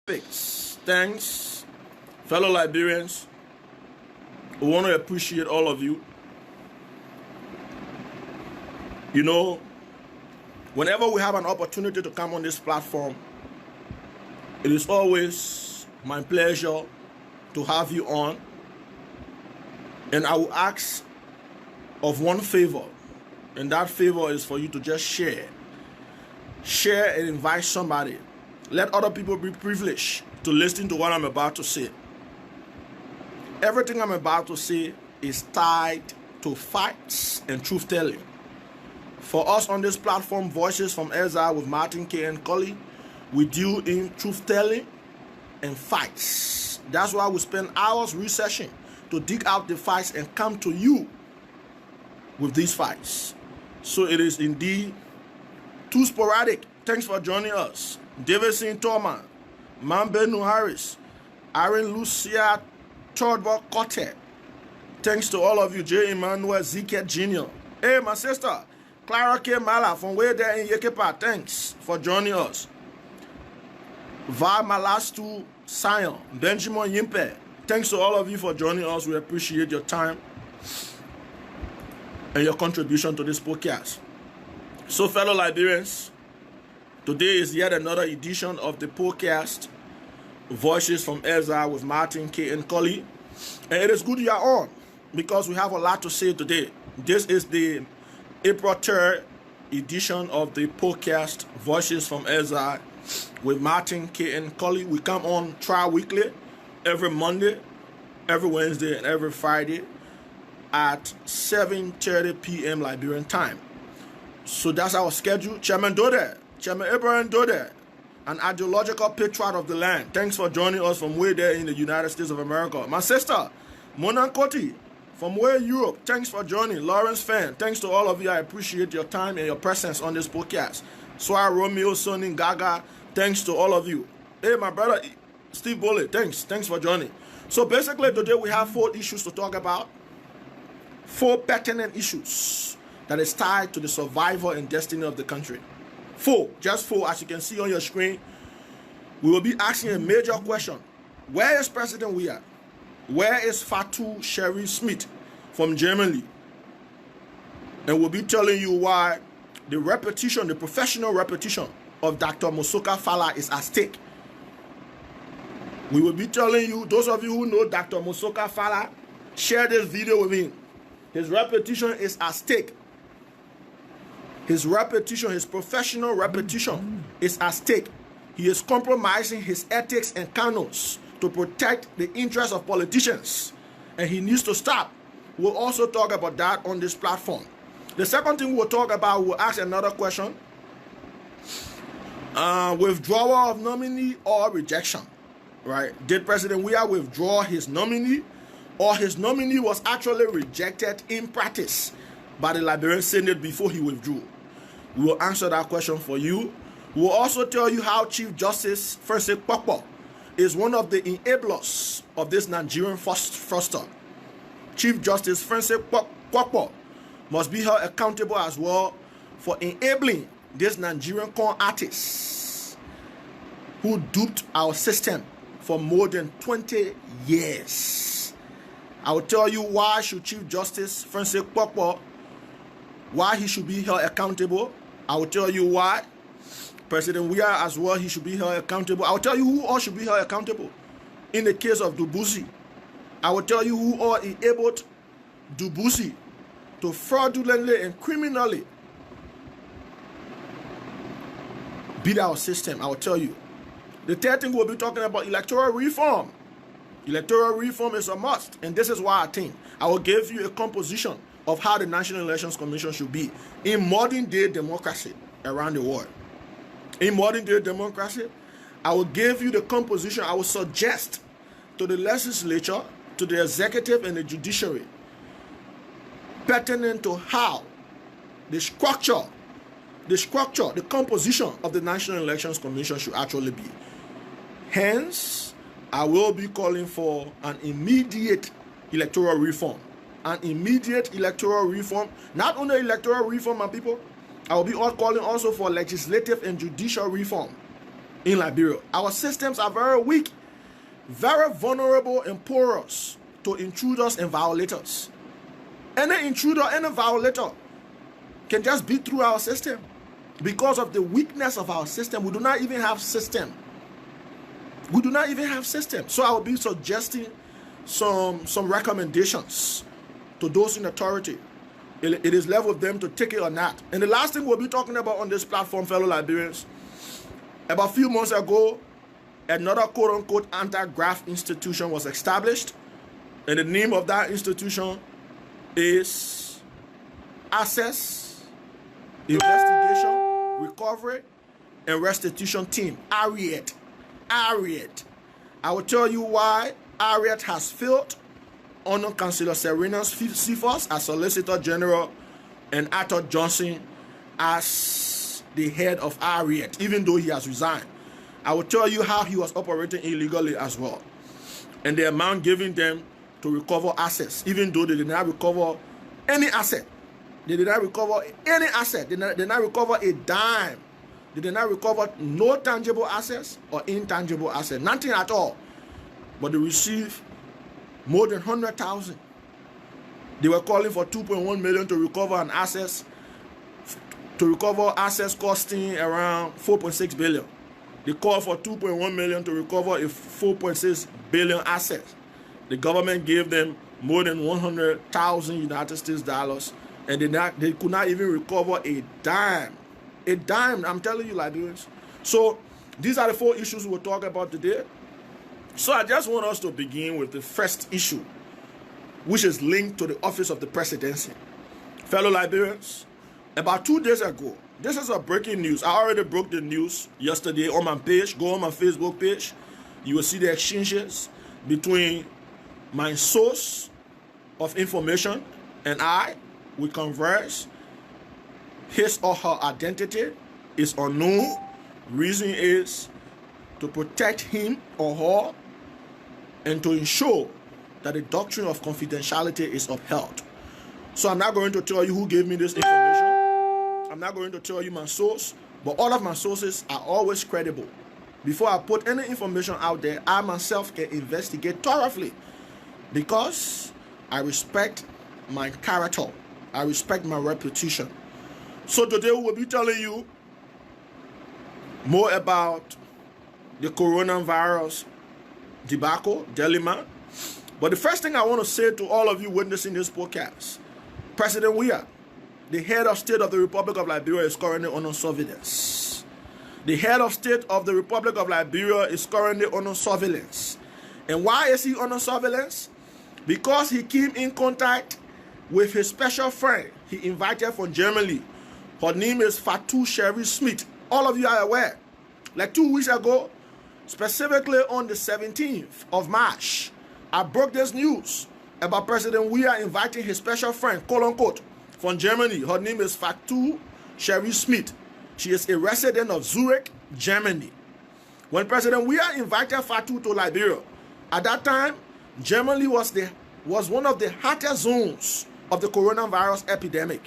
Thanks, fellow Liberians. We want to appreciate all of you. You know, whenever we have an opportunity to come on this platform, it is always my pleasure to have you on. And I will ask of one favor, and that favor is for you to just share. Share and invite somebody. Let other people be privileged to listen to what I'm about to say. Everything I'm about to say is tied to facts and truth-telling. For us on this platform, Voices from Exile with Martin K. and Kollie, we deal in truth-telling and facts. That's why we spend hours researching to dig out the facts and come to you with these facts. So it is indeed too sporadic. Thanks for joining us. Davidson Torman, Mambenu Harris, Aaron Lucia Chodbo Kote. Thanks to all of you, J. Emmanuel Ziket Jr. Hey, my sister, Clara K. Mala from way there in Yekepa. Thanks for joining us. Va Malastu Sion, Benjamin Yimpe. Thanks to all of you for joining us. We appreciate your time and your contribution to this podcast. So, fellow Liberians, today is yet another edition of the podcast, Voices from Exile with Martin K. and Kollie. And it is good you are on because we have a lot to say today. This is the April 3rd edition of the podcast, Voices from Exile with Martin K. and Kollie. We come on tri-weekly, every Monday, every Wednesday, and every Friday at 7:30 p.m. Liberian time. So that's our schedule. Chairman Dode, Chairman Abraham Dode, an ideological patriot of the land. Thanks for joining us from way there in the United States of America. My sister, Mona Koti, from way Europe. Thanks for joining. Lawrence Fan, thanks to all of you. I appreciate your time and your presence on this podcast. Swar Romeo, Sonny, Gaga, thanks to all of you. Hey, my brother, Steve Boley, thanks for joining. So basically today we have 4 issues to talk about. 4 pertinent issues that is tied to the survival and destiny of the country. 4, just 4, as you can see on your screen. We will be asking a major question. Where is President Weah? Where is Fatu Sheriff Smith from Germany? And we'll be telling you why the repetition, the professional repetition of Dr. Mosoka Fallah is at stake. We will be telling you, those of you who know Dr. Mosoka Fallah, share this video with him. His repetition is at stake. His repetition, his professional repetition is at stake. He is compromising his ethics and canons to protect the interests of politicians. And he needs to stop. We'll also talk about that on this platform. The second thing we'll talk about, we'll ask another question. Withdrawal of nominee or rejection, right? Did President Weah withdraw his nominee, or his nominee was actually rejected in practice by the Liberian Senate before he withdrew? We will answer that question for you. We will also tell you how Chief Justice Francis Korkpoh is one of the enablers of this Nigerian fraudster. Chief Justice Francis Korkpoh must be held accountable as well for enabling this Nigerian con artists who duped our system for more than 20 years. I will tell you why should Chief Justice Francis Korkpoh, why he should be held accountable. I will tell you why President Weah as well, he should be held accountable. I will tell you who all should be held accountable. In the case of Dubuisi, I will tell you who all enabled Dubuisi to fraudulently and criminally beat our system. I will tell you. The third thing we'll be talking about, electoral reform. Electoral reform is a must, and this is why I think I will give you a composition of how the National Elections Commission should be in modern day democracy around the world. In modern day democracy, I will give you the composition. I will suggest to the legislature, to the executive and the judiciary, pertinent to how the structure, the composition of the National Elections Commission should actually be. Hence, I will be calling for an immediate electoral reform. An immediate electoral reform. Not only electoral reform, my people, I will be calling also for legislative and judicial reform. in Liberia. Our systems are very weak, very vulnerable and porous to intruders and violators. Any intruder, any violator can just beat through our system. Because of the weakness of our system, we do not even have system. We do not even have system. So I will be suggesting some recommendations to those in authority. It is left with them to take it or not. And the last thing we'll be talking about on this platform, fellow Liberians, about a few months ago, another quote-unquote anti-graft institution was established. And the name of that institution is Access, Investigation, Recovery, and Restitution Team, AIRReT. AIRReT. I will tell you why AIRReT has failed under Councillor Syrenius Cephus as Solicitor General and Arthur Johnson as the head of AIRReT, even though he has resigned. I will tell you how he was operating illegally as well, and the amount given them to recover assets, even though they did not recover any asset. They did not recover any asset. They did not recover a dime. They did not recover no tangible assets or intangible assets, nothing at all. But they received more than 100,000. They were calling for 2.1 million to recover an assets, costing around 4.6 billion. They called for 2.1 million to recover a 4.6 billion assets. The government gave them more than 100,000 United States dollars, and they could not even recover a dime. A dime, I'm telling you, Liberians. So these are the 4 issues we'll talk about today. So I just want us to begin with the first issue, which is linked to the office of the presidency. Fellow Liberians, about 2 days ago, this is a breaking news. I already broke the news yesterday on my page. Go on my Facebook page. You will see the exchanges between my source of information and I. We converse. His or her identity is unknown. Reason is to protect him or her and to ensure that the doctrine of confidentiality is upheld. So I'm not going to tell you who gave me this information. I'm not going to tell you my source, but all of my sources are always credible. Before I put any information out there, I myself can investigate thoroughly because I respect my character. I respect my reputation. So today we'll be telling you more about the coronavirus debacle, dilemma. But the first thing I want to say to all of you witnessing this podcast, President Weah, the head of state of the Republic of Liberia, is currently under surveillance. The head of state of the Republic of Liberia is currently under surveillance. And why is he under surveillance? Because he came in contact with his special friend he invited from Germany. Her name is Fatu Sheriff. All of you are aware. Like 2 weeks ago, specifically on the 17th of March, I broke this news about President Weah inviting his special friend, quote unquote, from Germany. Her name is Fatu Sheriff. She is a resident of Zurich, Germany. When President Weah invited Fatu to Liberia, at that time, Germany was one of the hottest zones of the coronavirus epidemic.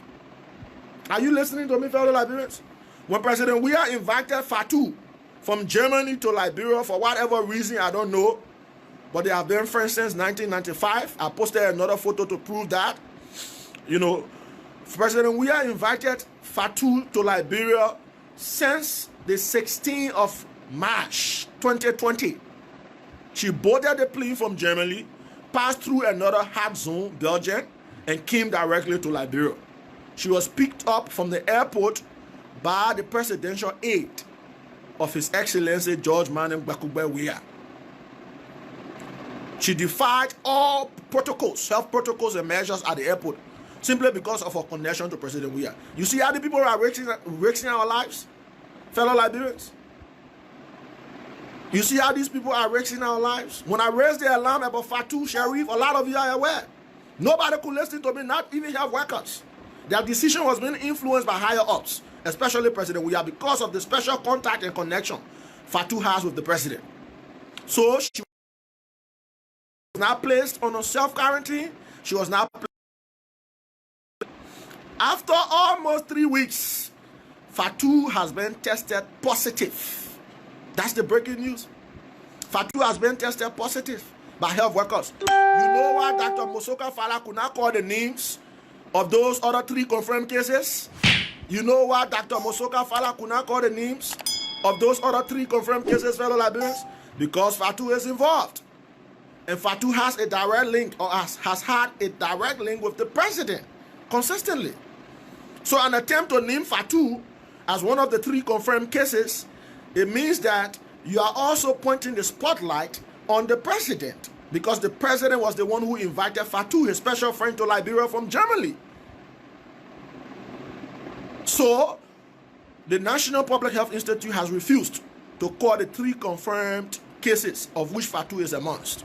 Are you listening to me, fellow Liberians? When President Weah invited Fatu from Germany to Liberia for whatever reason, I don't know, but they have been friends since 1995. I posted another photo to prove that. You know, President Weah invited Fatu to Liberia since the 16th of March 2020. She boarded the plane from Germany, passed through another hot zone, Belgium, and came directly to Liberia. She was picked up from the airport by the presidential aide of His Excellency George Manem Bakugbe Weah. She defied all protocols, health protocols and measures at the airport simply because of her connection to President Weah. You see how the people are risking our lives, fellow Liberians? You see how these people are risking our lives? When I raised the alarm about Fatu Sheriff, a lot of you are aware. Nobody could listen to me, not even health workers. Their decision was being influenced by higher ups, especially President Weah, because of the special contact and connection Fatu has with the president. So she was now placed on a self-quarantine. She was now placed. After almost 3 weeks, Fatu has been tested positive That's the breaking news. Fatu has been tested positive by health workers. You know why Dr. Mosoka Fallah could not call the names of those other 3 confirmed cases? You know why Dr. Mosoka Fallah could not call the names of those other 3 confirmed cases, fellow Liberians? Because Fatu is involved. And Fatu has a direct link, or has had a direct link with the president consistently. So an attempt to name Fatu as one of the 3 confirmed cases, it means that you are also pointing the spotlight on the president, because the president was the one who invited Fatu, his special friend, to Liberia from Germany. So the National Public Health Institute has refused to call the 3 confirmed cases, of which Fatu is amongst.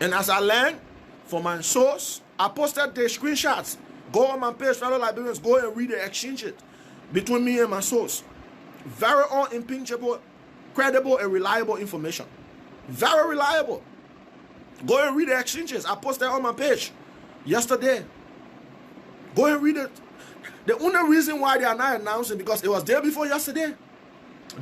And as I learned from my source, I posted the screenshots. Go on my page, fellow Liberians, go and read the exchanges between me and my source. Very unimpeachable, credible, and reliable information. Very reliable. Go and read the exchanges. I posted on my page yesterday. Go and read it. The only reason why they are not announcing, because it was there before yesterday.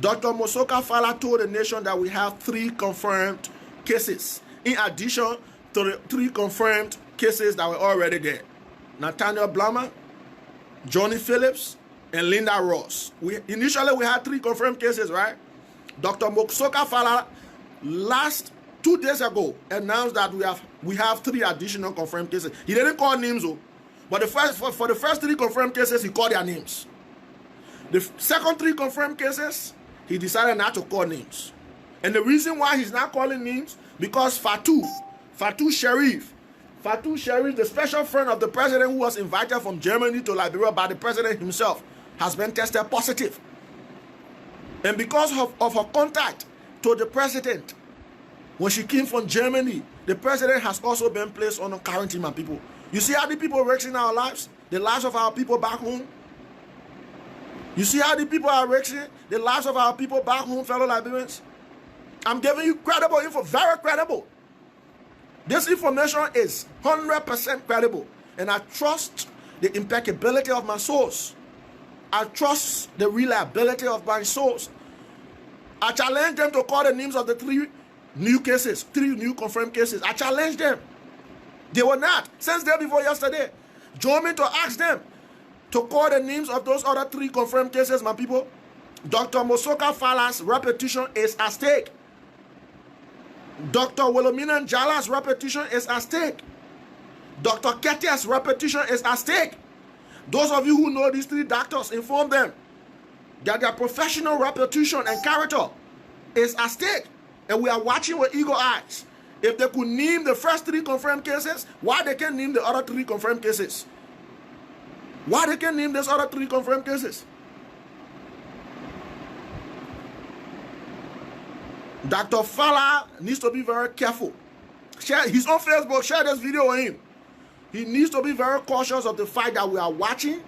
Dr. Mosoka Fallah told the nation that we have 3 confirmed cases, in addition to the 3 confirmed cases that were already there. Nathaniel Blama, Johnny Phillips, and Linda Ross. Initially we had 3 confirmed cases, right? Dr. Mosoka Fallah last 2 days ago announced that we have 3 additional confirmed cases. He didn't call names, but for the first 3 confirmed cases, he called their names. The second 3 confirmed cases, he decided not to call names. And the reason why he's not calling names, because Fatu Sheriff, the special friend of the president who was invited from Germany to Liberia by the president himself, has been tested positive. And because of her contact to the president, when she came from Germany, the president has also been placed on a quarantine, my people. You see how the people are risking our lives? The lives of our people back home? You see how the people are risking the lives of our people back home, fellow Liberians? I'm giving you credible info, very credible. This information is 100% credible. And I trust the impeccability of my source. I trust the reliability of my source. I challenge them to call the names of the 3 new cases, 3 new confirmed cases. I challenge them. They were not. Since day before yesterday, join me to ask them to call the names of those other 3 confirmed cases, my people. Dr. Mosoka Fallah's repetition is at stake. Dr. Wilhelmina Njala's repetition is at stake. Dr. Ketia's repetition is at stake. Those of you who know these 3 doctors, inform them that their professional reputation and character is at stake. And we are watching with eagle eyes. If they could name the first 3 confirmed cases, why they can't name the other 3 confirmed cases? Why they can't name these other 3 confirmed cases? Dr. Fallah needs to be very careful. Share, he's on Facebook, share this video with him. He needs to be very cautious of the fact that we are watching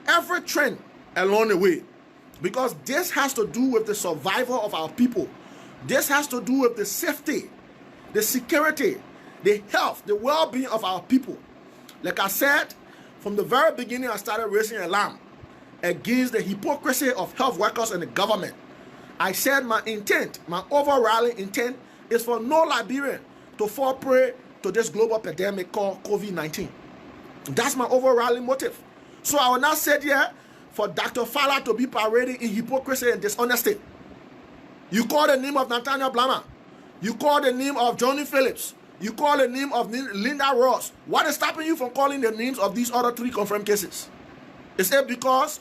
every trend along the way. Because this has to do with the survival of our people. This has to do with the safety, the security, the health, the well-being of our people. Like I said, from the very beginning, I started raising alarm against the hypocrisy of health workers and the government. I said my intent, my overriding intent, is for no Liberian to fall prey to this global pandemic called COVID-19. That's my overriding motive. So I will not sit here for Dr. Fallah to be parading in hypocrisy and dishonesty. You call the name of Nathaniel Blama. You call the name of Johnny Phillips. You call the name of Linda Ross. What is stopping you from calling the names of these other 3 confirmed cases? Is it because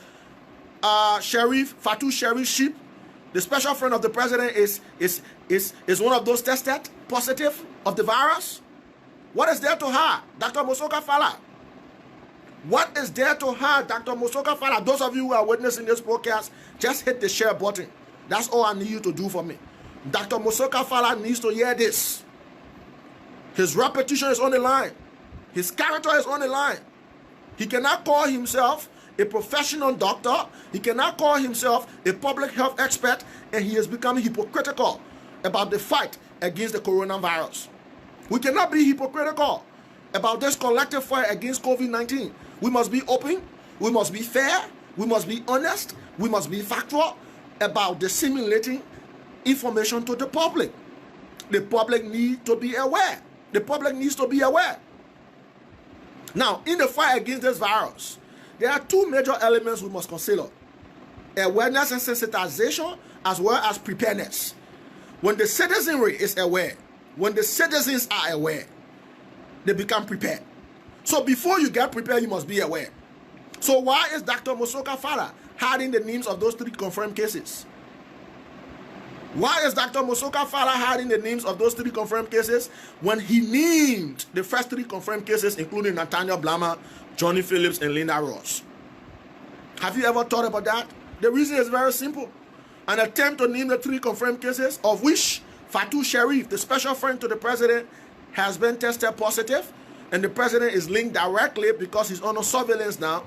Fatu Sheriff, the special friend of the president, is one of those tested positive of the virus? What is there to hide, Dr. Mosoka Fallah? What is there to hide, Dr. Mosoka Fallah? Those of you who are witnessing this podcast, just hit the share button. That's all I need you to do for me. Dr. Mosoka Fallah needs to hear this. His reputation is on the line. His character is on the line. He cannot call himself a professional doctor. He cannot call himself a public health expert, and he is becoming hypocritical about the fight against the coronavirus. We cannot be hypocritical about this collective fight against COVID-19. We must be open. We must be fair. We must be honest. We must be factual about disseminating information to the public. The public needs to be aware. The public needs to be aware. Now, in the fight against this virus, there are two major elements we must consider: awareness and sensitization, as well as preparedness. When the citizenry is aware, when the citizens are aware, they become prepared. So before you get prepared, you must be aware. So why is Dr. Mosoka Fallah hiding the names of those 3 confirmed cases? Why is Dr. Mosoka Fallah hiding the names of those 3 confirmed cases when he named the first 3 confirmed cases, including Nathaniel Blama, Johnny Phillips, and Linda Ross? Have you ever thought about that? The reason is very simple. An attempt to name the 3 confirmed cases, of which Fatu Sheriff, the special friend to the president, has been tested positive, and the president is linked directly because he's under surveillance now,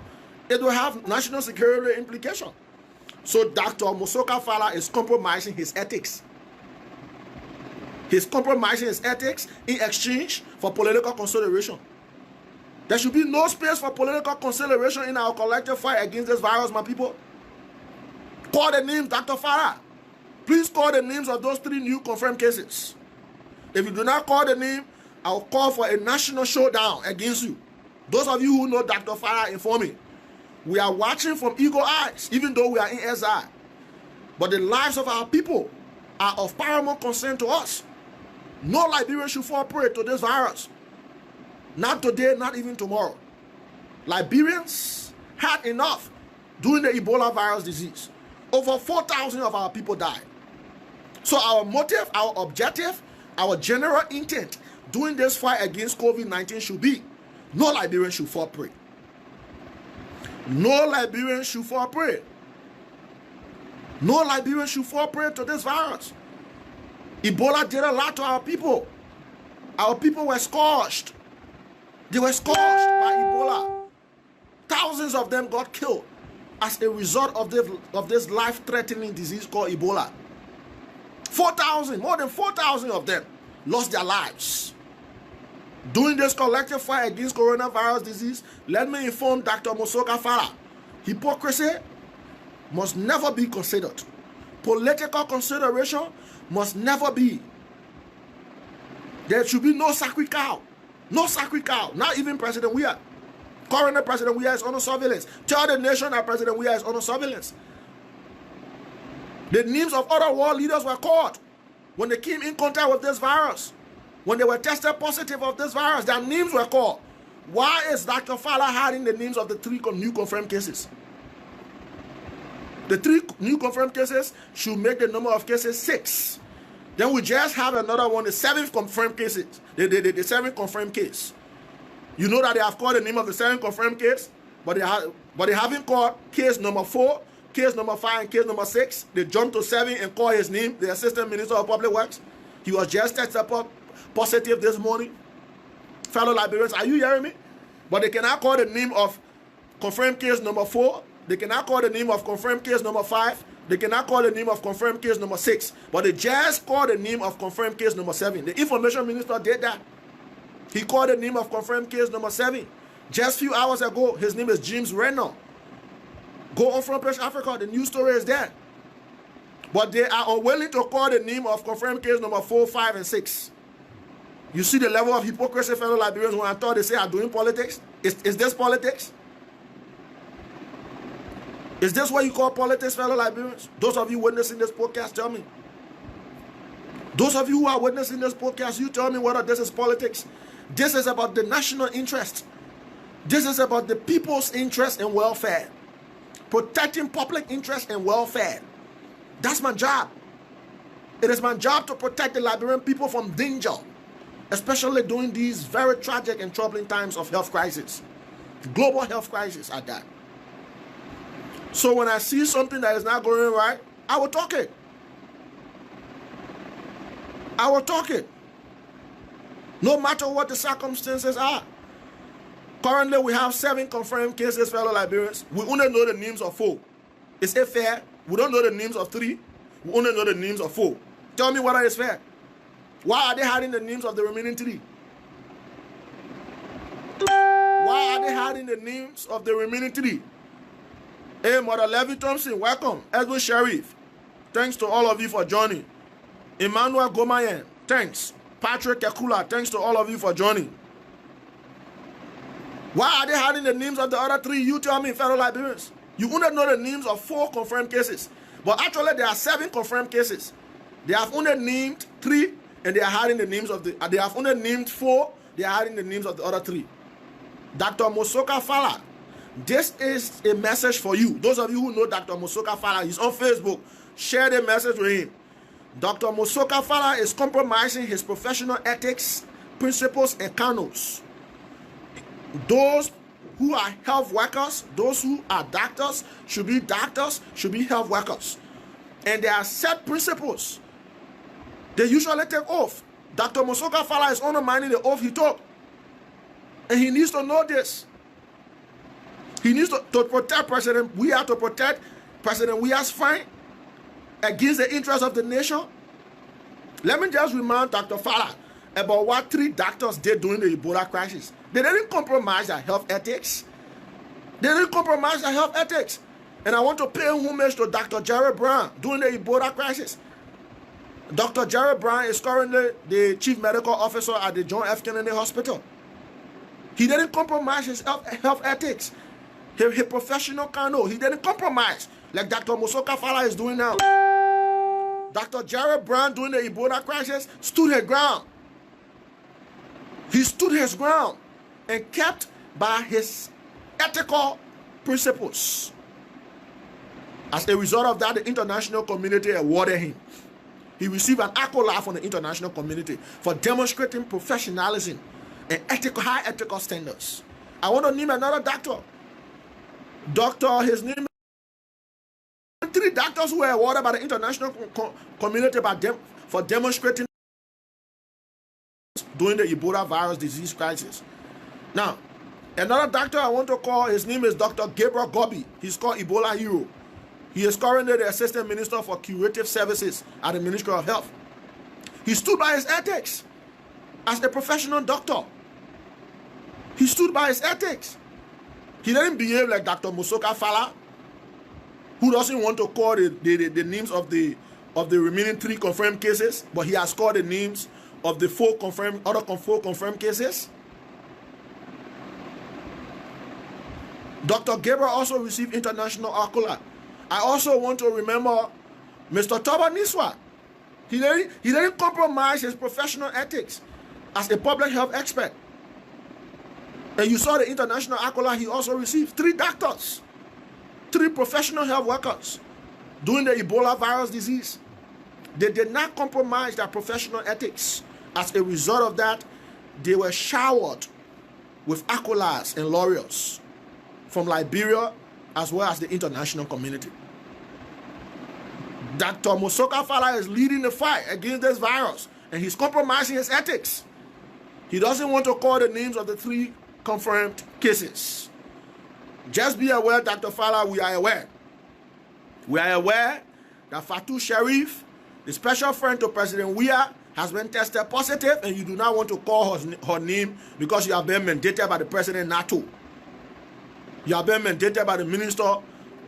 it will have national security implications. So Dr. Mosoka Fallah is compromising his ethics. He's compromising his ethics in exchange for political consideration. There should be no space for political consideration in our collective fight against this virus, my people. Call the names, Dr. Fallah. Please call the names of those 3 new confirmed cases. If you do not call the name, I'll call for a national showdown against you. Those of you who know Dr. Fallah, inform me. We are watching from eagle eyes, even though we are in exile. But the lives of our people are of paramount concern to us. No Liberian should fall prey to this virus. Not today, not even tomorrow. Liberians had enough during the Ebola virus disease. Over 4,000 of our people died. So our motive, our objective, our general intent during this fight against COVID-19 should be: no Liberian should fall prey. No Liberian should fall prey. No Liberian should fall prey to this virus. Ebola did a lot to our people. Our people were scorched. They were scorched by Ebola. Thousands of them got killed as a result of this life-threatening disease called Ebola. 4,000, more than 4,000 of them lost their lives. During this collective fight against coronavirus disease, let me inform Dr. Mosoka Fallah, hypocrisy must never be considered. Political consideration must never be. There should be no sacred cow. No sacred cow. Not even President Weah. Current President Weah is under surveillance. Tell the nation that President Weah is under surveillance. The names of other world leaders were called when they came in contact with this virus. When they were tested positive of this virus, their names were called. Why is Dr. Fallah hiding the names of the 3 new confirmed cases? The 3 new confirmed cases should make the number of cases 6. Then we just have another one, the 7th confirmed cases. The 7th confirmed case. You know that they have called the name of the 7th confirmed case, but they haven't called case number 4, case number 5, and case number 6. They jumped to 7 and called his name, the Assistant Minister of Public Works. He was just tested positive this morning. Fellow Liberians, are you hearing me? But they cannot call the name of confirmed case number 4. They cannot call the name of confirmed case number 5. They cannot call the name of confirmed case number 6. But they just called the name of confirmed case number 7. The Information Minister did that. He called the name of confirmed case number 7. Just a few hours ago, his name is James Renner. Go on Front Page Africa, the news story is there. But they are unwilling to call the name of confirmed case number 4, 5, and 6. You see the level of hypocrisy, fellow Liberians, when I thought they say are doing politics? Is this politics? Is this what you call politics, fellow Liberians? Those of you witnessing this podcast, tell me. Those of you who are witnessing this podcast, you tell me whether this is politics. This is about the national interest. This is about the people's interest and welfare. Protecting public interest and welfare. That's my job. It is my job to protect the Liberian people from danger, especially during these very tragic and troubling times of health crisis. Global health crisis at that. So when I see something that is not going right, I will talk it. I will talk it. No matter what the circumstances are. Currently, we have 7 confirmed cases, fellow Liberians. We only know the names of 4. Is it fair? We don't know the names of 3. We only know the names of 4. Tell me whether it's fair. Why are they hiding the names of the remaining 3? Why are they hiding the names of the remaining 3? Hey, Mother Levy Thompson, welcome. Edwin Sheriff, thanks to all of you for joining. Emmanuel Gomayen, thanks. Patrick Kekula, thanks to all of you for joining. Why are they hiding the names of the other 3? You tell me, fellow Liberians. You only know the names of 4 confirmed cases. But actually, there are 7 confirmed cases. They have only named 3, and they are hiding the names of the... They have only named 4, they are hiding the names of the other 3. Dr. Mosoka Fallah, this is a message for you. Those of you who know Dr. Mosoka Fallah, he's on Facebook. Share the message with him. Dr. Mosoka Fallah is compromising his professional ethics, principles, and canons. Those who are health workers, those who are doctors, should be health workers. And there are set principles. They usually take oath. Dr. Mosoka Fallah is undermining the oath he took. And he needs to know this. He needs to protect President Weah, to protect President Weah's fine against the interests of the nation. Let me just remind Dr. Fallah about what 3 doctors did during the Ebola crisis. They didn't compromise their health ethics. They didn't compromise their health ethics. And I want to pay homage to Dr. Jared Brown during the Ebola crisis. Dr. Jared Brown is currently the chief medical officer at the John F. Kennedy Hospital. He didn't compromise his health ethics, his professional canon. He didn't compromise like Dr. Mosoka Fallah is doing now. Dr. Jared Brown during the Ebola crisis stood his ground. He stood his ground and kept by his ethical principles. As a result of that, the international community awarded him. He received an accolade from the international community for demonstrating professionalism and high ethical standards. I want to name another doctor. His name is 3 doctors who were awarded by the international community for demonstrating during the Ebola virus disease crisis. Now, another doctor I want to call, his name is Dr. Gabriel Gobi. He's called Ebola Hero. He is currently the Assistant Minister for Curative Services at the Ministry of Health. He stood by his ethics as a professional doctor. He stood by his ethics. He didn't behave like Dr. Mosoka Fallah, who doesn't want to call the names of the remaining 3 confirmed cases, but he has called the names of the 4 confirmed cases. Dr. Gabriel also received international accolade. I also want to remember Mr. Toba Niswa. He didn't compromise his professional ethics as a public health expert. And you saw the international accolade he also received. 3 doctors, 3 professional health workers during the Ebola virus disease. They did not compromise their professional ethics. As a result of that, they were showered with accolades and laurels from Liberia as well as the international community. Dr. Mosoka Fallah is leading the fight against this virus, and he's compromising his ethics. He doesn't want to call the names of the 3 confirmed cases. Just be aware, Dr. Fallah, we are aware. We are aware that Fatu Sheriff, the special friend to President Weah, has been tested positive, and you do not want to call her name because you have been mandated by the President not to. You have been mandated by the Minister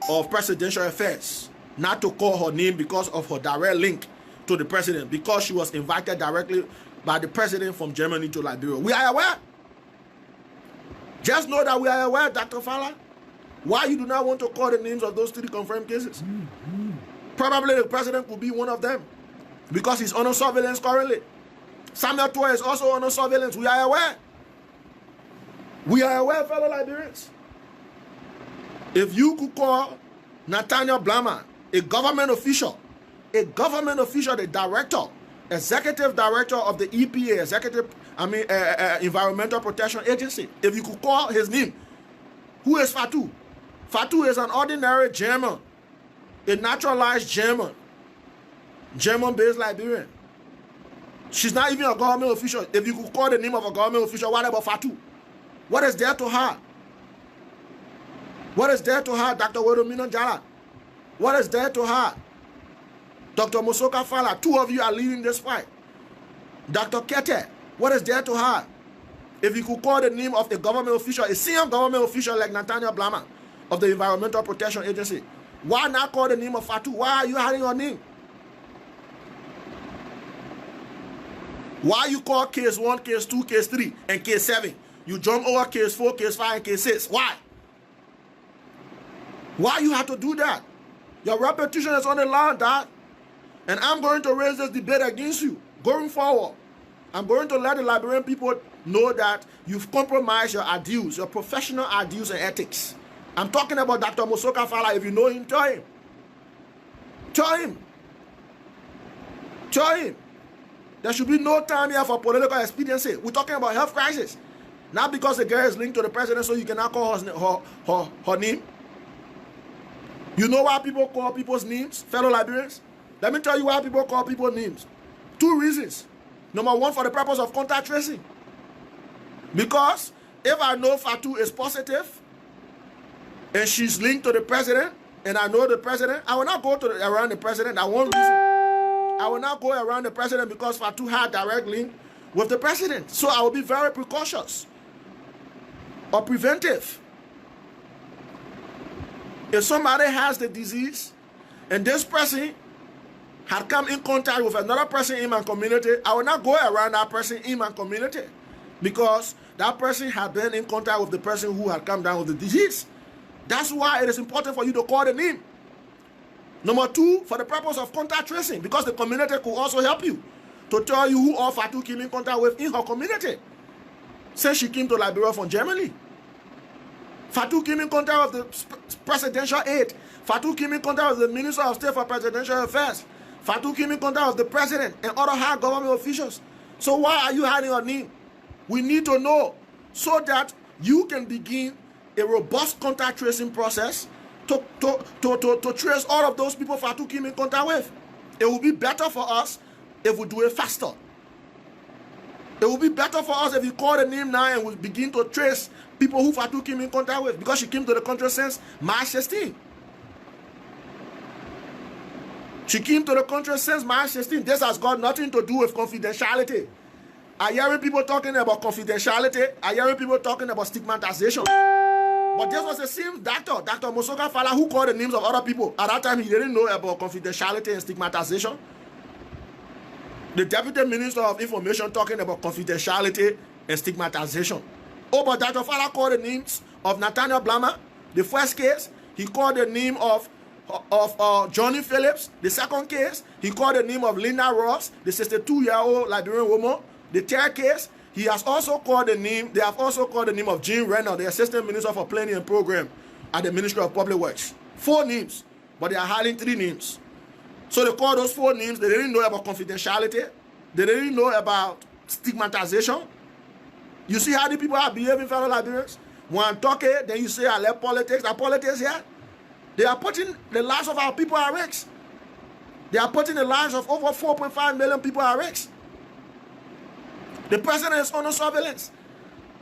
of Presidential Affairs not to call her name because of her direct link to the President, because she was invited directly by the President from Germany to Liberia. We are aware. Just know that we are aware, Dr. Fallah. Why you do not want to call the names of those 3 confirmed cases? Probably the President could be one of them because he's under surveillance currently. Samuel Toy is also under surveillance. We are aware. We are aware, fellow Liberians. If you could call Nathaniel Blama, a government official, the director, executive director of the EPA, Environmental Protection Agency, if you could call his name, who is Fatu? Fatu is an ordinary German, a naturalized German-based Liberian. She's not even a government official. If you could call the name of a government official, what about Fatu? What is there to her? What is there to her, Dr. Wedomino Jala? What is there to her? Dr. Mosoka Fallah, 2 of you are leading this fight. Dr. Kete, what is there to her? If you could call the name of a government official, a senior government official like Nathaniel Blama of the Environmental Protection Agency, why not call the name of Fatu? Why are you hiding your name? Why you call case 1, case 2, case 3, and case 7? You jump over case 4, case 5, and case 6. Why? Why you have to do that? Your reputation is on the line, Dad. And I'm going to raise this debate against you going forward. I'm going to let the Liberian people know that you've compromised your ideals, your professional ideals and ethics. I'm talking about Dr. Mosoka Fallah. If you know him, tell him. Tell him. Tell him. There should be no time here for political expediency. We're talking about health crisis. Not because the girl is linked to the president, so you cannot call her name. You know why people call people's names, fellow Liberians? Let me tell you why people call people's names. 2 reasons. Number 1, for the purpose of contact tracing. Because if I know Fatu is positive and she's linked to the president, and I know the president, I will not go around the president. That one reason. I will not go around the president because Fatu had direct link with the president. So I will be very precautious or preventive. If somebody has the disease and this person had come in contact with another person in my community, I will not go around that person in my community because that person had been in contact with the person who had come down with the disease. That's why it is important for you to call the name. Number 2, for the purpose of contact tracing, because the community could also help you to tell you who all Fatu came in contact with in her community. Since she came to Liberia from Germany. Fatu came in contact with the presidential aide. Fatu came in contact with the Minister of State for Presidential Affairs. Fatu came in contact with the president and other high government officials. So why are you hiding her name? We need to know so that you can begin a robust contact tracing process to trace all of those people Fatu came in contact with. It will be better for us if we do it faster. It will be better for us if you call the name now and we begin to trace people who Fatu came in contact with, because she came to the country since March 16. She came to the country since March 16. This has got nothing to do with confidentiality. I hearing people talking about confidentiality. I hearing people talking about stigmatization. But this was the same doctor, Dr. Mosoka Fallah, who called the names of other people. At that time, he didn't know about confidentiality and stigmatization. The Deputy Minister of Information talking about confidentiality and stigmatization. Oh, but Dr. Fallah called the names of Nathaniel Blama. The first case, he called the name of Johnny Phillips. The second case, he called the name of Linda Ross, the 62-year-old Liberian woman. The third case, he has also called the name, they have also called the name of Jean Renner, the Assistant Minister for Planning and Program at the Ministry of Public Works. 4 names, but they are hiding 3 names. So they called those 4 names. They didn't know about confidentiality. They didn't know about stigmatization. You see how the people are behaving, fellow Liberians? When I'm talking, then you say I left politics. Are politics here? They are putting the lives of our people at risk. They are putting the lives of over 4.5 million people at risk. The president is under surveillance.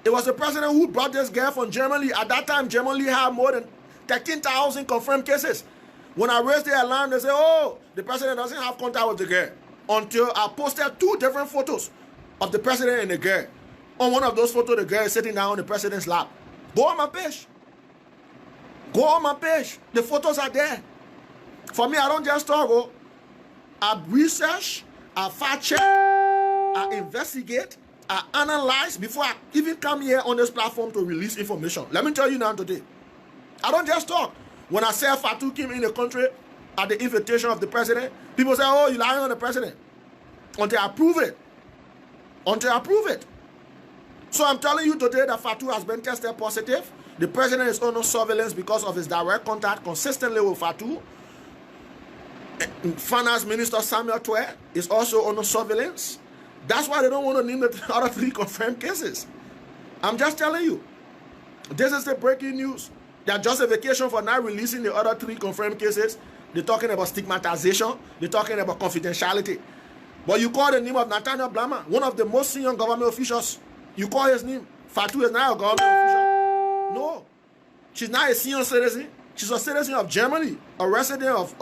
It was the president who brought this girl from Germany. At that time, Germany had more than 13,000 confirmed cases. When I raised the alarm, they say, oh, the president doesn't have contact with the girl. Until I posted 2 different photos of the president and the girl. On one of those photos, the girl is sitting down on the president's lap. Go on my page. Go on my page. The photos are there. For me, I don't just talk. Oh. I research, I fact check, I investigate, I analyze before I even come here on this platform to release information. Let me tell you now today. I don't just talk. When I say Fatu came in the country at the invitation of the president, people say, oh, you're lying on the president. Until I prove it. Until I prove it. So I'm telling you today that Fatu has been tested positive. The president is under surveillance because of his direct contact consistently with Fatu. Finance Minister Samuel Twe is also under surveillance. That's why they don't want to name the other 3 confirmed cases. I'm just telling you. This is the breaking news. Their justification for not releasing the other 3 confirmed cases, they're talking about stigmatization, they're talking about confidentiality. But you call the name of Nathaniel Blama, one of the most senior government officials. You call his name. Fatu is now a government official. No. She's not a senior citizen. She's a citizen of Germany, a resident of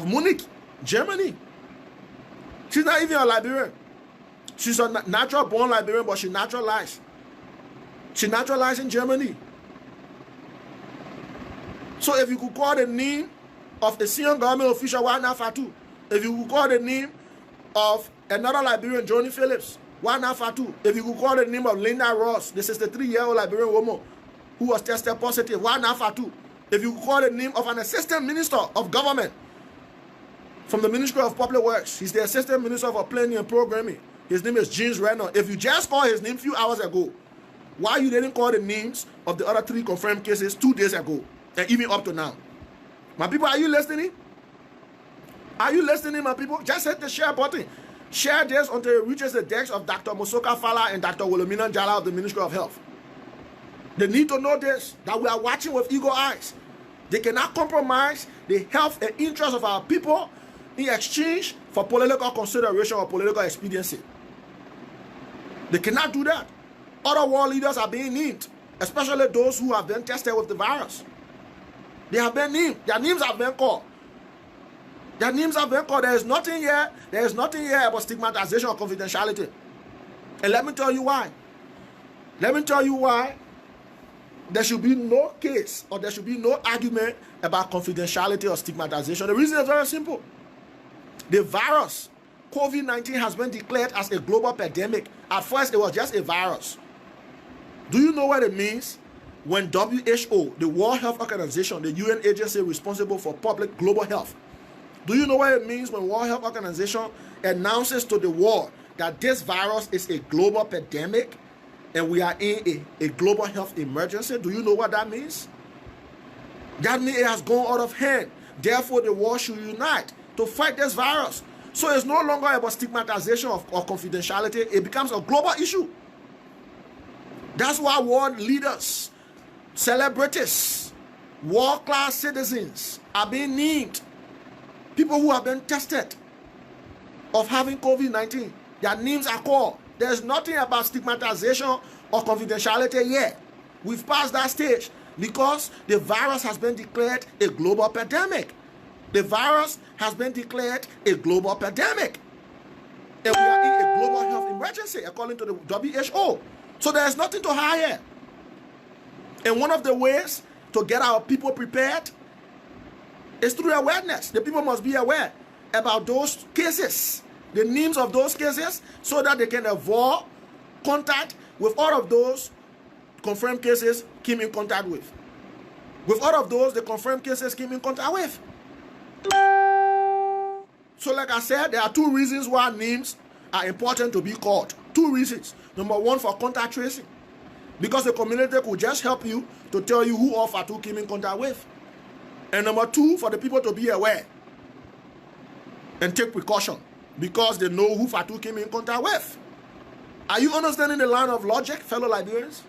Munich, Germany. She's not even a Liberian. She's a natural born Liberian, but she naturalized. She naturalized in Germany. So if you could call the name of a senior government official, why not Fatu? If you could call the name of another Liberian, Johnny Phillips. Weah and Fatu. If you could call the name of Linda Ross, the 63-year-old Liberian woman who was tested positive. Weah and Fatu. If you could call the name of an assistant minister of government from the Ministry of Public Works. He's the assistant minister for planning and programming. His name is James Renner. If you just called his name a few hours ago, why you didn't call the names of the other 3 confirmed cases 2 days ago and even up to now? My people, are you listening? Are you listening, my people? Just hit the share button. Share this until it reaches the decks of Dr. Mosoka Fallah and Dr. Wilhelmina Njala of the Ministry of Health. They need to know this, that we are watching with eagle eyes. They cannot compromise the health and interests of our people in exchange for political consideration or political expediency. They cannot do that. Other world leaders are being named, especially those who have been tested with the virus. They have been named. Their names have been called. Their names have been called. There is nothing here. There is nothing here about stigmatization or confidentiality. And let me tell you why. Let me tell you why there should be no case or there should be no argument about confidentiality or stigmatization. The reason is very simple. The virus, COVID-19, has been declared as a global pandemic. At first, it was just a virus. Do you know what it means when WHO, the World Health Organization, the UN agency responsible for public global health, do you know what it means when World Health Organization announces to the world that this virus is a global pandemic and we are in a global health emergency? Do you know what that means? That means it has gone out of hand. Therefore, the world should unite to fight this virus. So it's no longer about stigmatization or confidentiality. It becomes a global issue. That's why world leaders, celebrities, world-class citizens are being named. People who have been tested of having COVID-19, their names are called. There's nothing about stigmatization or confidentiality yet. We've passed that stage because the virus has been declared a global pandemic. The virus has been declared a global pandemic. And we are in a global health emergency according to the WHO. So there's nothing to hide here. And one of the ways to get our people prepared is through awareness. The people must be aware about those cases, the names of those cases, so that they can avoid contact with all of those confirmed cases came in contact with. With all of those, the confirmed cases came in contact with. So like I said, there are 2 reasons why names are important to be called. 2 reasons. Number 1, for contact tracing. Because the community could just help you to tell you who all Fatu came in contact with. And number 2, for the people to be aware and take precaution because they know who Fatu came in contact with. Are you understanding the line of logic, fellow Liberians?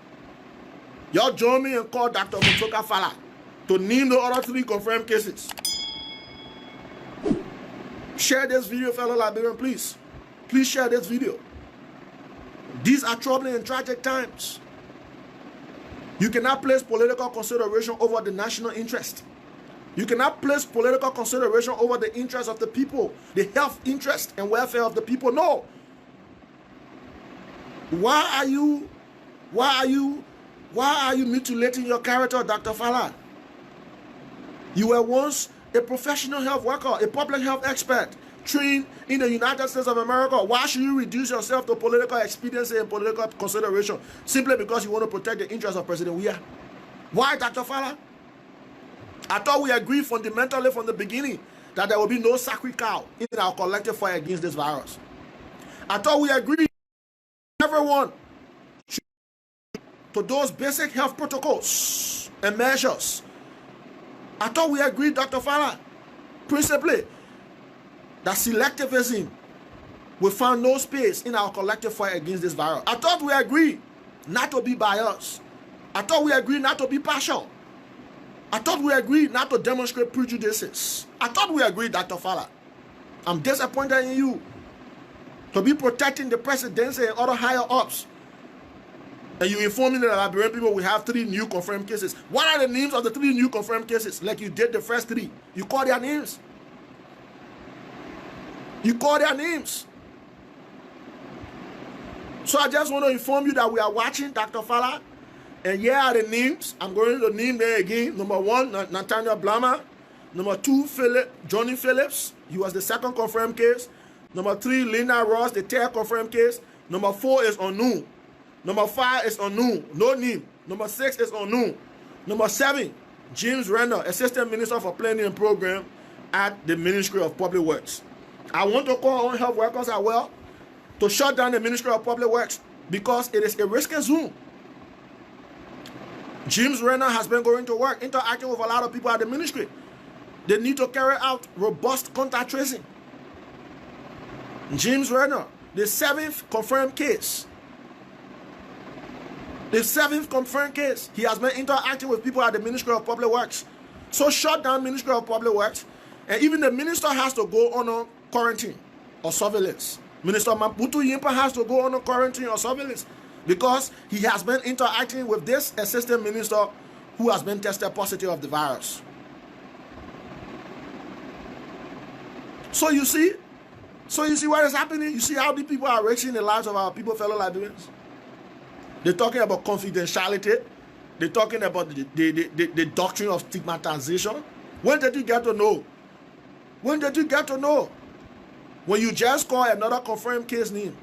Y'all join me and call Dr. Mosoka Fallah to name the other 3 confirmed cases. Share this video, fellow Liberian, please. Please share this video. These are troubling and tragic times. You cannot place political consideration over the national interest. You cannot place political consideration over the interests of the people, the health interest and welfare of the people. No. Why are you mutilating your character, Dr. Fallah? You were once a professional health worker, a public health expert, trained in the United States of America. Why should you reduce yourself to political expediency and political consideration simply because you want to protect the interests of President Weah? Why, Dr. Fallah? I thought we agreed fundamentally from the beginning that there will be no sacred cow in our collective fight against this virus. I thought we agreed everyone should to those basic health protocols and measures. I thought we agreed, Dr. Fallah, principally, that selectivism will find no space in our collective fight against this virus. I thought we agreed not to be biased. I thought we agreed not to be partial. I thought we agreed not to demonstrate prejudices. I thought we agreed, Dr. Fallah. I'm disappointed in you to be protecting the presidency and other higher ups. And you inform me that the Liberian people will have 3 new confirmed cases. What are the names of the 3 new confirmed cases? Like you did the first 3. You call their names. You call their names. So I just want to inform you that we are watching, Dr. Fallah. And here are the names. I'm going to name them again. Number 1, Nathaniel Blama. Number 2, Johnny Phillips. He was the 2nd confirmed case. Number 3, Lena Ross, the 10th confirmed case. Number 4 is unknown. Number 5 is unknown, no name. Number 6 is unknown. Number 7, James Renner, Assistant Minister for Planning and Program at the Ministry of Public Works. I want to call on health workers as well to shut down the Ministry of Public Works because it is a risky zone. James Renner has been going to work, interacting with a lot of people at the ministry. They need to carry out robust contact tracing. James Renner, the 7th confirmed case. The 7th confirmed case. He has been interacting with people at the Ministry of Public Works. So shut down Ministry of Public Works, and even the minister has to go on a quarantine or surveillance. Minister Maputo Yimpa has to go on a quarantine or surveillance because he has been interacting with this assistant minister who has been tested positive of the virus. So you see what is happening? You see how the people are risking the lives of our people, fellow Liberians? They're talking about confidentiality. They're talking about the doctrine of stigmatization. When did you get to know? When did you get to know? When you just call another confirmed case name.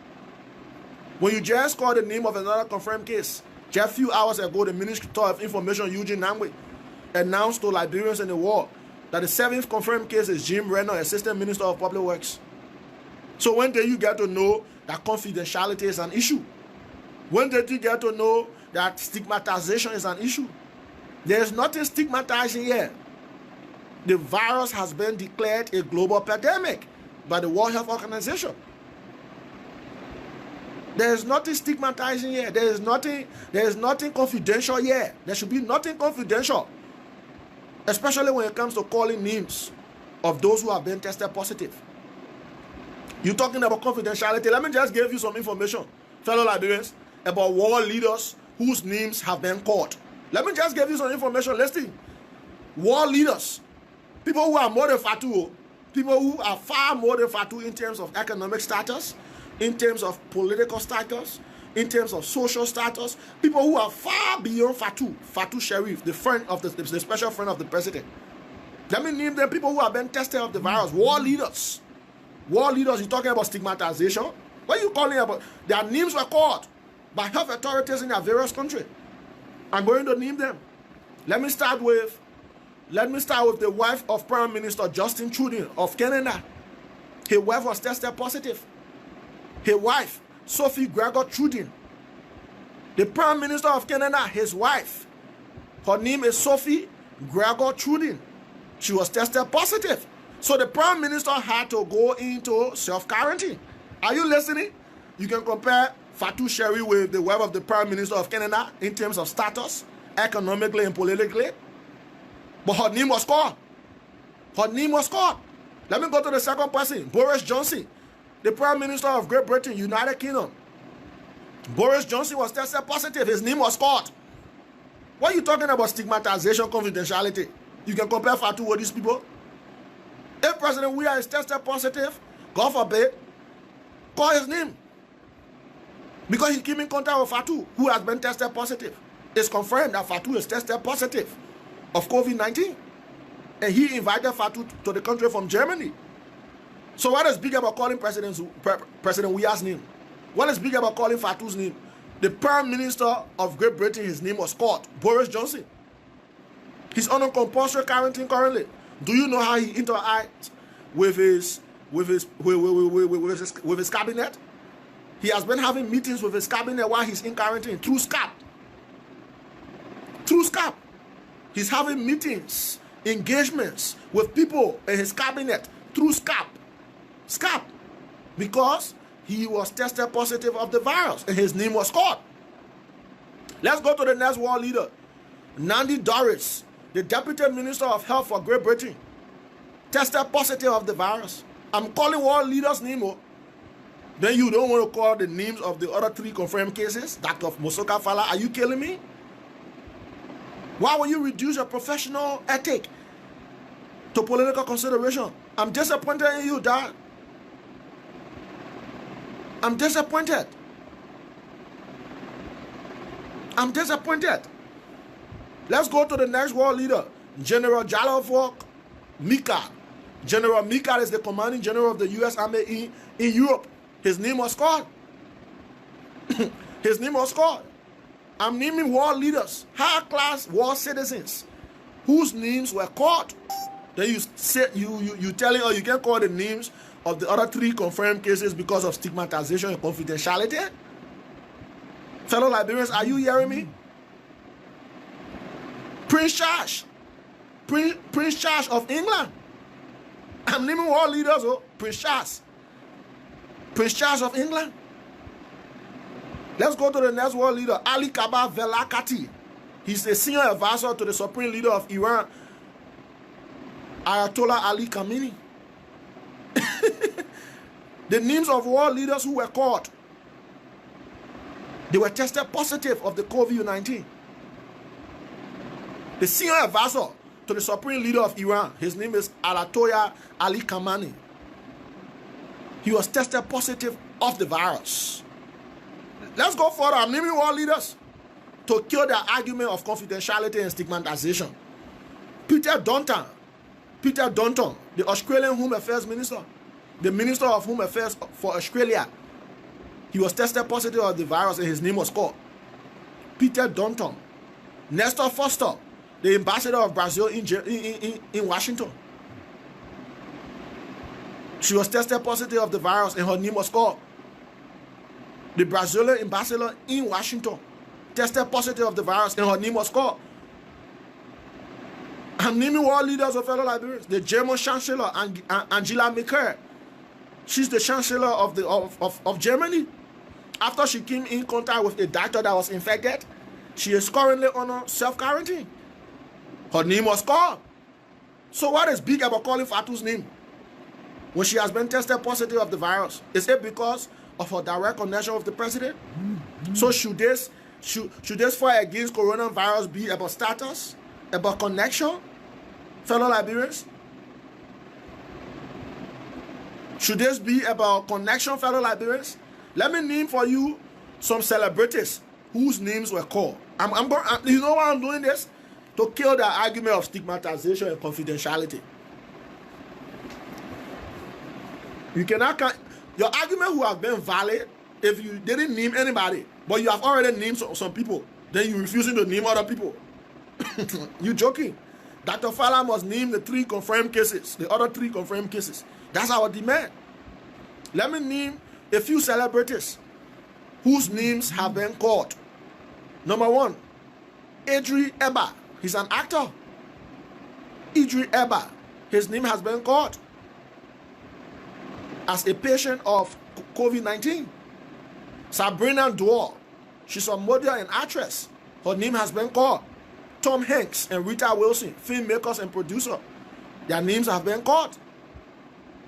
When you just call the name of another confirmed case. Just a few hours ago, the Ministry of Information, Eugene Nangwe, announced to Liberians in the world that the 7th confirmed case is Jim Renner, Assistant Minister of Public Works. So when did you get to know that confidentiality is an issue? When did you get to know that stigmatization is an issue? There is nothing stigmatizing here. The virus has been declared a global pandemic by the World Health Organization. There is nothing stigmatizing here. There is nothing confidential here. There should be nothing confidential, especially when it comes to calling names of those who have been tested positive. You're talking about confidentiality. Let me just give you some information, fellow Liberians, about world leaders whose names have been called. Let me just give you some information. Listen. World leaders, people who are more than Fatu, people who are far more than Fatu in terms of economic status, in terms of political status, in terms of social status, people who are far beyond Fatu Sheriff, the special friend of the president. Let me name them, people who have been tested of the virus, world leaders. World leaders, you're talking about stigmatization. What are you calling about? Their names were called by health authorities in their various countries. I'm going to name them. Let me start with the wife of Prime Minister Justin Trudeau of Canada. His wife was tested positive. His wife, Sophie Gregor Trudeau. The Prime Minister of Canada, his wife, her name is Sophie Gregor Trudeau. She was tested positive. So the Prime Minister had to go into self-quarantine. Are you listening? You can compare Fatu Sheriff with the wife of the Prime Minister of Canada in terms of status, economically and politically. But her name was called. Her name was called. Let me go to the second person, Boris Johnson, the Prime Minister of Great Britain, United Kingdom. Boris Johnson was tested positive. His name was called. What are you talking about stigmatization, confidentiality? You can compare Fatu with these people. If President Weah is tested positive, God forbid, call his name. Because he came in contact with Fatu, who has been tested positive. It's confirmed that Fatu is tested positive of COVID-19. And he invited Fatu to the country from Germany. So what is big about calling President Weah's name? What is big about calling Fatu's name? The Prime Minister of Great Britain, his name was called Boris Johnson. He's on a compulsory quarantine currently. Do you know how he interacts with his cabinet? He has been having meetings with his cabinet while he's in quarantine through Skype. Through Skype. He's having meetings, engagements with people in his cabinet through Skype. Skype. Because he was tested positive of the virus and his name was called. Let's go to the next world leader. Nandi Doris, the Deputy Minister of Health for Great Britain, tested positive of the virus. I'm calling world leaders' name. Then you don't want to call the names of the other 3 confirmed cases, that of Mosoka Fallah. Are you killing me? Why will you reduce your professional ethic to political consideration? I'm disappointed in you, Dad. I'm disappointed. I'm disappointed. Let's go to the next world leader, General Jalofok Mika, General Mikal is the commanding general of the U.S. Army in Europe. His name was called. His name was called. I'm naming war leaders, high-class war citizens, whose names were called. Then you say you telling, or you can call the names of the other 3 confirmed cases because of stigmatization and confidentiality. Fellow Liberians, are you hearing me? Prince Charles of England. I'm naming war leaders, Prince Charles of England. Let's go to the next world leader, Ali Kaba Velakati. He's the senior advisor to the supreme leader of Iran, Ayatollah Ali Khamenei. The names of world leaders who were caught, they were tested positive of the COVID-19. The senior advisor to the supreme leader of Iran, his name is Ayatollah Ali Khamenei. He was tested positive of the virus. Let's go further. I'm naming world leaders to kill their argument of confidentiality and stigmatization. Peter Dutton, the Australian Home Affairs Minister, the Minister of Home Affairs for Australia, he was tested positive of the virus and his name was called. Peter Dutton. Nestor Foster, the ambassador of Brazil in Washington. She was tested positive of the virus and her name was called. The Brazilian ambassador in Washington tested positive of the virus and her name was called. I'm naming world leaders of fellow Liberians. The German Chancellor, Angela Merkel. She's the Chancellor of Germany. After she came in contact with a doctor that was infected, she is currently on self-quarantine. Her name was called. So what is big about calling Fatu's name when she has been tested positive of the virus? Is it because of her direct connection with the president? So should this fight against coronavirus be about status, about connection, fellow Liberians? Should this be about connection, fellow Liberians? Let me name for you some celebrities whose names were called. You know why I'm doing this? To kill the argument of stigmatization and confidentiality. You cannot. Your argument would have been valid if you didn't name anybody, but you have already named some people. Then you're refusing to name other people. You joking? Dr. Fallah must name the 3 confirmed cases, the other 3 confirmed cases. That's our demand. Let me name a few celebrities whose names have been called. Number 1, Idris Elba. He's an actor. Idris Elba. His name has been called as a patient of COVID-19. Sabrina Duval. She's a model and actress. Her name has been called. Tom Hanks and Rita Wilson, filmmakers and producer. Their names have been called.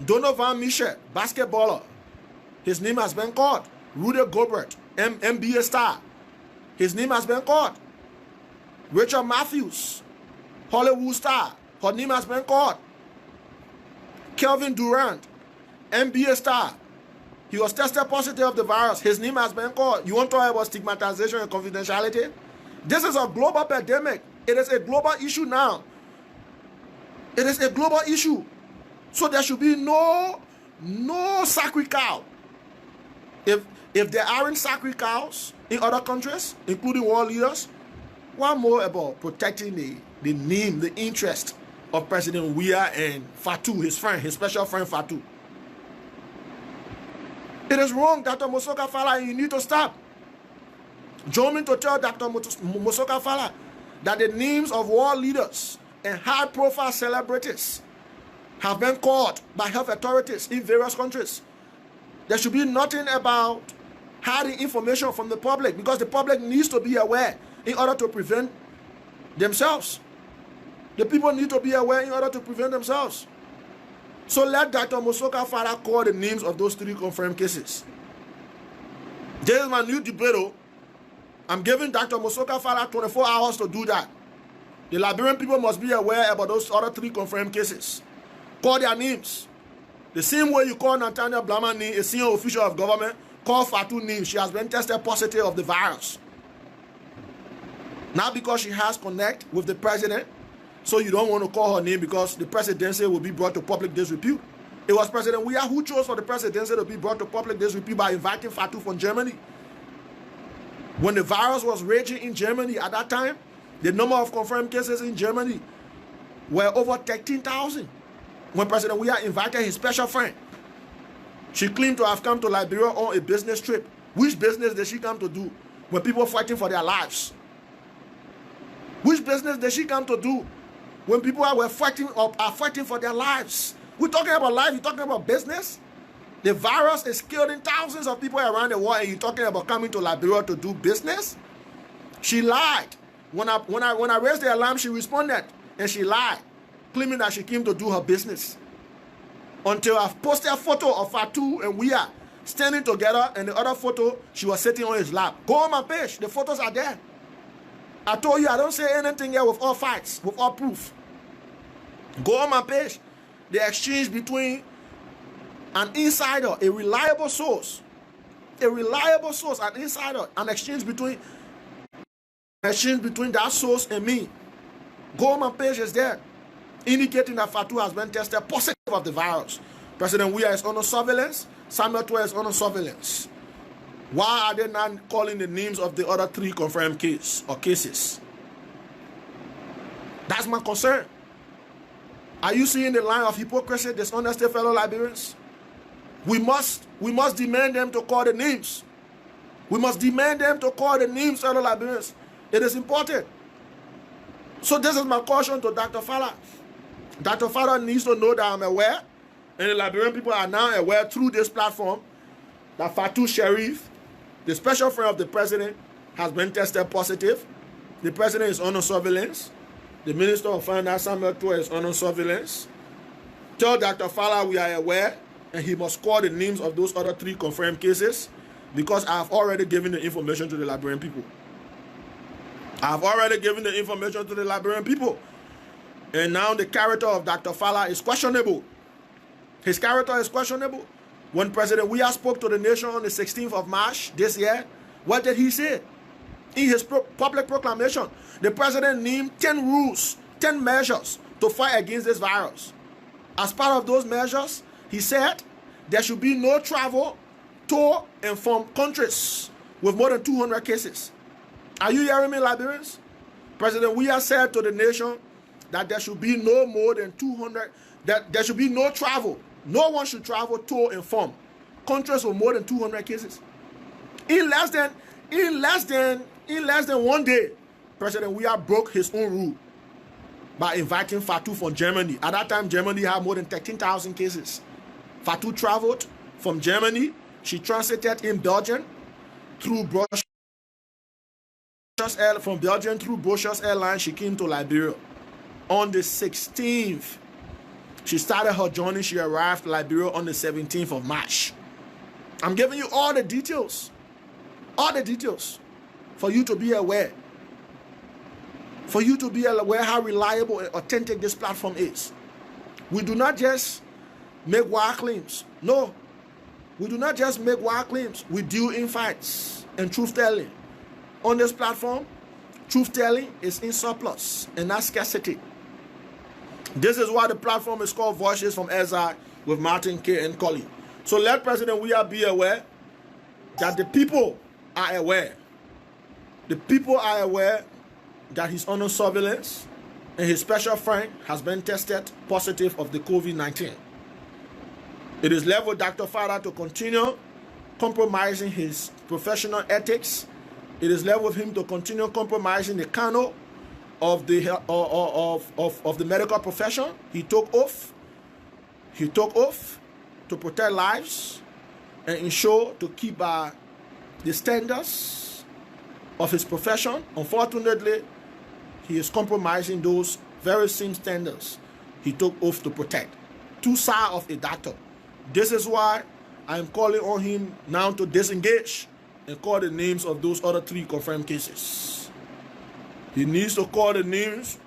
Donovan Mitchell, basketballer. His name has been called. Rudy Gobert, NBA star. His name has been called. Rachel Matthews, Hollywood star. Her name has been called. Kevin Durant, NBA star. He was tested positive of the virus. His name has been called. You want to talk about stigmatization and confidentiality? This is a global pandemic. It is a global issue now. It is a global issue. So there should be no sacred cow. If there aren't sacred cows in other countries, including world leaders, what more about protecting the name, the interest of President Weah and Fatu, his friend, his special friend Fatu? It is wrong, Dr. Mosoka Fallah, you need to stop. Join me to tell Dr. Mosoka Fallah that the names of world leaders and high-profile celebrities have been called by health authorities in various countries. There should be nothing about hiding information from the public, because the public needs to be aware in order to prevent themselves. The people need to be aware in order to prevent themselves. So let Dr. Mosoka Fallah call the names of those 3 confirmed cases. This is my new debate. I'm giving Dr. Mosoka Fallah 24 hours to do that. The Liberian people must be aware about those other 3 confirmed cases. Call their names. The same way you call Natania Blamani, a senior official of government, call Fatu name. She has been tested positive of the virus. Not because she has connect with the president, So you don't want to call her name because the presidency will be brought to public disrepute. It was President Weah who chose for the presidency to be brought to public disrepute by inviting Fatu from Germany. When the virus was raging in Germany at that time, the number of confirmed cases in Germany were over 13,000. When President Weah invited his special friend, she claimed to have come to Liberia on a business trip. Which business did she come to do when people fighting for their lives? Which business did she come to do when people are fighting for their lives? We're talking about life, you're talking about business. The virus is killing thousands of people around the world, and you're talking about coming to Liberia to do business? She lied. When I raised the alarm, she responded, and she lied, claiming that she came to do her business. Until I've posted a photo of Fatu and Weah standing together, and the other photo, she was sitting on his lap. Go on my page, the photos are there. I told you I don't say anything here with all facts, with all proof. Go on my page. The exchange between an insider, a reliable source, an insider, an exchange between that source and me. Go on my page is there, indicating that Fatu has been tested positive of the virus. President Weah is under surveillance. Samuel Toure is under surveillance. Why are they not calling the names of the other 3 confirmed cases? That's my concern. Are you seeing the line of hypocrisy, dishonesty, fellow Liberians? We must demand them to call the names. We must demand them to call the names, fellow Liberians. It is important. So this is my caution to Dr. Fallah. Dr. Fallah needs to know that I'm aware, and the Liberian people are now aware through this platform, that Fatu Sheriff, the special friend of the president, has been tested positive. The president is under surveillance. The Minister of Finance, Samuel Toure, is under surveillance. Tell Dr. Fallah we are aware, and he must call the names of those other 3 confirmed cases, because I have already given the information to the Liberian people. And now the character of Dr. Fallah is questionable. His character is questionable. When President Weah spoke to the nation on the 16th of March this year, what did he say? In his public proclamation, the president named 10 rules, 10 measures to fight against this virus. As part of those measures, he said there should be no travel to and from countries with more than 200 cases. Are you hearing me, Liberians? President Weah said to the nation that there should be no more than 200, that there should be no travel. No one should travel to and from countries with more than 200 cases. In less than 1 day, President Weah broke his own rule by inviting Fatu from Germany. At that time, Germany had more than 13,000 cases. Fatu traveled from Germany. She transited in Belgium through Brussels. From Belgium through Brussels Airlines, she came to Liberia. On the 16th, she started her journey. She arrived in Liberia on the 17th of March. I'm giving you all the details for you to be aware. For you to be aware how reliable and authentic this platform is. We do not just make wild claims. No, we do not just make wild claims. We deal in fights and truth-telling. On this platform, truth-telling is in surplus and not scarcity. This is why the platform is called Voices from Exile with Martin K. and Kollie. So let President Weah be aware that the people are aware. The people are aware that he's under surveillance and his special friend has been tested positive of the COVID-19. It is left with Dr. Fallah to continue compromising his professional ethics. It is left with him to continue compromising the canon of the medical profession. He took oath. He took oath to protect lives and ensure to keep the standards of his profession. Unfortunately, he is compromising those very same standards he took oath to protect. Two sides of a doctor. This is why I am calling on him now to disengage and call the names of those other 3 confirmed cases. He needs to call the names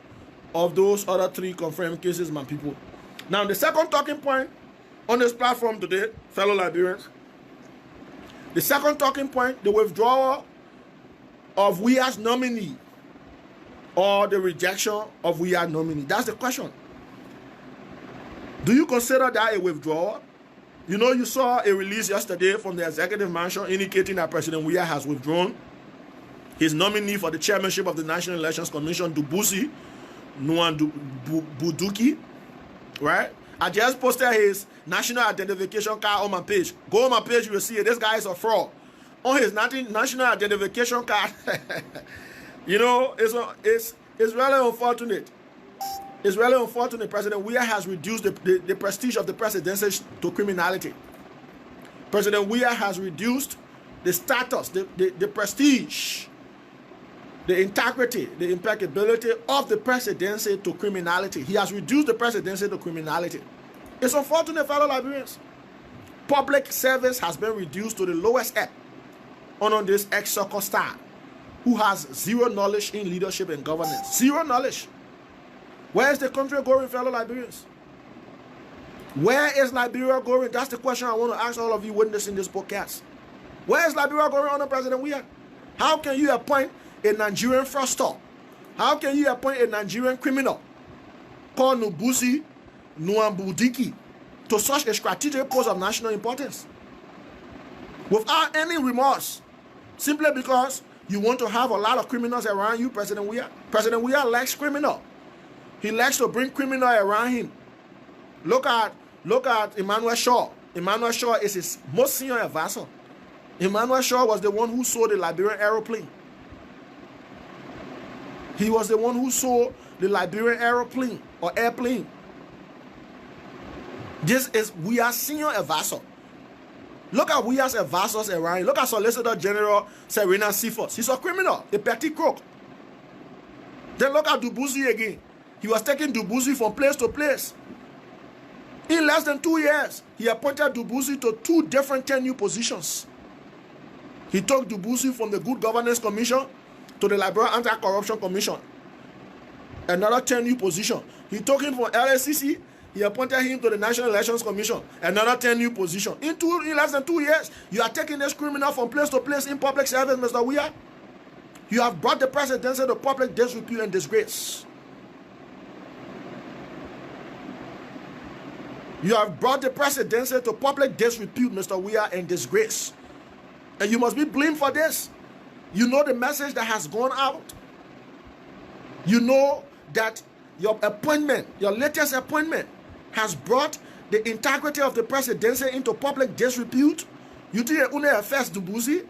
of those other 3 confirmed cases, my people. Now, the second talking point on this platform today, fellow Liberians, the second talking point, the withdrawal of Weah's nominee. or the rejection of Weah nominee? That's the question. Do you consider that a withdrawal? You know, you saw a release yesterday from the executive mansion indicating that President Weah has withdrawn his nominee for the chairmanship of the National Elections Commission, Dubusi Buduki, right? I just posted his national identification card on my page. Go on my page, you will see it. This guy is a fraud. On his national identification card, you know, it's really unfortunate. It's really unfortunate. President Weah has reduced the prestige of the presidency to criminality. President Weah has reduced the status, the prestige, the integrity, the impeccability of the presidency to criminality. He has reduced the presidency to criminality. It's unfortunate, fellow Liberians. Public service has been reduced to the lowest ebb on this ex-soccer star who has zero knowledge in leadership and governance. Zero knowledge. Where is the country going, fellow Liberians? Where is Liberia going? That's the question I want to ask all of you witnessing this podcast. Where is Liberia going under President Weah? How can you appoint a Nigerian fraudster? How can you appoint a Nigerian criminal called Nubusi Nwambudiki to such a strategic post of national importance without any remorse, simply because you want to have a lot of criminals around you, President Weah? President Weah likes criminal. He likes to bring criminal around him. Look at Emmanuel Shaw. Emmanuel Shaw is his most senior advisor. Emmanuel Shaw was the one who sold the Liberian aeroplane. He was the one who sold the Liberian aeroplane or airplane. This is Weah's senior advisor. Look at Weah's advisors around him. Look at Solicitor General Syrenius Cephus. He's a criminal, a petty crook. Then look at Dubusi again. He was taking Dubusi from place to place. In less than 2 years, he appointed Dubusi to 2 different tenure positions. He took Dubusi from the Good Governance Commission to the Liberia Anti-Corruption Commission. Another tenure position. He took him from LACC. He appointed him to the National Elections Commission. Another tenure position. In less than 2 years, you are taking this criminal from place to place in public service, Mr. Weah. You have brought the presidency to public disrepute and disgrace. You have brought the presidency to public disrepute, Mr. Weah, and disgrace. And you must be blamed for this. You know the message that has gone out. You know that your appointment, your latest appointment, has brought the integrity of the presidency into public disrepute. You think it only affects Dubusi?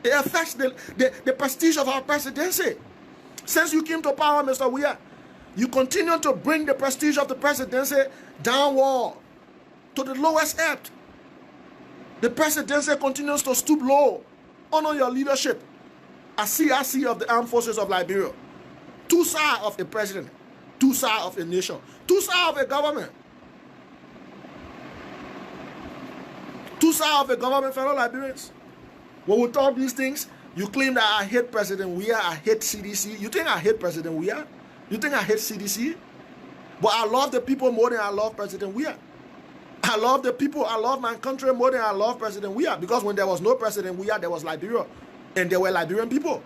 It affects the prestige of our presidency. Since you came to power, Mr. Weah, you continue to bring the prestige of the presidency downward to the lowest ebb. The presidency continues to stoop low. Honor your leadership as CRC of the Armed Forces of Liberia. 2 sides of a president, 2 sides of a nation, 2 sides of a government. 2 sides of a government, fellow Liberians. When we talk these things, you claim that I hate President Weah, I hate CDC. You think I hate President Weah? You think I hate CDC? But I love the people more than I love President Weah. I love the people, I love my country more than I love President Weah. Because when there was no President Weah, there was Liberia. And there were Liberian people.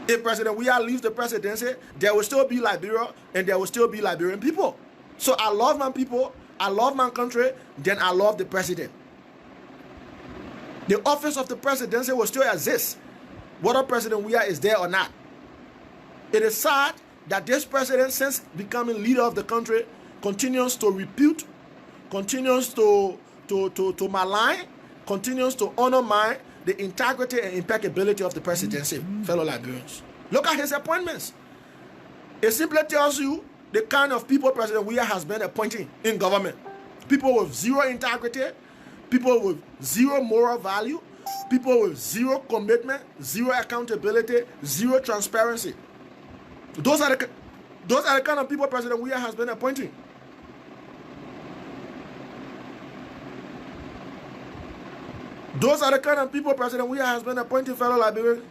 If President Weah leaves the presidency, there will still be Liberia and there will still be Liberian people. So I love my people, I love my country, then I love the president. The office of the presidency will still exist, whether President Weah is there or not. It is sad that this president, since becoming leader of the country, continues to repute, continues to malign, continues to undermine the integrity and impeccability of the presidency, fellow Liberians. Look at his appointments. It simply tells you the kind of people President Weah has been appointing in government. People with zero integrity, people with zero moral value, people with zero commitment, zero accountability, zero transparency. Those are the kind of people President Weah has been appointing. Those are the kind of people President Weah has been appointing, fellow Liberians.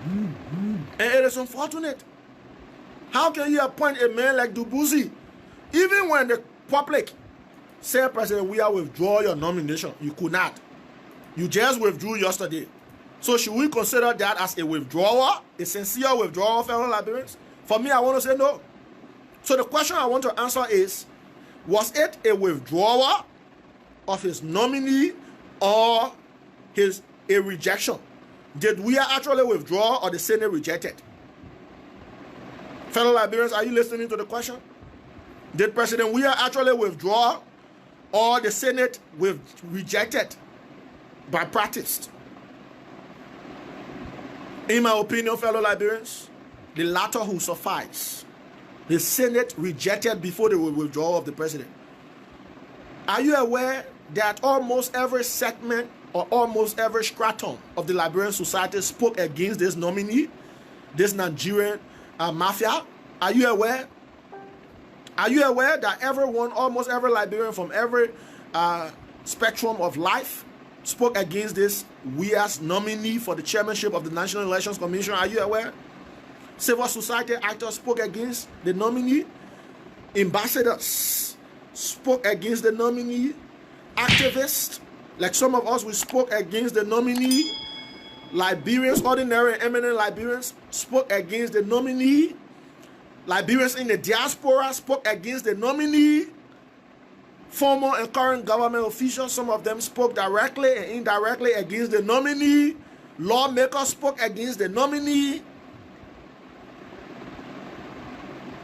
And it is unfortunate. How can you appoint a man like Dubusi? Even when the public said President Weah withdraw your nomination, you could not. You just withdrew yesterday. So should we consider that as a withdrawal, a sincere withdrawal, fellow Liberians? For me, I want to say no. So the question I want to answer is, was it a withdrawal of his nominee or a rejection? Did we actually withdraw or the Senate rejected? Fellow Liberians, are you listening to the question? Did President Weah actually withdraw or the Senate rejected by practice? In my opinion, fellow Liberians, the latter will suffice. The Senate rejected before the withdrawal of the president. Are you aware that almost every segment or almost every stratum of the Liberian society spoke against this nominee, this Nigerian mafia? Are you aware? Are you aware that everyone, almost every Liberian from every spectrum of life spoke against this Weah's nominee for the chairmanship of the National Elections Commission? Are you aware? Civil society actors spoke against the nominee. Ambassadors spoke against the nominee. Activists, like some of us, we spoke against the nominee. Liberians, ordinary and eminent Liberians, spoke against the nominee. Liberians in the diaspora spoke against the nominee. Former and current government officials, some of them spoke directly and indirectly against the nominee. Lawmakers spoke against the nominee.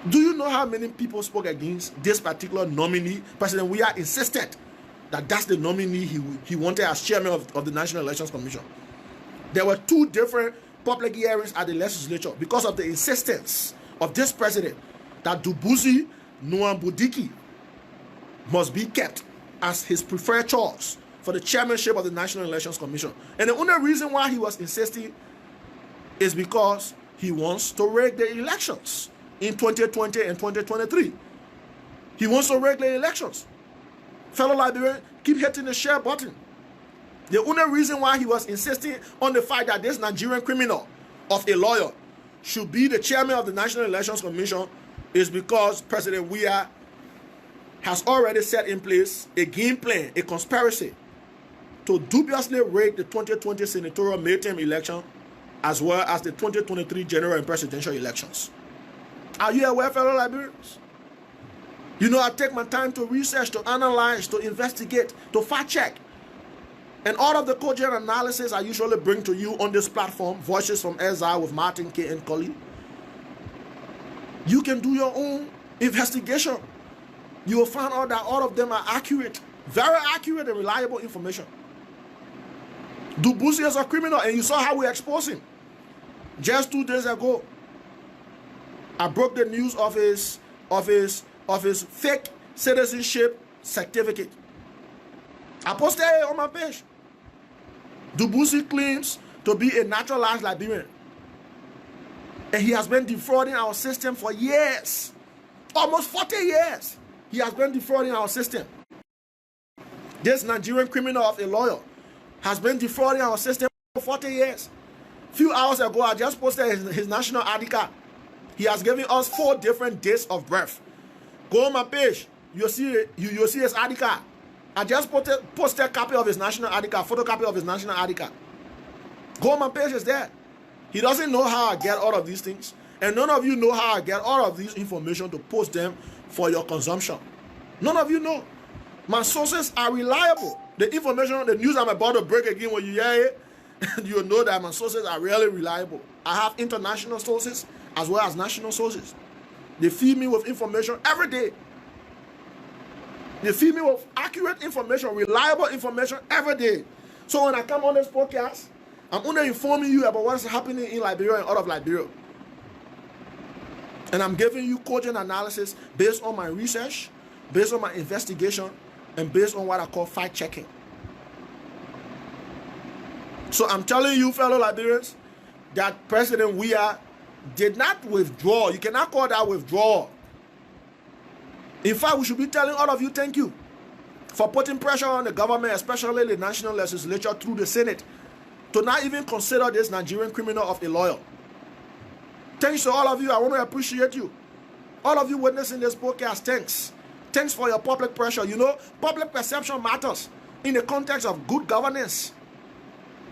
Do you know how many people spoke against this particular nominee? President Weah insisted that that's the nominee he wanted as chairman of the National Elections Commission. There were 2 different public hearings at the legislature because of the insistence of this president that Dubuisi Nwambudiki must be kept as his preferred choice for the chairmanship of the National Elections Commission. And the only reason why he was insisting is because he wants to rig the elections in 2020 and 2023. He wants to rig the elections. Fellow Liberians, keep hitting the share button. The only reason why he was insisting on the fact that this Nigerian criminal of a lawyer should be the chairman of the National Elections Commission is because President Weah has already set in place a game plan, a conspiracy to dubiously rig the 2020 senatorial midterm election as well as the 2023 general and presidential elections. Are you aware, fellow Liberians? You know, I take my time to research, to analyze, to investigate, to fact check. And all of the cogent analysis I usually bring to you on this platform, Voices from Exile with Martin K. and Kollie, you can do your own investigation. You will find out that all of them are accurate, very accurate and reliable information. Dubuisi is a criminal, and you saw how we exposed him. Just 2 days ago, I broke the news of his fake citizenship certificate. I posted it on my page. Dubuisi claims to be a naturalized Liberian, and he has been defrauding our system for years. Almost 40 years he has been defrauding our system. This Nigerian criminal of a lawyer has been defrauding our system for 40 years. Few hours ago, I just posted his national ID card. He has given us 4 different dates of birth. Go on my page, you'll see his ID card. I just posted a copy of his national ID card, photocopy of his national ID card. Go on my page, it's there. He doesn't know how I get all of these things. And none of you know how I get all of these information to post them for your consumption. None of you know. My sources are reliable. The information, the news I'm about to break again, when you hear it, you'll know that my sources are really reliable. I have international sources as well as national sources. They feed me with information every day. They feed me with accurate information, reliable information every day. So when I come on this podcast, I'm only informing you about what's happening in Liberia and out of Liberia. And I'm giving you cogent analysis based on my research, based on my investigation, and based on what I call fact-checking. So I'm telling you, fellow Liberians, that President Weah did not withdraw. You cannot call that withdrawal. In fact, we should be telling all of you thank you for putting pressure on the government, especially the national legislature through the Senate, to not even consider this Nigerian criminal of a lawyer. Thanks to all of you. I want to appreciate you. All of you witnessing this podcast, thanks. Thanks for your public pressure. You know, public perception matters in the context of good governance.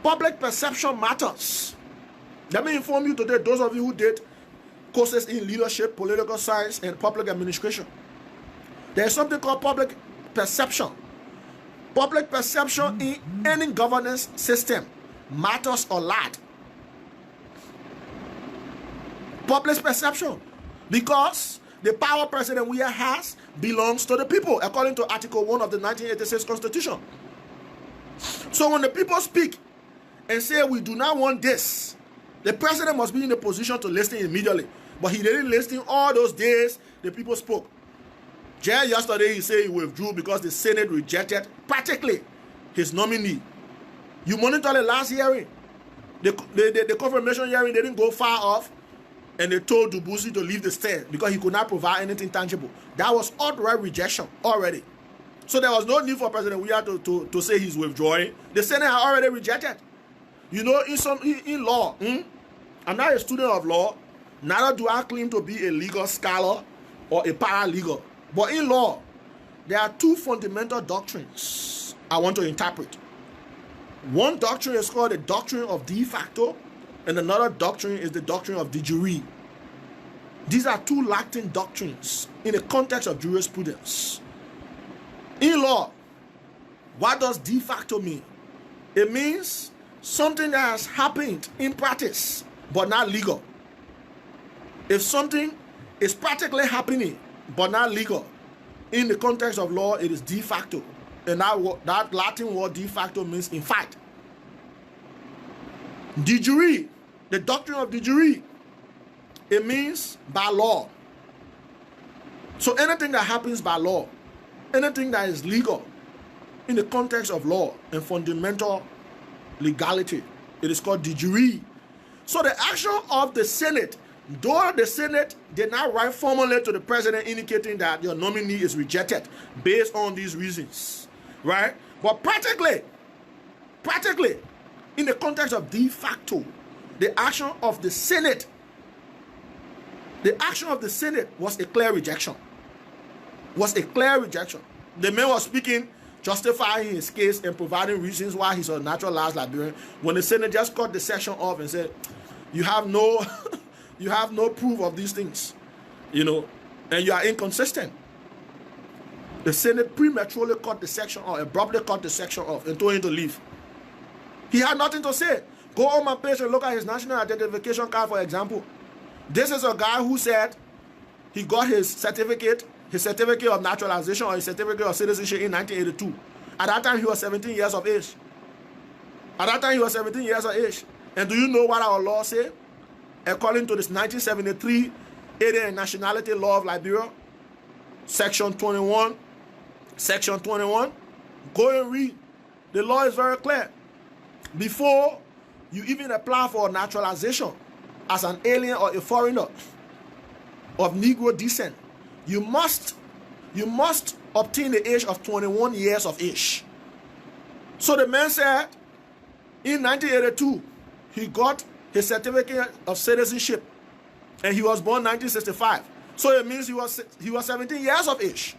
Public perception matters. Let me inform you today, those of you who did courses in leadership, political science, and public administration. There is something called public perception. Public perception in any governance system matters a lot. Public perception, because the power President Weah has belongs to the people, according to Article 1 of the 1986 Constitution. So when the people speak and say we do not want this, the president must be in a position to listen immediately. But he didn't listen all those days the people spoke. Just yesterday he said he withdrew because the Senate rejected practically his nominee. You monitor the last hearing. The confirmation hearing didn't go far off, and they told Dubuisi to leave the stand because he could not provide anything tangible. That was outright rejection already. So there was no need for President Weah to say he's withdrawing. The Senate had already rejected. You know, in law, I'm not a student of law, neither do I claim to be a legal scholar or a paralegal. But in law, there are two fundamental doctrines I want to interpret. One doctrine is called the doctrine of de facto, and another doctrine is the doctrine of de jure. These are two Latin doctrines in the context of jurisprudence. In law, what does de facto mean? It means something that has happened in practice, but not legal. If something is practically happening, but not legal, in the context of law, it is de facto. And that Latin word de facto means in fact. De jure, the doctrine of de jure, it means by law. So anything that happens by law, anything that is legal in the context of law and fundamental legality, it is called de jure. So the action of the Senate, though the Senate did not write formally to the president indicating that your nominee is rejected based on these reasons, right? But practically, in the context of de facto, the action of the Senate was a clear rejection. The man was speaking, justifying his case and providing reasons why he's a naturalized Liberian, when the Senate just cut the section off and said, you have no you have no proof of these things, you know, and you are inconsistent. The Senate prematurely cut the section off, abruptly cut the section off and told him to leave. He had nothing to say. Go on my page and look at his national identification card, for example. This is a guy who said he got his certificate of naturalization or his certificate of citizenship in 1982. At that time, he was 17 years of age. And do you know what our law said? According to this 1973 Alien and Nationality Law of Liberia, Section 21, go and read. The law is very clear. Before you even apply for naturalization as an alien or a foreigner of Negro descent, you must obtain the age of 21 years of age. So the man said in 1982, he got his certificate of citizenship and he was born 1965. So it means he was 17 years of age.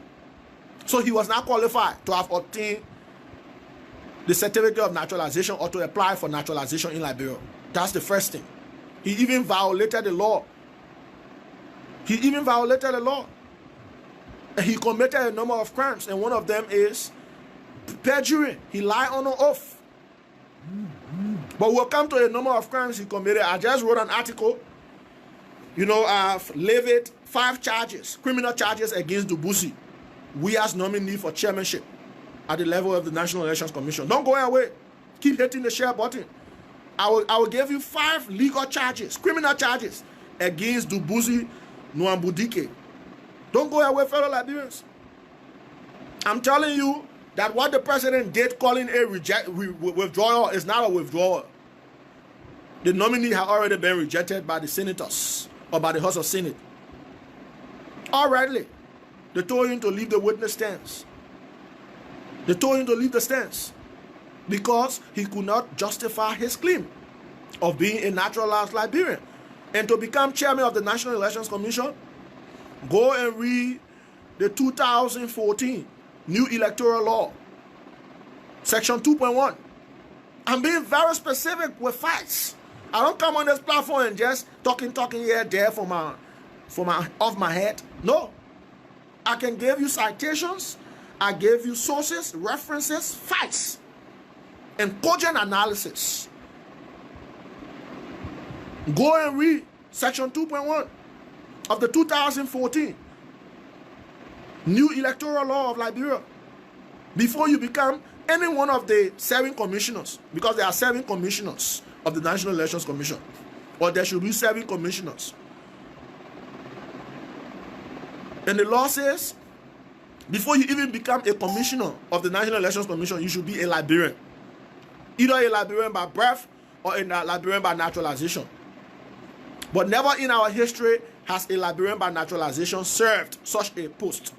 So he was not qualified to have obtained the certificate of naturalization or to apply for naturalization in Liberia. That's the first thing. He even violated the law. And he committed a number of crimes, and one of them is perjury. He lied on an oath. But we'll come to a number of crimes he committed. I just wrote an article. You know, I've levied 5 charges, criminal charges against Dubuisi, Weah's nominee for chairmanship at the level of the National Elections Commission. Don't go away. Keep hitting the share button. I will give you 5 legal charges, criminal charges against Dubuisi Nwambudike. Don't go away, fellow Liberians. I'm telling you that what the president did calling a withdrawal is not a withdrawal. The nominee had already been rejected by the senators or by the House of Senate. Already, they told him to leave the witness stands. They told him to leave the stands because he could not justify his claim of being a naturalized Liberian. And to become chairman of the National Elections Commission, go and read the 2014 new electoral law, section 2.1. I'm being very specific with facts. I don't come on this platform and just talking here, there off my head. No. I can give you citations. I gave you sources, references, facts, and cogent analysis. Go and read section 2.1 of the 2014 new electoral law of Liberia before you become any one of the 7 commissioners, because there are 7 commissioners of the National Elections Commission, or there should be 7 commissioners. And the law says, before you even become a commissioner of the National Elections Commission, you should be a Liberian. Either a Liberian by birth or a Liberian by naturalization. But never in our history has a Liberian by naturalization served such a post.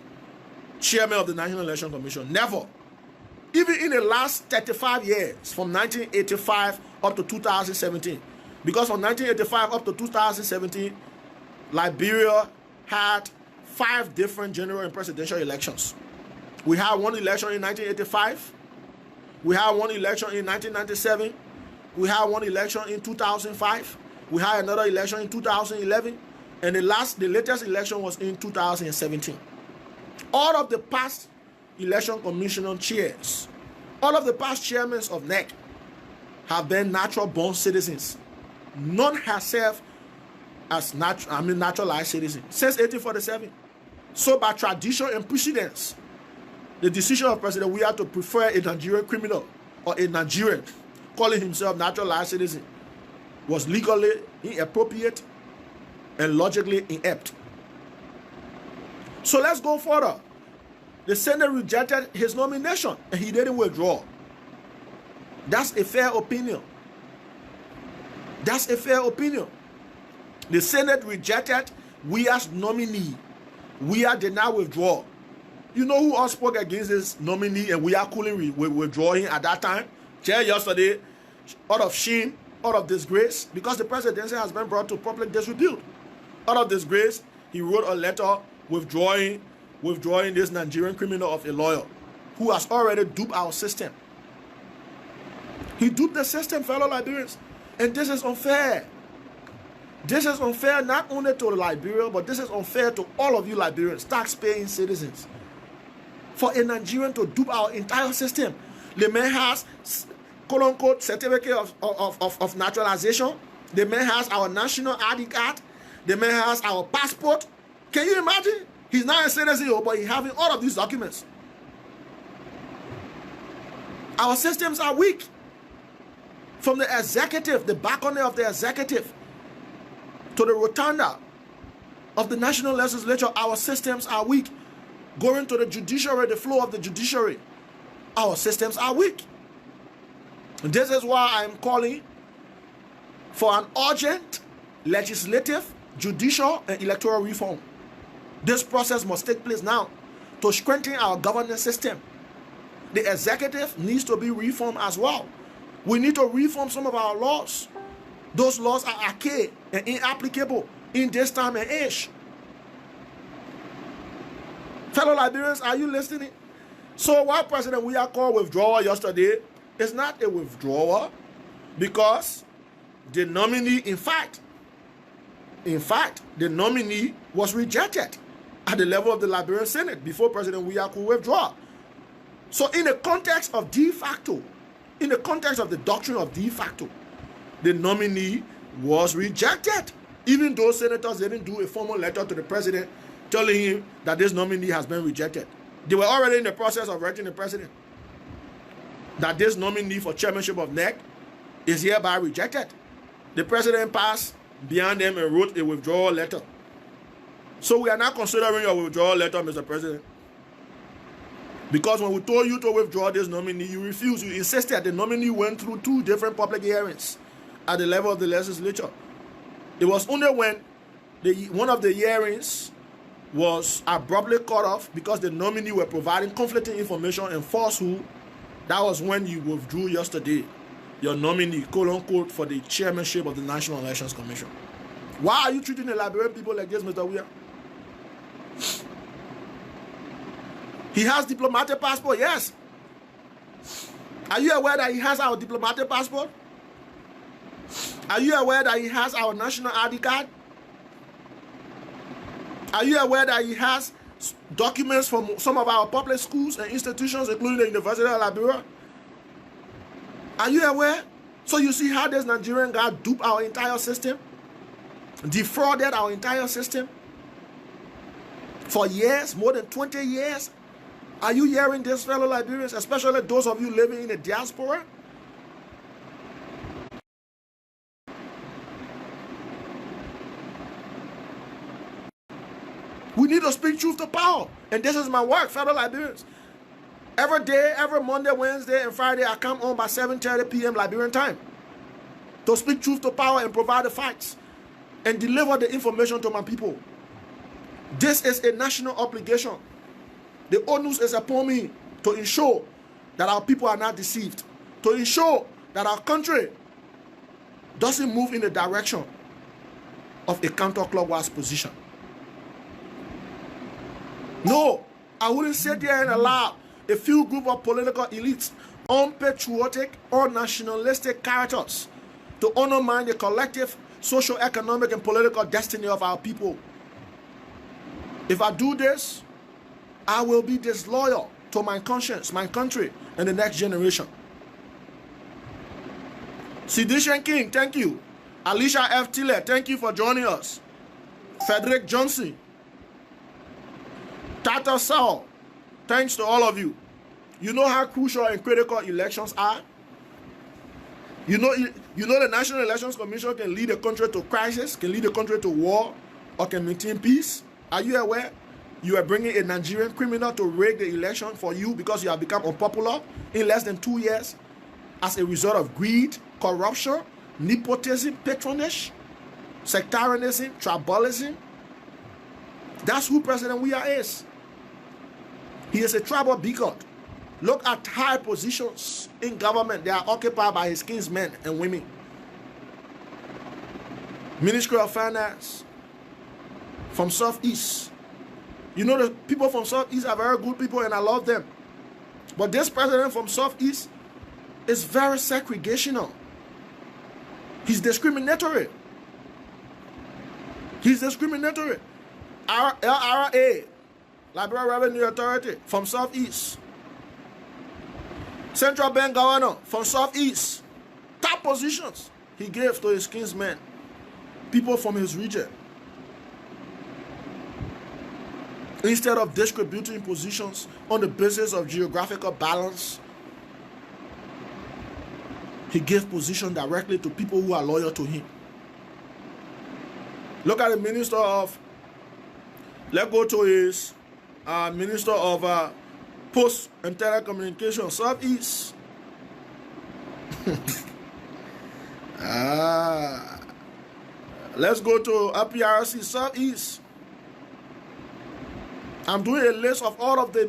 Chairman of the National Election Commission. Never. Even in the last 35 years, from 1985 up to 2017. Because from 1985 up to 2017, Liberia had 5 different general and presidential elections. We had one election in 1985. We had one election in 1997. We had one election in 2005. We had another election in 2011. And the latest election was in 2017. All of the past election commission chairs, all of the past chairmen of NEC have been natural-born citizens. None has served as naturalized citizens since 1847. So by tradition and precedence, the decision of President Weah to prefer a Nigerian criminal or a Nigerian calling himself naturalized citizen was legally inappropriate and logically inept. So let's go further. The Senate rejected his nomination and he didn't withdraw. That's a fair opinion. That's a fair opinion. The Senate rejected Weah's nominee. Weah did not withdraw. You know who all spoke against this nominee and Weah couldn't withdraw him at that time? Just yesterday, out of shame, out of disgrace, because the presidency has been brought to public disrepute. Out of disgrace, he wrote a letter withdrawing this Nigerian criminal of a lawyer who has already duped our system. He duped the system, fellow Liberians. And this is unfair. This is unfair not only to Liberia, but this is unfair to all of you Liberians, tax-paying citizens. For a Nigerian to dupe our entire system. The man has, quote-unquote, certificate of naturalization. The man has our national ID card. The man has our passport. Can you imagine? He's not a citizen, but he's having all of these documents. Our systems are weak. From the executive, the balcony of the executive, to the rotunda of the national legislature, our systems are weak. Going to the judiciary, the flow of the judiciary, our systems are weak. This is why I'm calling for an urgent legislative, judicial, and electoral reform. This process must take place now to strengthen our governance system. The executive needs to be reformed as well. We need to reform some of our laws. Those laws are archaic and inapplicable in this time and age. Fellow Liberians, are you listening? So while President Weah called withdrawal yesterday, it's not a withdrawal because the nominee, in fact, the nominee was rejected at the level of the Liberian Senate before President Weah could withdraw. So in the context of de facto, in the context of the doctrine of de facto, the nominee was rejected. Even though senators didn't do a formal letter to the president telling him that this nominee has been rejected. They were already in the process of writing the president that this nominee for chairmanship of NEC is hereby rejected. The president passed beyond them and wrote a withdrawal letter. So we are not considering your withdrawal letter, Mr. President. Because when we told you to withdraw this nominee, you refused. You insisted. The nominee went through 2 different public hearings at the level of the legislature. It was only when one of the hearings was abruptly cut off because the nominee were providing conflicting information and falsehood. That was when you withdrew yesterday your nominee, quote-unquote, for the chairmanship of the National Elections Commission. Why are you treating the Liberian people like this, Mr. Weah? He has diplomatic passport, yes. Are you aware that he has our diplomatic passport? Are you aware that he has our national ID card? Are you aware that he has documents from some of our public schools and institutions, including the University of Liberia? Are you aware? So you see how this Nigerian guy duped our entire system? Defrauded our entire system? For years, more than 20 years? Are you hearing this, fellow Liberians, especially those of you living in the diaspora? We need to speak truth to power. And this is my work, fellow Liberians. Every day, every Monday, Wednesday, and Friday, I come on by 7:30 p.m. Liberian time to speak truth to power and provide the facts and deliver the information to my people. This is a national obligation. The onus is upon me to ensure that our people are not deceived, to ensure that our country doesn't move in the direction of a counterclockwise position. No, I wouldn't sit there and allow a few group of political elites, unpatriotic or nationalistic characters, to undermine the collective social, economic, and political destiny of our people. If I do this, I will be disloyal to my conscience, my country, and the next generation. Seditian King, thank you. Alicia F. Tiller, thank you for joining us. Frederick Johnson, Tata Saul, thanks to all of you. You know how crucial and critical elections are? You know the National Elections Commission can lead a country to crisis, can lead a country to war, or can maintain peace. Are you aware? You are bringing a Nigerian criminal to rig the election for you because you have become unpopular in less than 2 years as a result of greed, corruption, nepotism, patronage, sectarianism, tribalism. That's who President Weah is. He is a tribal bigot. Look at high positions in government. They are occupied by his kinsmen and women. Ministry of Finance from Southeast. You know the people from Southeast are very good people and I love them. But this president from Southeast is very segregational. He's discriminatory. He's discriminatory. LIBERIA, Liberia Revenue Authority from Southeast. Central Bank Governor from Southeast. Top positions he gave to his kinsmen, people from his region. Instead of distributing positions on the basis of geographical balance, he gave position directly to people who are loyal to him. Look at the Minister of, let's go to his Minister of Post and Telecommunications, Southeast. Let's go to APRC, Southeast. I'm doing a list of all of the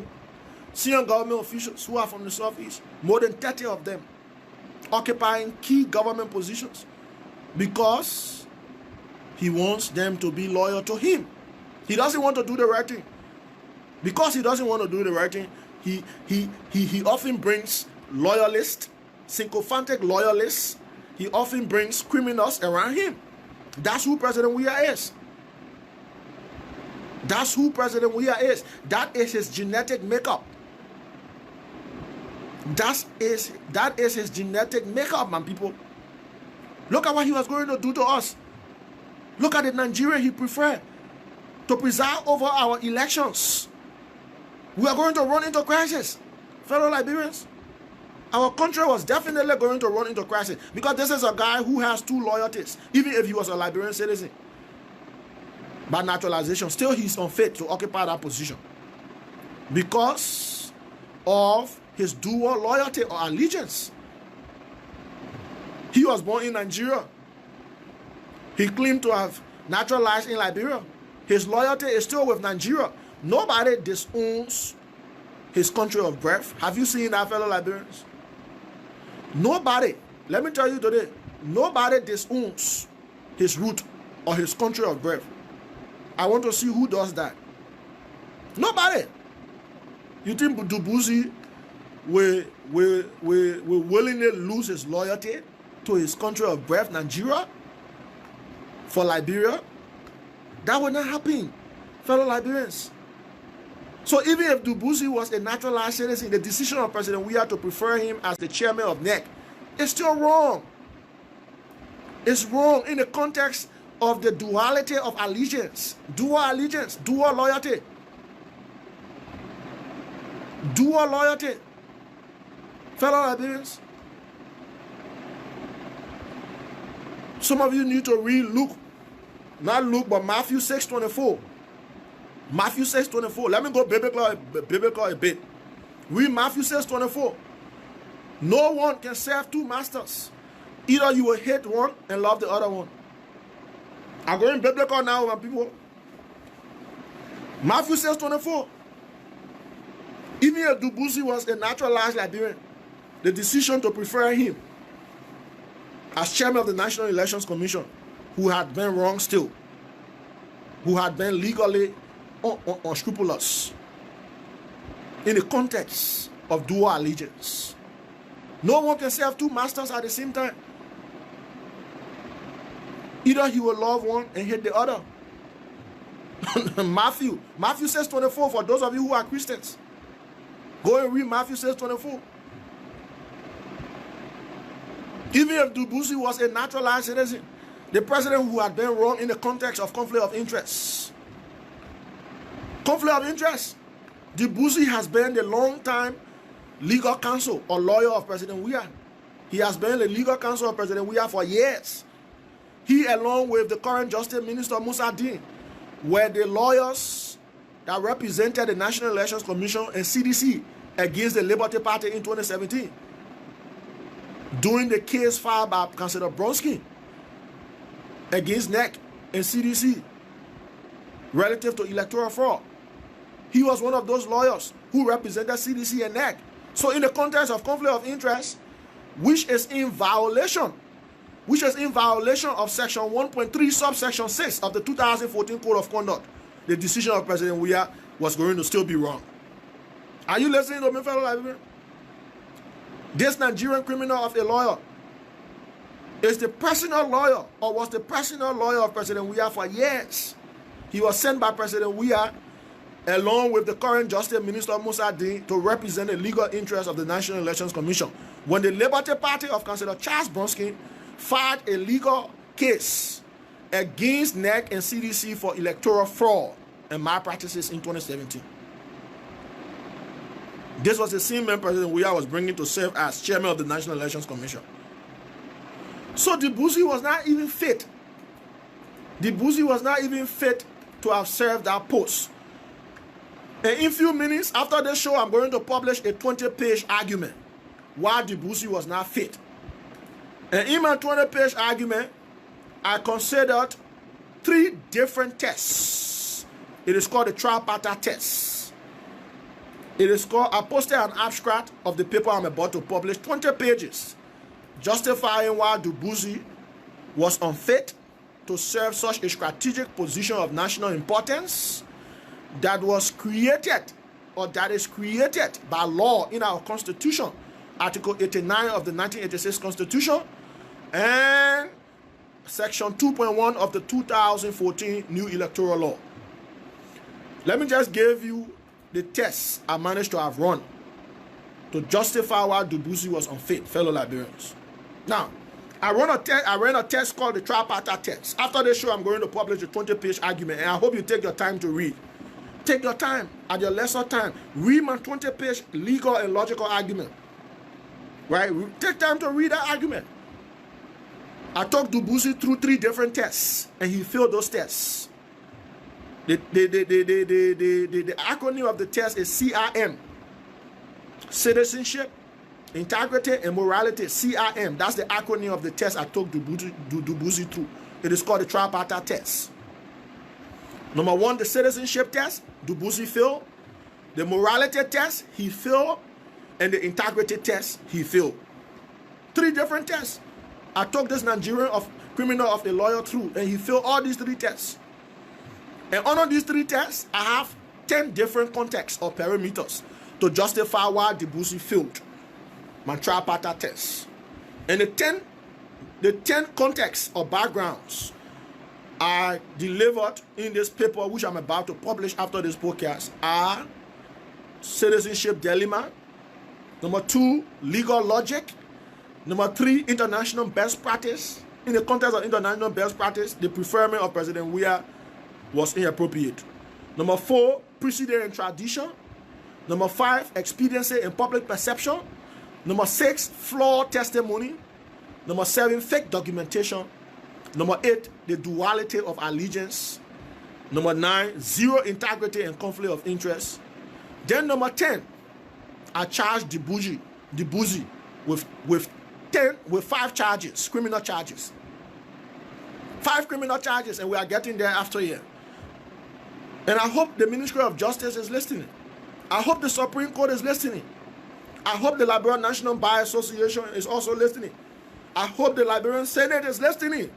senior government officials who are from the Southeast. More than 30 of them occupying key government positions because he wants them to be loyal to him. He doesn't want to do the right thing. Because he doesn't want to do the right thing, he often brings loyalists, sycophantic loyalists. He often brings criminals around him. That's who President Weah is. That's who President Weah is. That is his genetic makeup. That is his genetic makeup, man, people. Look at what he was going to do to us. Look at the Nigeria he preferred to preside over our elections. We are going to run into crisis, fellow Liberians. Our country was definitely going to run into crisis because this is a guy who has two loyalties, even if he was a Liberian citizen. By naturalization, still he's unfit to occupy that position because of his dual loyalty or allegiance. He was born in Nigeria. He claimed to have naturalized in Liberia. His loyalty is still with Nigeria. Nobody disowns his country of birth. Have you seen that, fellow Liberians? Nobody, let me tell you today, nobody disowns his root or his country of birth. I want to see who does that. Nobody. You think Dubuzi will willingly lose his loyalty to his country of birth, Nigeria, for Liberia? That would not happen, fellow Liberians. So even if Dubuisi was a naturalized citizen, the decision of President Weah to prefer him as the chairman of NEC is still wrong. It's wrong in the context of the duality of allegiance, dual loyalty. Dual loyalty. Fellow Liberians, some of you need to read Luke, not Luke, but Matthew 6:24. Matthew 6:24. Let me go biblical a bit. Read Matthew 6:24. No one can serve two masters. Either you will hate one and love the other one. I'm going biblical now, my people. Matthew 6:24. Even if Dubuisi was a naturalized Liberian, the decision to prefer him as chairman of the National Elections Commission, who had been wrong still, who had been legally unscrupulous in the context of dual allegiance. No one can serve two masters at the same time. Either he will love one and hate the other. Matthew 6:24, for those of you who are Christians. Go and read Matthew 6:24. Even if Dubuisi was a naturalized citizen, the president who had been wrong in the context of conflict of interest. Conflict of interest. Dubuisi has been the long-time legal counsel or lawyer of President Weah. He has been the legal counsel of President Weah for years. He, along with the current Justice Minister Musa Din, were the lawyers that represented the National Elections Commission and CDC against the Liberty Party in 2017. During the case filed by Councillor Bronski against NEC and CDC relative to electoral fraud. He was one of those lawyers who represented CDC and NEC. So in the context of conflict of interest, which is in violation of section 1.3 subsection 6 of the 2014 Code of Conduct, the decision of President Weah was going to still be wrong. Are you listening to me, fellow Liberians? This Nigerian criminal of a lawyer is the personal lawyer, or was the personal lawyer of President Weah for years. He was sent by President Weah along with the current Justice Minister Musa Din to represent the legal interests of the National Elections Commission. When the Liberty Party of Councillor Charles Bronski filed a legal case against NEC and CDC for electoral fraud and malpractices in 2017. This was the same man President Weah was bringing to serve as chairman of the National Elections Commission. So Dubuisi was not even fit. Dubuisi was not even fit to have served that post. And in a few minutes after this show, I'm going to publish a 20-page argument why Dubuisi was not fit. And in my 20-page argument, I considered 3 different tests. It is called the tripartite test. It is called, I posted an abstract of the paper I'm about to publish, 20 pages, justifying why Dubuisi was unfit to serve such a strategic position of national importance that was created, or that is created by law in our Constitution, Article 89 of the 1986 Constitution, and Section 2.1 of the 2014 New Electoral Law. Let me just give you the tests I managed to have run to justify why Dubuisi was unfit, fellow Liberians. Now, I ran a test called the tripartite test. After this show, I'm going to publish a 20-page argument, and I hope you take your time to read. Take your time, at your lesser time. Read my 20-page legal and logical argument. Right? Take time to read that argument. I took Dubuisi through 3 different tests, and he failed those tests. The acronym of the test is CRM. Citizenship, Integrity, and Morality. CRM. That's the acronym of the test I took Dubuisi through. It is called the tripartite test. Number 1, the citizenship test, Dubuisi failed. The morality test, he failed. And the integrity test, he failed. 3 different tests. I took this Nigerian criminal of a lawyer through, and he failed all these 3 tests. And under these 3 tests, I have 10 different contexts or parameters to justify why Dubuisi failed my tripartite test. And the 10 contexts or backgrounds are delivered in this paper, which I'm about to publish after this podcast, are citizenship dilemma. Number 2, legal logic. Number 3, international best practice. In the context of international best practice, the preferment of President Weah was inappropriate. Number 4, precedent and tradition. Number 5, expediency and public perception. Number 6, flawed testimony. Number 7, fake documentation. Number 8, the duality of allegiance. Number 9, zero integrity and conflict of interest. Then number 10, I charged Dubuisi with 5 charges, criminal charges. 5 criminal charges, and we are getting there after a year. And I hope the Ministry of Justice is listening. I hope the Supreme Court is listening. I hope the Liberian National Bar Association is also listening. I hope the Liberian Senate is listening.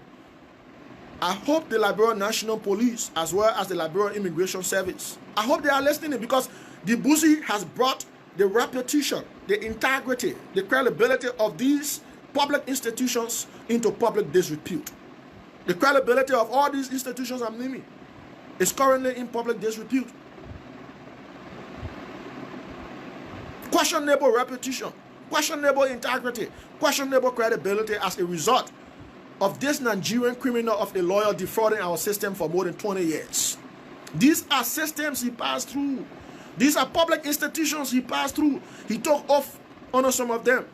I hope the Liberian National Police, as well as the Liberian Immigration Service, I hope they are listening, because Dubuisi has brought the reputation, the integrity, the credibility of these public institutions into public disrepute. The credibility of all these institutions I'm naming is currently in public disrepute. Questionable reputation, questionable integrity, questionable credibility as a result of this Nigerian criminal of a lawyer defrauding our system for more than 20 years. These are systems he passed through. These are public institutions he passed through. He took off on some of them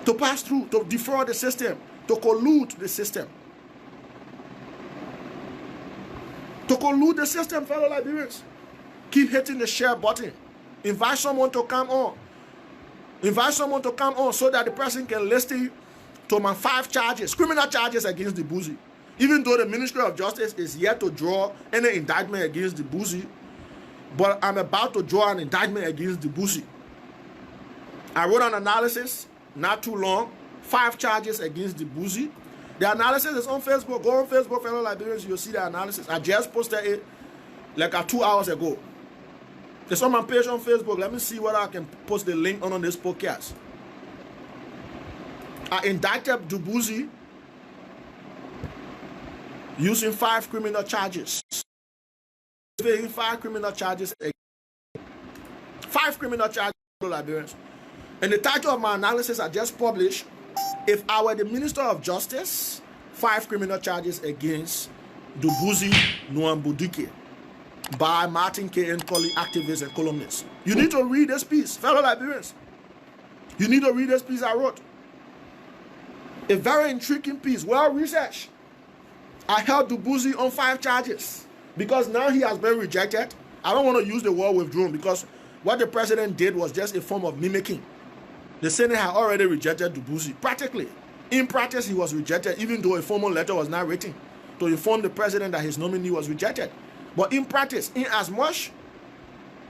to pass through, to defraud the system, to collude the system. To collude the system, fellow Liberians. Keep hitting the share button. Invite someone to come on. Invite someone to come on so that the person can listen to my 5 charges, criminal charges against Dubuisi. Even though the Ministry of Justice is yet to draw any indictment against Dubuisi, but I'm about to draw an indictment against Dubuisi. I wrote an analysis not too long, 5 charges against Dubuisi. The analysis is on Facebook. Go on Facebook, fellow Liberians, you'll see the analysis. I just posted it like 2 hours ago. It's on my page on Facebook. Let me see whether I can post the link on this podcast. I indicted Dubuisi using 5 criminal charges. 5 criminal charges. 5 criminal charges, Liberians. And the title of my analysis I just published, if I were the Minister of Justice, 5 criminal charges against Dubuisi Nwambudike by Martin K. and Kollie activists and columnists. You need to read this piece, fellow Liberians. You need to read this piece I wrote. A very intriguing piece, well researched. I held Dubuisi on 5 charges because now he has been rejected. I don't want to use the word withdrawn because what the president did was just a form of mimicking. The Senate had already rejected Dubuisi. Practically, in practice, he was rejected, even though a formal letter was not written to inform the president that his nominee was rejected. But in practice, in as much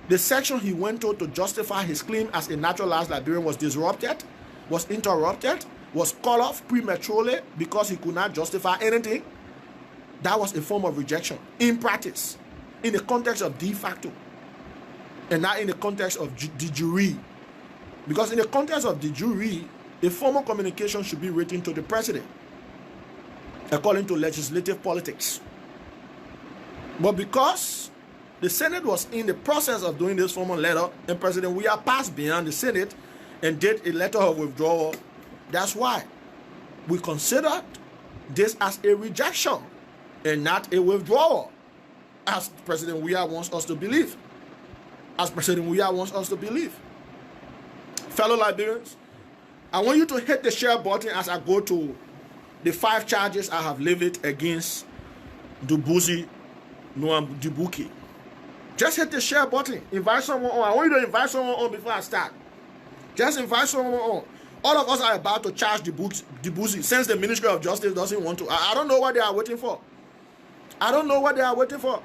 the section he went to justify his claim as a naturalized Liberian was disrupted, was interrupted, was cut off prematurely because he could not justify anything, that was a form of rejection. In practice, in the context of de facto, and not in the context of de jure. Because in the context of de jure, a formal communication should be written to the president, according to legislative politics. But because the Senate was in the process of doing this formal letter, and President Weah passed beyond the Senate and did a letter of withdrawal, that's why we considered this as a rejection and not a withdrawal, as President Weah wants us to believe. As President Weah wants us to believe. Fellow Liberians, I want you to hit the share button as I go to the 5 charges I have levied against Dubuisi Nwambudike. Just hit the share button. Invite someone on. I want you to invite someone on before I start. Just invite someone on. All of us are about to charge Dubuisi since the Ministry of Justice doesn't want to. I don't know what they are waiting for. I don't know what they are waiting for.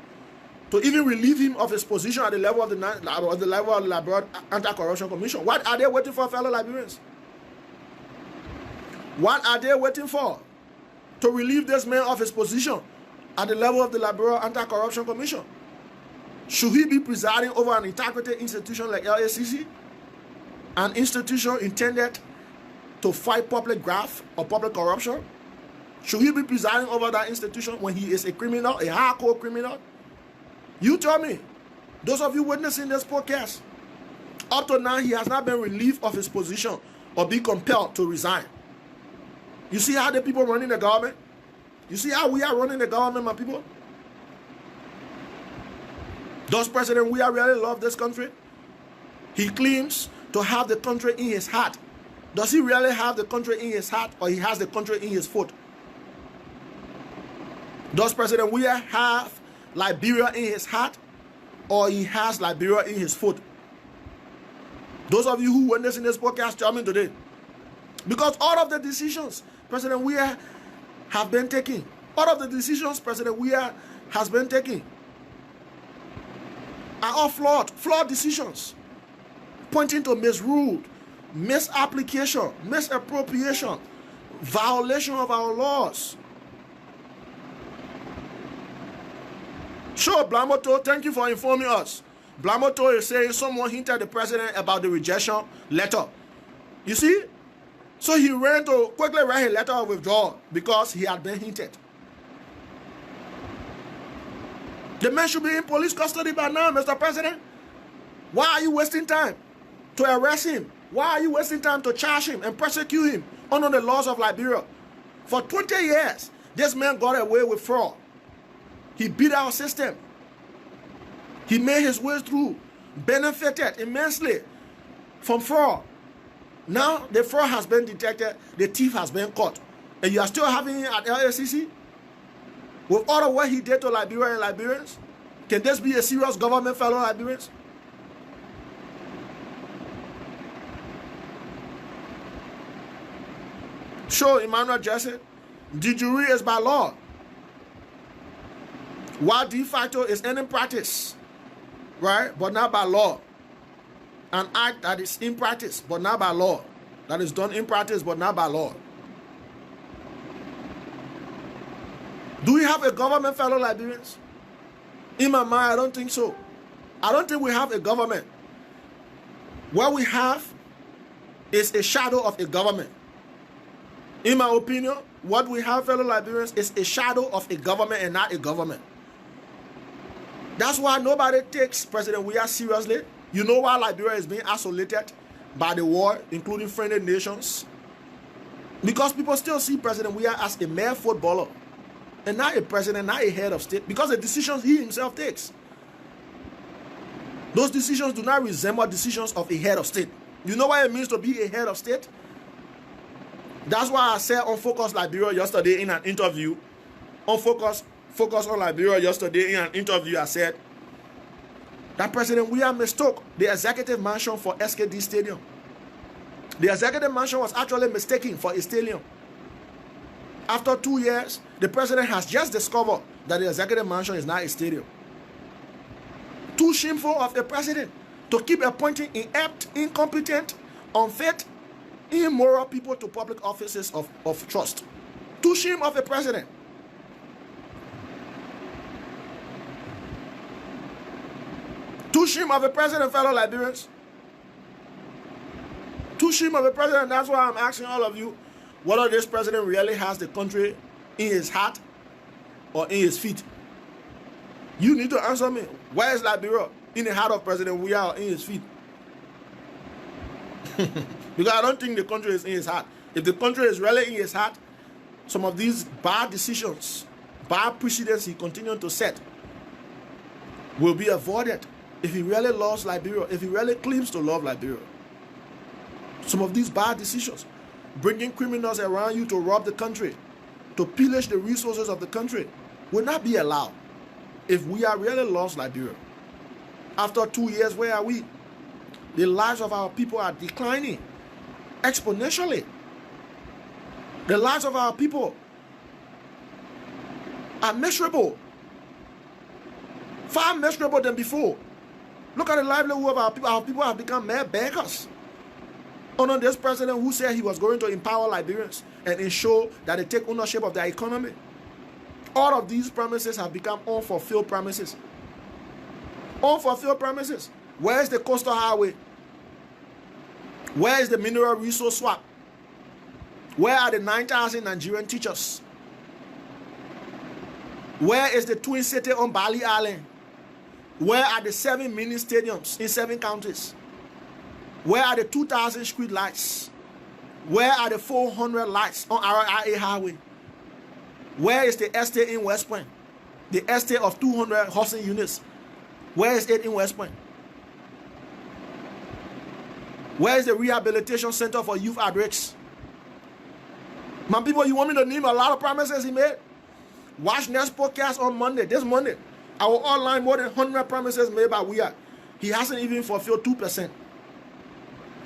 To even relieve him of his position at the level of the Liberian Anti-Corruption Commission. What are they waiting for, fellow Liberians? What are they waiting for? To relieve this man of his position at the level of the Liberian Anti-Corruption Commission. Should he be presiding over an integrated institution like LACC? An institution intended to fight public graft or public corruption? Should he be presiding over that institution when he is a criminal, a hardcore criminal? You tell me. Those of you witnessing this podcast, up to now, he has not been relieved of his position or be compelled to resign. You see how the people running the government? You see how we are running the government, my people? Does President Weah really love this country? He claims to have the country in his heart. Does he really have the country in his heart, or he has the country in his foot? Does President Weah have Liberia in his heart, or he has Liberia in his foot? Those of you who witnessing this podcast, tell me today. Because all of the decisions President Weah have been taking, all of the decisions President Weah has been taking are all flawed decisions, pointing to misrule, misapplication, misappropriation, violation of our laws. Sure, Blamoto, thank you for informing us. Blamoto is saying someone hinted the president about the rejection letter. You see? So he ran to quickly write a letter of withdrawal because he had been hinted. The man should be in police custody by now, Mr. President. Why are you wasting time to arrest him? Why are you wasting time to charge him and persecute him under the laws of Liberia? For 20 years, this man got away with fraud. He beat our system. He made his way through, benefited immensely from fraud. Now the fraud has been detected, the thief has been caught, and you are still having him at LACC? With all of what he did to Liberia and Liberians? Can this be a serious government, fellow Liberians? Sure, Emmanuel Jesse, de jure is by law, while de facto is in practice, right? But not by law. An act that is in practice, but not by law. That is done in practice, but not by law. Do we have a government, fellow Liberians? In my mind, I don't think so. I don't think we have a government. What we have is a shadow of a government. In my opinion, what we have, fellow Liberians, is a shadow of a government and not a government. That's why nobody takes President Weah seriously. You know why Liberia is being isolated by the war, including friendly nations? Because people still see President Weah as a mere footballer and not a president, not a head of state, because the decisions he himself takes, those decisions do not resemble decisions of a head of state. You know what it means to be a head of state? That's why I said on Focus Liberia yesterday in an interview, on Focus on Liberia yesterday in an interview, I said that President Weah mistook the executive mansion for SKD Stadium. The executive mansion was actually mistaken for a stadium. After 2 years, the president has just discovered that the executive mansion is not a stadium. Too shameful of the president to keep appointing inept, incompetent, unfit, immoral people to public offices of trust. Too shame of the president. Too shame of the president, fellow Liberians. Too shame of the president. That's why I'm asking all of you whether this president really has the country in his heart or in his feet. You need to answer me. Where is Liberia? In the heart of President Weah or in his feet? Because I don't think the country is in his heart. If the country is really in his heart, some of these bad decisions, bad precedents he continued to set will be avoided if he really loves Liberia, if he really claims to love Liberia. Some of these bad decisions, bringing criminals around you to rob the country, to pillage the resources of the country, will not be allowed if we are really lost Liberia. After 2 years, where are we? The lives of our people are declining exponentially. The lives of our people are miserable, far miserable than before. Look at the livelihood of our people. Our people have become mere beggars under this president who said he was going to empower Liberians and ensure that they take ownership of their economy. All of these promises have become unfulfilled promises. Unfulfilled promises. Where is the coastal highway? Where is the mineral resource swap? Where are the 9,000 Nigerian teachers? Where is the Twin City on Bali Island? Where are the 7 mini stadiums in 7 counties? Where are the 2,000 street lights? Where are the 400 lights on RIA Highway? Where is the estate in West Point? The estate of 200 housing units. Where is it in West Point? Where is the rehabilitation center for youth at risk? My people, you want me to name a lot of promises he made? Watch next podcast on Monday. This Monday, I will outline more than 100 promises made by Weah. He hasn't even fulfilled 2%.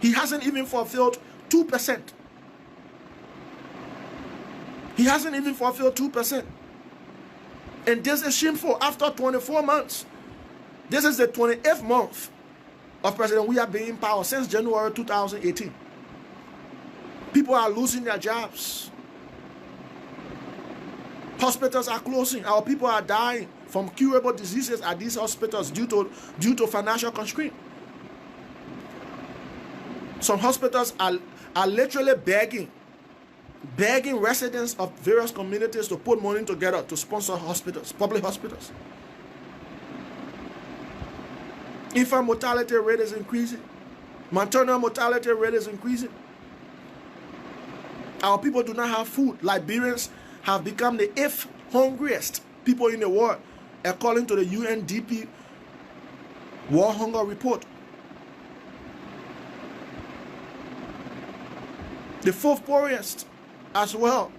He hasn't even fulfilled 2%. He hasn't even fulfilled 2%. And this is shameful. After 24 months, this is the 28th month of President Weah being in power since January 2018. People are losing their jobs. Hospitals are closing. Our people are dying from curable diseases at these hospitals due to financial constraint. Some hospitals are literally begging residents of various communities to put money together to sponsor hospitals, public hospitals. Infant mortality rate is increasing. Maternal mortality rate is increasing. Our people do not have food. Liberians have become the 8th hungriest people in the world, according to the UNDP World Hunger Report. The 4th poorest as well.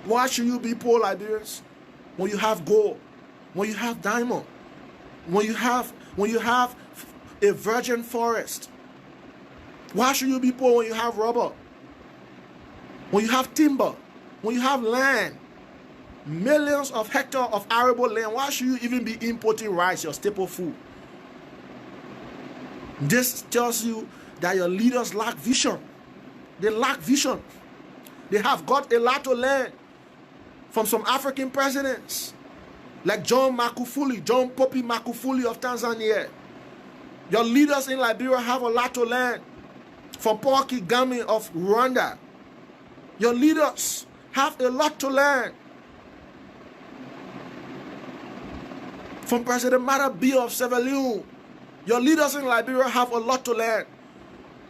Why should you be poor, Liberians, when you have gold, when you have diamond, when you have a virgin forest? Why should you be poor when you have rubber, when you have timber, when you have land, millions of hectares of arable land? Why should you even be importing rice, your staple food? This tells you that your leaders lack vision. They lack vision. They have got a lot to learn from some African presidents like John Pombe Magufuli of Tanzania. Your leaders in Liberia have a lot to learn from Paul Kagame of Rwanda. Your leaders have a lot to learn from President Madabi of Sierra Leone. Your leaders in Liberia have a lot to learn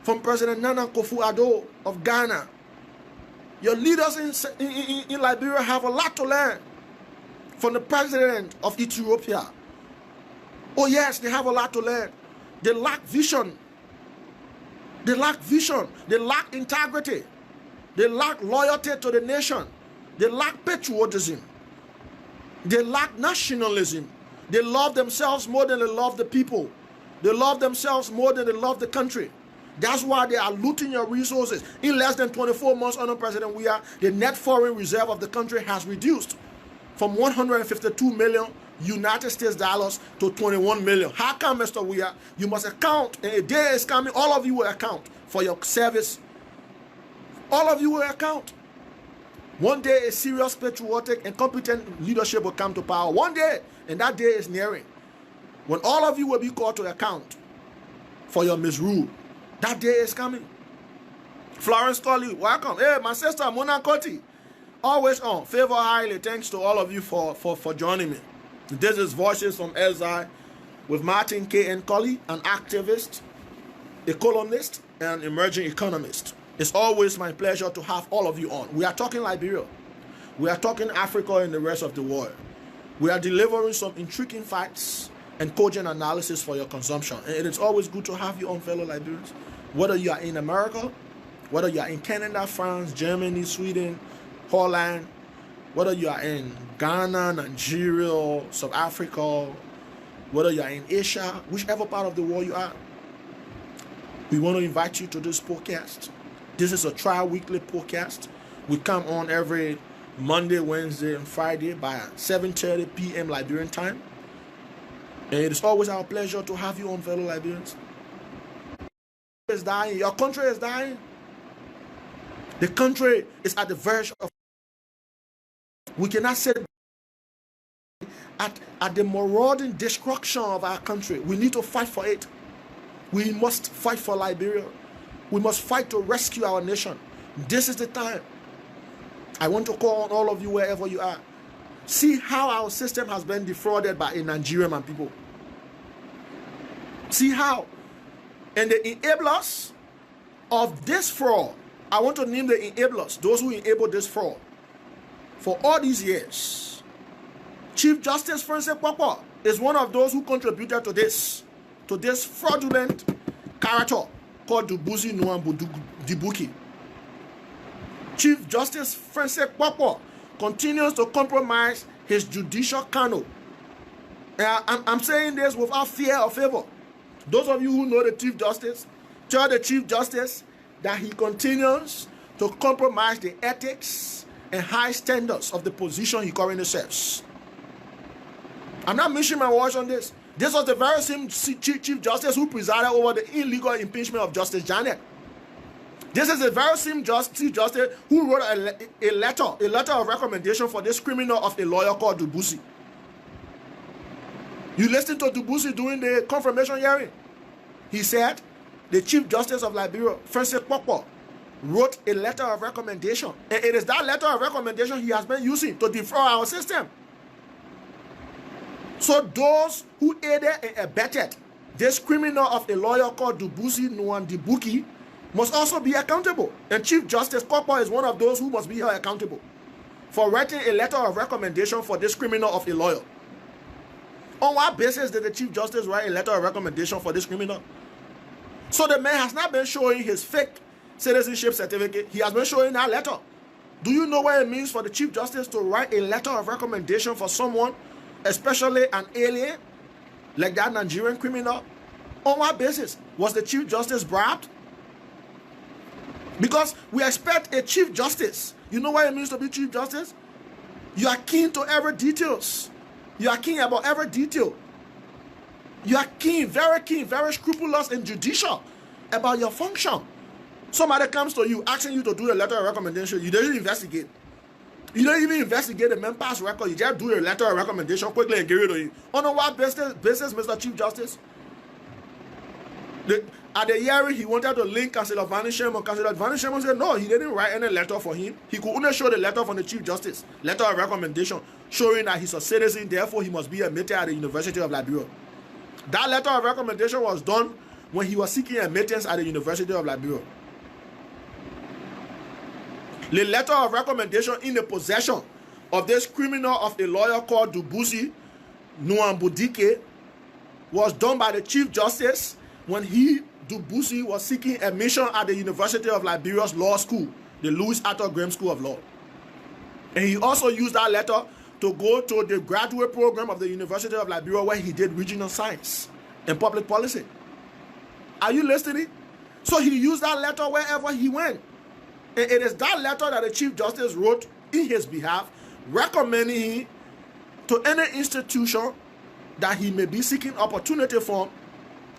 from President Nana Akufo-Addo of Ghana. Your leaders in Liberia have a lot to learn from the president of Ethiopia. Oh yes, they have a lot to learn. They lack vision. They lack vision. They lack integrity. They lack loyalty to the nation. They lack patriotism. They lack nationalism. They love themselves more than they love the people. They love themselves more than they love the country. That's why they are looting your resources. In less than 24 months under President Weah, the net foreign reserve of the country has reduced from 152 million United States dollars to 21 million. How come, Mr. Weah? You must account, and a day is coming, all of you will account for your service. All of you will account. One day, a serious, patriotic, and competent leadership will come to power. One day, and that day is nearing, when all of you will be called to account for your misrule. That day is coming. Florence Kollie, welcome. Hey, my sister, Mona Koti. Always on. Favor highly. Thanks to all of you for joining me. This is Voices from Exile with Martin K. and Kollie, an activist, a columnist, and emerging economist. It's always my pleasure to have all of you on. We are talking Liberia. We are talking Africa and the rest of the world. We are delivering some intriguing facts and cogent analysis for your consumption. And it is always good to have you on, fellow Liberians. Whether you are in America, whether you are in Canada, France, Germany, Sweden, Holland, whether you are in Ghana, Nigeria, South Africa, whether you are in Asia, whichever part of the world you are, we want to invite you to this podcast. This is a tri-weekly podcast. We come on every Monday, Wednesday, and Friday by 7:30 p.m. Liberian time. And it is always our pleasure to have you on, fellow Liberians. Is dying. Your country is dying. The country is at the verge of. We cannot sit at the marauding destruction of our country. We need to fight for it. We must fight for Liberia. We must fight to rescue our nation. This is the time. I want to call on all of you wherever you are. See how our system has been defrauded by a Nigerian man people. See how. And the enablers of this fraud, I want to name the enablers, those who enabled this fraud for all these years. Chief Justice Francis Korkpoh is one of those who contributed to this fraudulent character called Dubuzi Nwambu Dibuki. Chief Justice Francis Korkpoh continues to compromise his judicial canon. I'm saying this without fear or favor. Those of you who know the Chief Justice, tell the Chief Justice that he continues to compromise the ethics and high standards of the position he currently serves. I'm not missing my words on this. This was the very same Chief Justice who presided over the illegal impeachment of Justice Janet. This is the very same Chief Justice who wrote a letter of recommendation for this criminal of a lawyer called Dubuzi. You listened to Dubuzi during the confirmation hearing. He said the Chief Justice of Liberia, Francis Korkpoh, wrote a letter of recommendation. And it is that letter of recommendation he has been using to defraud our system. So those who aided and abetted this criminal of a lawyer called Dubuzi Nwambu must also be accountable. And Chief Justice Korkpoh is one of those who must be held accountable for writing a letter of recommendation for this criminal of a lawyer. On what basis did the Chief Justice write a letter of recommendation for this criminal? So the man has not been showing his fake citizenship certificate. He has been showing that letter. Do you know what it means for the Chief Justice to write a letter of recommendation for someone, especially an alien, like that Nigerian criminal? On what basis? Was the Chief Justice bribed? Because we expect a Chief Justice. You know what it means to be Chief Justice? You are keen to every details. You are keen about every detail. You are keen, very scrupulous and judicial about your function. Somebody comes to you asking you to do a letter of recommendation. You don't investigate. You don't even investigate the man past record. You just do a letter of recommendation quickly and give it to you. On what basis, Mr. Chief Justice? At the hearing, he wanted to link Councillor Van Sherman. Councillor Van Sherman said no, he didn't write any letter for him. He could only show the letter from the Chief Justice, letter of recommendation, showing that he's a citizen, therefore he must be admitted at the University of Liberia. That letter of recommendation was done when he was seeking admittance at the University of Liberia. The letter of recommendation in the possession of this criminal of a lawyer called Dubuzi Nwambu was done by the Chief Justice when Dubuzi was seeking admission at the University of Liberia's law school, the Louis Arthur Graham School of Law. And he also used that letter to go to the graduate program of the University of Liberia where he did regional science and public policy. Are you listening? So he used that letter wherever he went. And it is that letter that the Chief Justice wrote in his behalf, recommending him to any institution that he may be seeking opportunity from,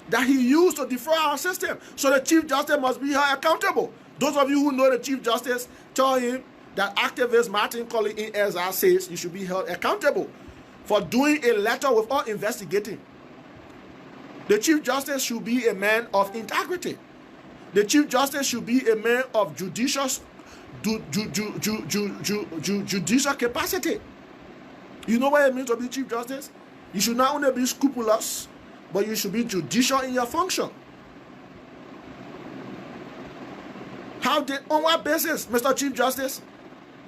that he used to defraud our system. So the Chief Justice must be held accountable. Those of you who know the Chief Justice, tell him that activist Martin Kollie in Exile says you should be held accountable for doing a letter without investigating. The Chief Justice should be a man of integrity. The Chief Justice should be a man of judicial capacity. You know what it means to be Chief Justice? You should not only be scrupulous, but you should be judicial in your function. On what basis, Mr. Chief Justice,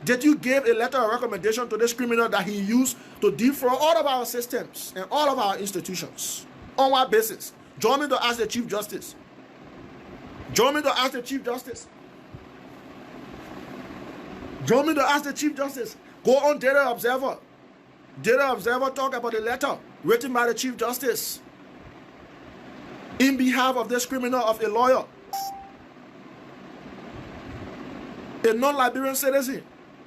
did you give a letter of recommendation to this criminal that he used to defraud all of our systems and all of our institutions? On what basis? Join me to ask the Chief Justice. Join me to ask the Chief Justice. Join me to ask the Chief Justice. Go on Data Observer. Data Observer talk about the letter written by the Chief Justice in behalf of this criminal of a lawyer, a non-Liberian citizen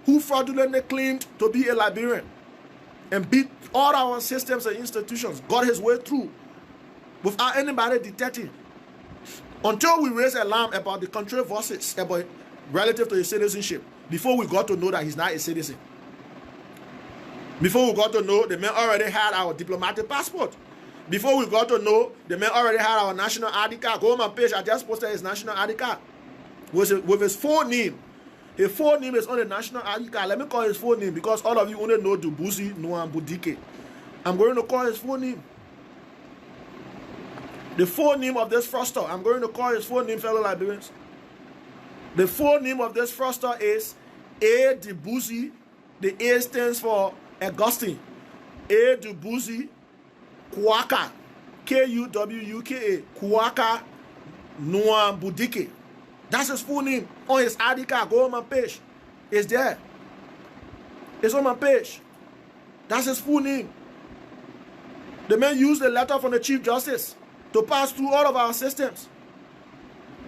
who fraudulently claimed to be a Liberian and beat all our systems and institutions, got his way through without anybody detecting, until we raised alarm about the controversies about relative to his citizenship before we got to know that he's not a citizen. Before we got to know, the man already had our diplomatic passport. Before we got to know, the man already had our national ID card. Go on my page, I just posted his national ID card with his full name. His full name is on the national ID card. Let me call his full name because all of you only know Dubusi Nwambudike. I'm going to call his full name. The full name of this fraudster, I'm going to call his full name, fellow Liberians. The full name of this fraudster is A. Dubusi. The A stands for Augustine. A. Dubusi Kuwaka. Kuwuka. Kuwaka Nwambudike. That's his full name. On his ID card, go on my page. It's there. It's on my page. That's his full name. The man used a letter from the Chief Justice to pass through all of our systems.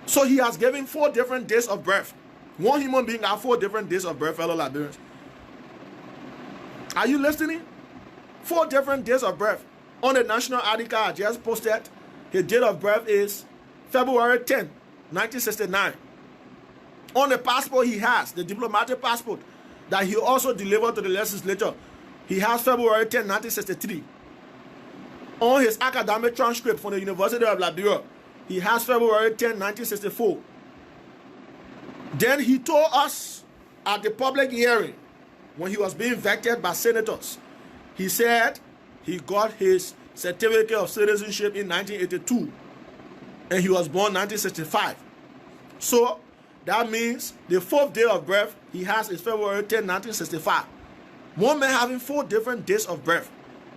So he has given 4 different days of birth. One human being has 4 different days of birth, fellow Liberians. Are you listening? 4 different days of birth. On the national ID card I just posted, his date of birth is February 10, 1969. On the passport he has, the diplomatic passport that he also delivered to the legislature, he has February 10, 1963. On his academic transcript from the University of Liberia, he has February 10, 1964. Then he told us at the public hearing, when he was being vetted by senators, he said he got his certificate of citizenship in 1982 and he was born 1965. So that means the 4th day of birth he has is February 10, 1965. One man having 4 different dates of birth.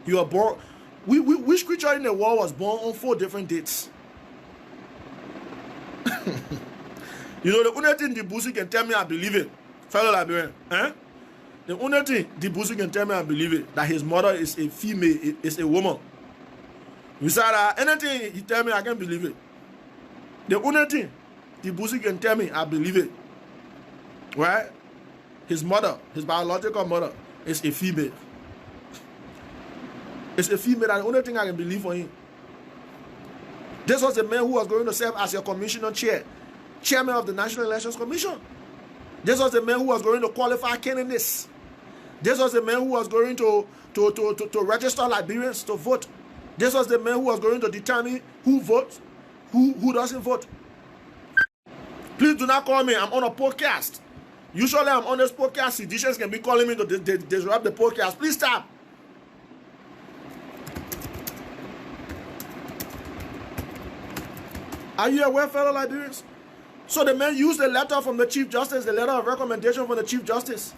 You are born. Which creature in the world was born on 4 different dates? You know, the only thing Dubusi can tell me I believe it, fellow Liberian. The only thing Dubusi can tell me I believe it, that his mother is a female, is a woman. You said that anything he tell me I can believe it. The only thing Dubusi can tell me I believe it. Right? His mother, his biological mother, is a female. It's a female, that's the only thing I can believe for him. This was the man who was going to serve as your commissioner chairman of the National Elections Commission. This was the man who was going to qualify candidates. This was the man who was going to register Liberians to vote. This was the man who was going to determine who votes, who doesn't vote. Please do not call me. I'm on a podcast. Usually I'm on this podcast. Seditious can be calling me to disrupt the podcast. Please stop. Are you aware, fellow Liberians? So the man used a letter from the Chief Justice, the letter of recommendation from the Chief Justice,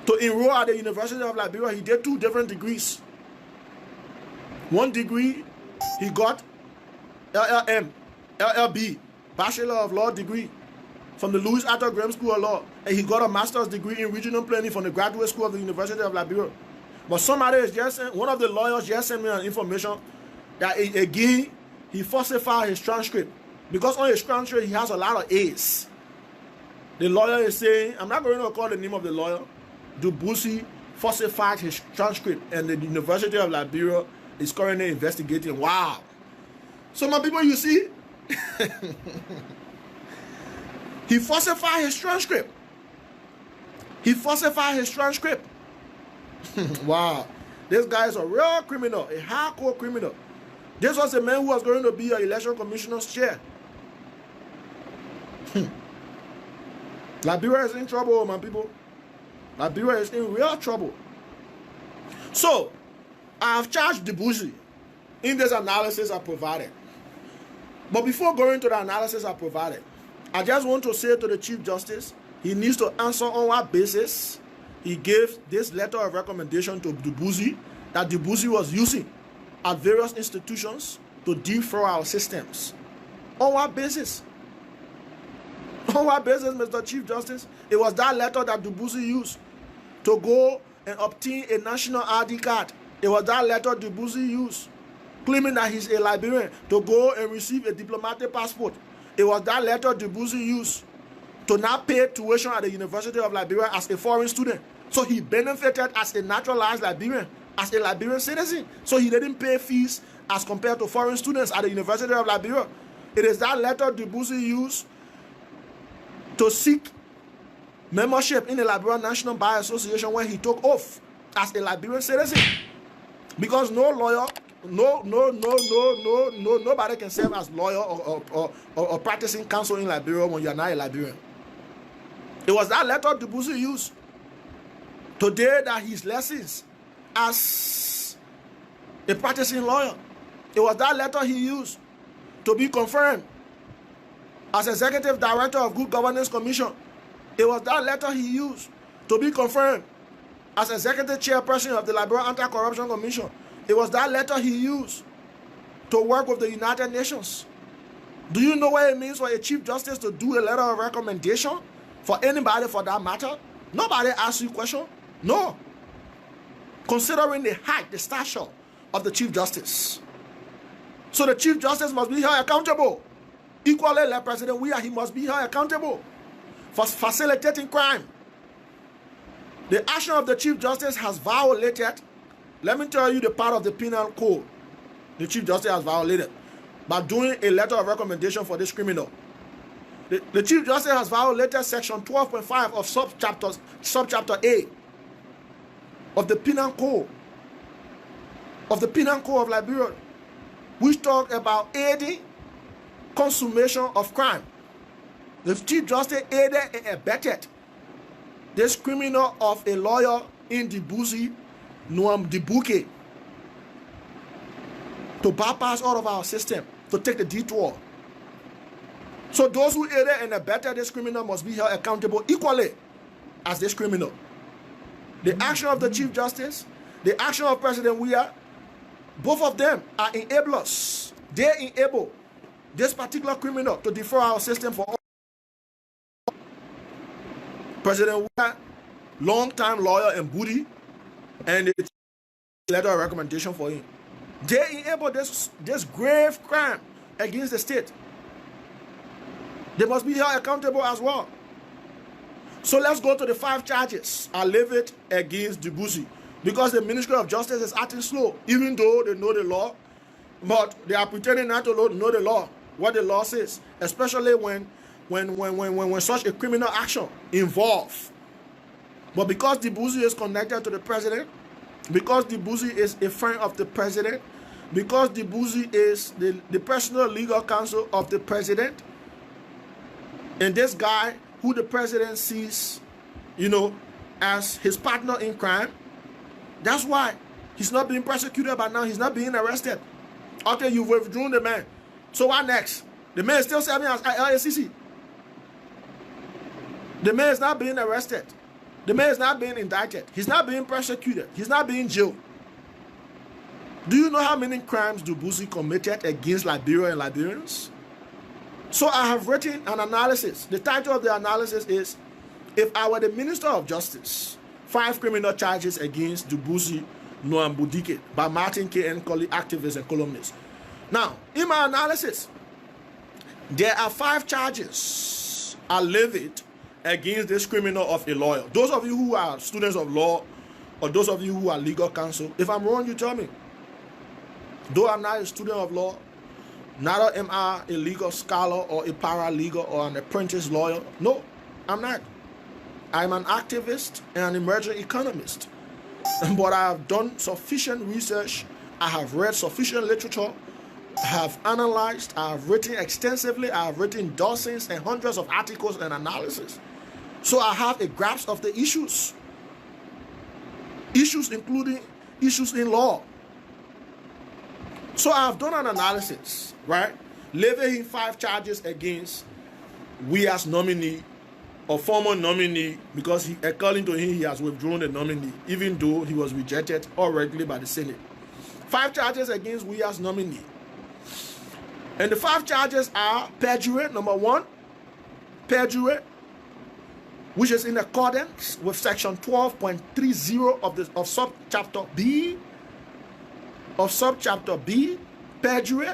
to enroll at the University of Liberia. He did 2 different degrees. One degree, he got LLB, Bachelor of Law degree, from the Louis Arthur Graham School of Law. And he got a master's degree in regional planning from the Graduate School of the University of Liberia. But somebody is just, one of the lawyers just sent me an information that again, he falsified his transcript. Because on his transcript, he has a lot of A's. The lawyer is saying, I'm not going to call the name of the lawyer. Dubusi falsified his transcript, and the University of Liberia is currently investigating. Wow. So my people, you see, he falsified his transcript. He falsified his transcript. Wow. This guy is a real criminal, a hardcore criminal. This was the man who was going to be an election commissioner's chair. Liberia is in trouble, my people. Liberia is in real trouble. So, I have charged Dubusi in this analysis I provided. But before going to the analysis I provided, I just want to say to the Chief Justice, he needs to answer on what basis he gave this letter of recommendation to Dubusi that Dubusi was using at various institutions to defraud our systems. On what basis? On what basis, Mr. Chief Justice? It was that letter that Dubusi used to go and obtain a national ID card. It was that letter Dubusi used, claiming that he's a Liberian, to go and receive a diplomatic passport. It was that letter Dubusi used to not pay tuition at the University of Liberia as a foreign student. So he benefited as a naturalized Liberian, as a Liberian citizen. So he didn't pay fees as compared to foreign students at the University of Liberia. It is that letter Dubusi used to seek membership in the Liberian National Bar Association when he took oath as a Liberian citizen. Because no lawyer, nobody can serve as lawyer or practicing counsel in Liberia when you're not a Liberian. It was that letter Dubuisi used today that his lessons as a practicing lawyer. It was that letter he used to be confirmed as Executive Director of Good Governance Commission. It was that letter he used to be confirmed as Executive Chairperson of the Liberia Anti-Corruption Commission. It was that letter he used to work with the United Nations. Do you know what it means for a Chief Justice to do a letter of recommendation for anybody for that matter? Nobody asks you a question. No. Considering the height, the stature of the Chief Justice. So the Chief Justice must be held accountable. Equally like President Weah, he must be held accountable for facilitating crime. The action of the Chief Justice has violated, let me tell you the part of the penal code the Chief Justice has violated by doing a letter of recommendation for this criminal. The Chief Justice has violated section 12.5 of subchapter A of the penal code of Liberia, which talk about aiding consummation of crime. The Chief Justice aided and abetted this criminal of a lawyer in Dubuisi, Noam Dibuke, to bypass all of our system, to take the detour. So those who aided and abetted this criminal must be held accountable equally as this criminal. The action of the Chief Justice, the action of President Weah, both of them are enablers. They enable this particular criminal to defraud our system for all. President Weah, long-time lawyer and booty, and the letter of recommendation for him. They enable this grave crime against the state. They must be held accountable as well. So let's go to the 5 charges I levied against Dubuisi, because the Ministry of Justice is acting slow, even though they know the law, but they are pretending not to know the law, what the law says, especially when such a criminal action involves. But because Dubuisi is connected to the president, because Dubuisi is a friend of the president, because Dubuisi is the personal legal counsel of the president, and this guy who the president sees, as his partner in crime, that's why he's not being prosecuted by now. He's not being arrested. Okay, you've withdrawn the man. So what next? The man is still serving as LACC. The man is not being arrested. The man is not being indicted. He's not being persecuted. He's not being jailed. Do you know how many crimes Dubuisi committed against Liberia and Liberians? So I have written an analysis. The title of the analysis is, If I Were the Minister of Justice, 5 criminal charges against Dubuisi Nwambudike by Martin K.N. Kollie, activist and columnist. Now, in my analysis, there are 5 charges I levied against this criminal of a lawyer. Those of you who are students of law, or those of you who are legal counsel, if I'm wrong, you tell me. Though I'm not a student of law, neither am I a legal scholar or a paralegal or an apprentice lawyer. No, I'm not. I'm an activist and an emerging economist. But I have done sufficient research. I have read sufficient literature. I have analyzed. I have written extensively. I have written dozens and hundreds of articles and analysis. So I have a grasp of the issues. Issues including issues in law. So I have done an analysis, right? Levying 5 charges against Weah's nominee or former nominee, because according to him, he has withdrawn the nominee, even though he was rejected already by the Senate. 5 charges against Weah's nominee. And the 5 charges are perjury, number 1, perjury, which is in accordance with section 12.30 of subchapter B, perjury.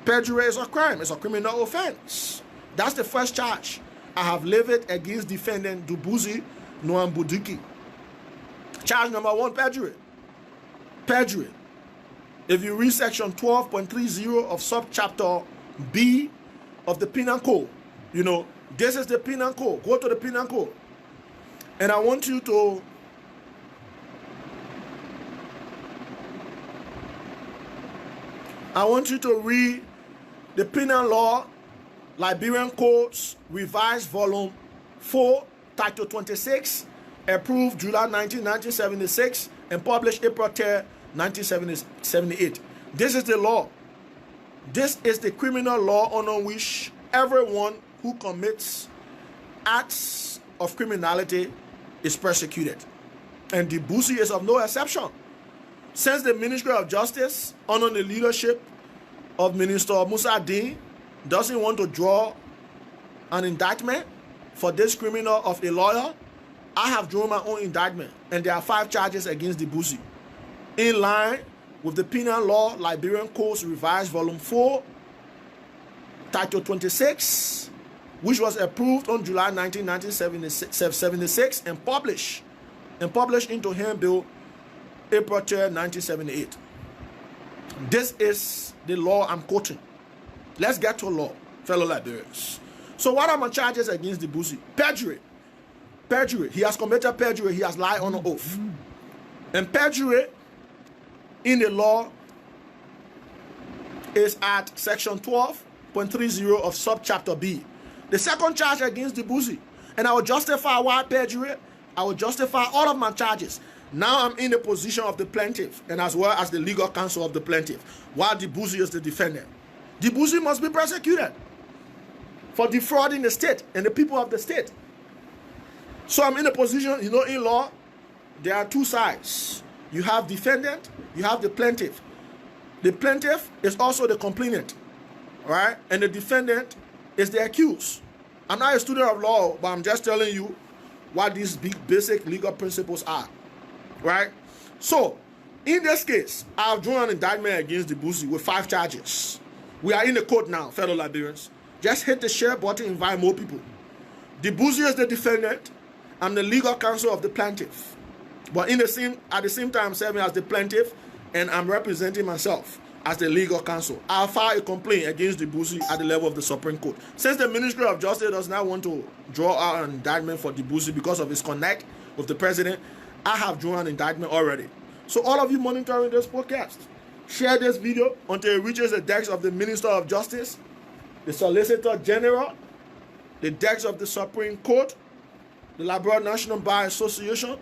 Perjury is a crime, it's a criminal offense. That's the first charge I have levied against defendant Dubuisi Nwambudike. Charge number 1, perjury. Perjury. If you read section 12.30 of subchapter B of the penal code, this is the penal code. Go to the penal code. And I want you to I want you to read the Penal Law, Liberian Codes, Revised Volume 4, Title 26, approved July 19, 1976, and published April 10, 1978. This is the law. This is the criminal law under which everyone who commits acts of criminality is persecuted. And the Busi is of no exception. Since the Ministry of Justice, under the leadership of Minister Musa Dean, doesn't want to draw an indictment for this criminal of a lawyer, I have drawn my own indictment, and there are 5 charges against the Busi, in line with the Penal Law, Liberian Codes, Revised Volume 4, Title 26, which was approved on July 19, 1976, and published into Handbill April 10, 1978. This is the law I'm quoting. Let's get to law, fellow Liberians. So what are my charges against the Busi? Perjury. Perjury. He has committed perjury. He has lied on an oath. And perjury in the law is at section 12.30 of subchapter B. The second charge against the Busi. And I will justify why perjury. I will justify all of my charges. Now I'm in the position of the plaintiff, and as well as the legal counsel of the plaintiff, while the Busi is the defendant. The Busi must be persecuted for defrauding the state and the people of the state. So I'm in a position, in law, there are 2 sides. You have defendant, you have the plaintiff. The plaintiff is also the complainant, right? And the defendant is the accused. I'm not a student of law, but I'm just telling you what these basic legal principles are, right? So, in this case, I have drawn an indictment against the Busi with 5 charges. We are in the court now, fellow Liberians. Just hit the share button, invite more people. The Busi is the defendant. I'm the legal counsel of the plaintiff. But at the same time, I'm serving as the plaintiff, and I'm representing myself as the legal counsel. I'll file a complaint against the Busi at the level of the Supreme Court. Since the Ministry of Justice does not want to draw out an indictment for the Busi because of his connect with the president, I have drawn an indictment already. So all of you monitoring this podcast, share this video until it reaches the desk of the Minister of Justice, the Solicitor General, the desk of the Supreme Court, the Liberia National Bar Association,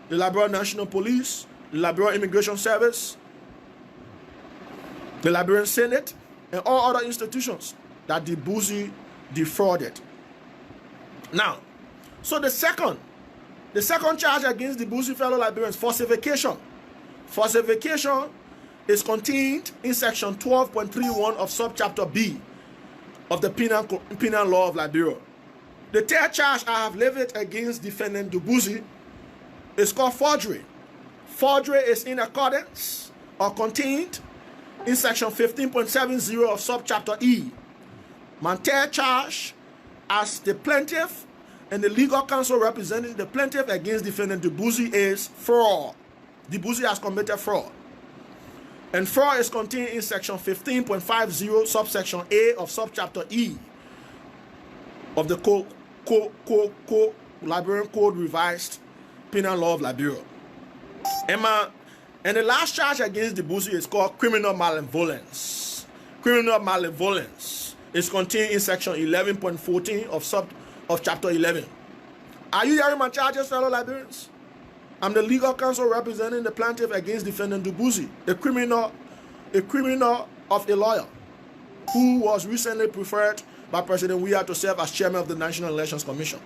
the Liberia National Police, the Liberia Immigration Service, the Liberian Senate, and all other institutions that the Busi defrauded. Now, so the second charge against the Busi, fellow Liberians, falsification. Falsification is contained in section 12.31 of subchapter B of the Penal Law of Liberia. The third charge I have levied against defendant Busi is called forgery. Forgery is in accordance or contained in section 15.70 of subchapter E. My third charge as the plaintiff and the legal counsel representing the plaintiff against defendant Busi is fraud. The Busi has committed fraud. And fraud is contained in section 15.50 subsection A of subchapter E of the Liberian Code Revised Penal Law of Liberia. And the last charge against the Busi is called criminal malevolence. Criminal malevolence is contained in section 11.14 of chapter 11. Are you hearing my charges, fellow Liberians? I'm the legal counsel representing the plaintiff against defendant Busi, a criminal of a lawyer who was recently preferred by President Weah to serve as chairman of the National Elections Commission.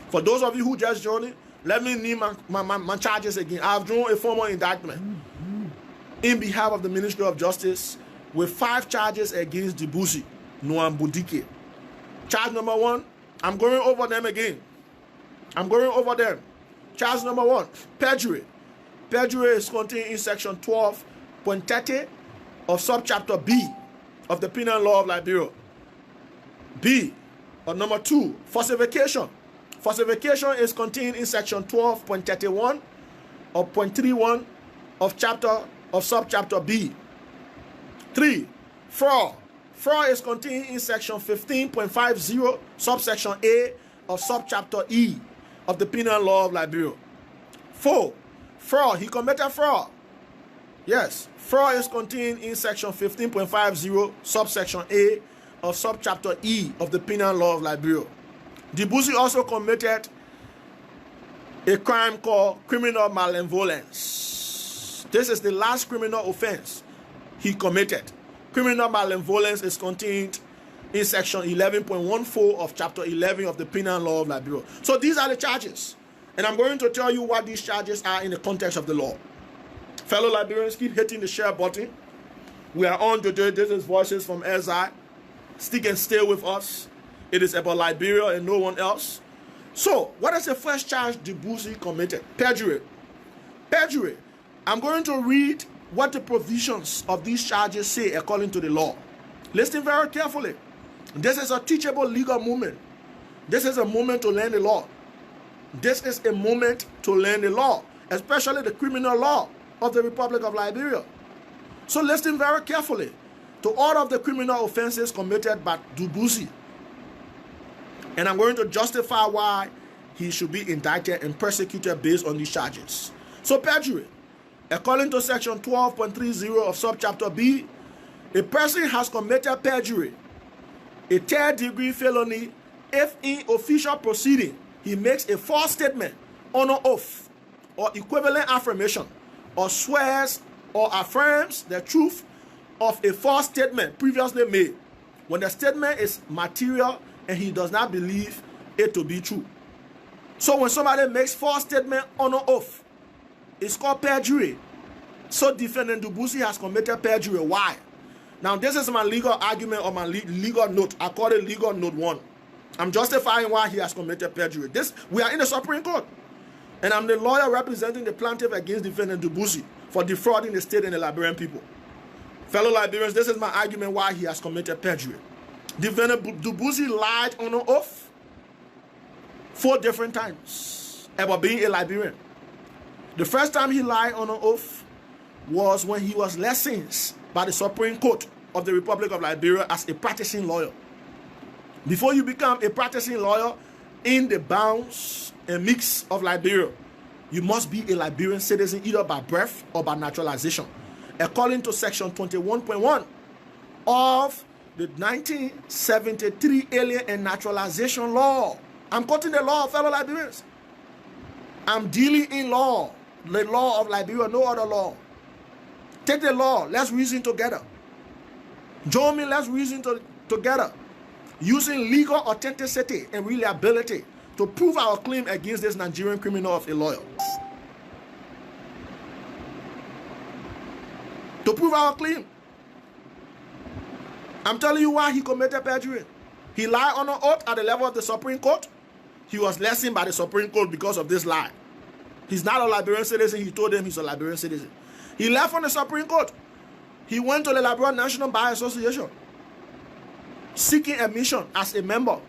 For those of you who just joined, let me name my charges again. I have drawn a formal indictment in behalf of the Ministry of Justice with 5 charges against the Busi, Noam Budike. Charge number 1, I'm going over them again. Charge number 1, perjury. Perjury is contained in section 12.30 of subchapter B of the Penal Law of Liberia. B. Or number 2, falsification. Falsification is contained in section 12.31 or .31 of subchapter B. 3. Fraud. Fraud is contained in section 15.50 subsection A of subchapter E of the Penal Law of Liberia. 4. Fraud. He committed fraud. Yes, fraud is contained in section 15.50, subsection A of subchapter E of the Penal Law of Liberia. Dubuisi also committed a crime called criminal malevolence. This is the last criminal offense he committed. Criminal malevolence is contained in section 11.14 of chapter 11 of the Penal Law of Liberia. So these are the charges. And I'm going to tell you what these charges are in the context of the law. Fellow Liberians, keep hitting the share button. We are on today. This is Voices from Exile. Stick and stay with us. It is about Liberia and no one else. So, what is the first charge Dubuisi committed? Perjury. Perjury. I'm going to read what the provisions of these charges say according to the law. Listen very carefully. This is a teachable legal moment. This is a moment to learn the law. This is a moment to learn the law, especially the criminal law of the Republic of Liberia. So listen very carefully to all of the criminal offenses committed by Dubuisi. And I'm going to justify why he should be indicted and persecuted based on these charges. So perjury. According to section 12.30 of subchapter B, a person has committed perjury, a third-degree felony, if in official proceeding he makes a false statement, honor oath, or equivalent affirmation, or swears or affirms the truth of a false statement previously made, when the statement is material and he does not believe it to be true. So when somebody makes false statement, honor oath, it's called perjury. So defendant Dubuisi has committed perjury. Why? Now this is my legal argument or my legal note. I call it legal note 1. I'm justifying why he has committed perjury. We are in the Supreme Court. And I'm the lawyer representing the plaintiff against defendant Dubuisi for defrauding the state and the Liberian people. Fellow Liberians, this is my argument why he has committed perjury. Defendant Dubuisi lied on an oath 4 different times about being a Liberian. The first time he lied on an oath was when he was licensed by the Supreme Court of the Republic of Liberia as a practicing lawyer. Before you become a practicing lawyer in the bounds and mix of Liberia, you must be a Liberian citizen either by birth or by naturalization, according to section 21.1 of the 1973 Alien and Naturalization Law. I'm quoting the law, fellow Liberians. I'm dealing in law, the law of Liberia, no other law. Take the law, let's reason together. Join me, let's reason together. Using legal authenticity and reliability to prove our claim against this Nigerian criminal of a lawyer. To prove our claim. I'm telling you why he committed perjury. He lied on an oath at the level of the Supreme Court. He was licensed by the Supreme Court because of this lie. He's not a Liberian citizen. He told them he's a Liberian citizen. He left from the Supreme Court. He went to the Liberia National Bar Association, seeking admission as a member.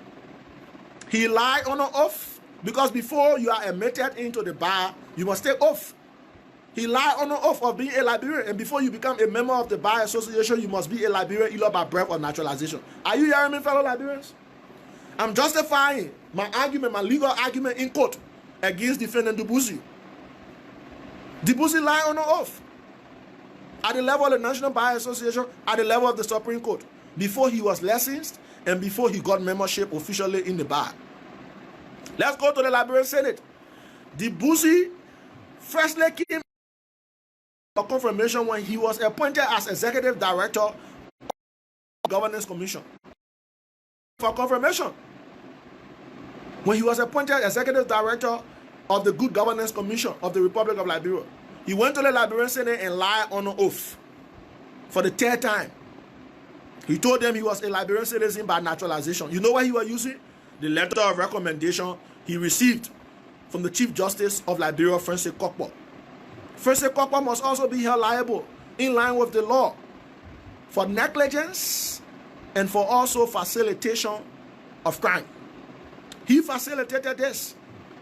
He lied on an oath because before you are admitted into the bar, you must take oath. He lied on an oath of being a Liberian, and before you become a member of the Bar Association, you must be a Liberian either by birth or naturalization. Are you hearing me, fellow Liberians? I'm justifying my argument, my legal argument in court against defendant Dubuisi. Dubuisi lied on an oath at the level of the National Bar Association, at the level of the Supreme Court, before he was licensed and before he got membership officially in the bar. Let's go to the Liberian Senate. Dubuisi firstly came for confirmation when he was appointed as Executive Director of the Governance Commission. For confirmation. When he was appointed Executive Director of the Good Governance Commission of the Republic of Liberia, he went to the Liberian Senate and lied on an oath for the 3rd time. He told them he was a Liberian citizen by naturalization. You know what he was using? The letter of recommendation he received from the Chief Justice of Liberia, Francis Korkpoh. Francis Korkpoh must also be held liable in line with the law for negligence and for also facilitation of crime. He facilitated this.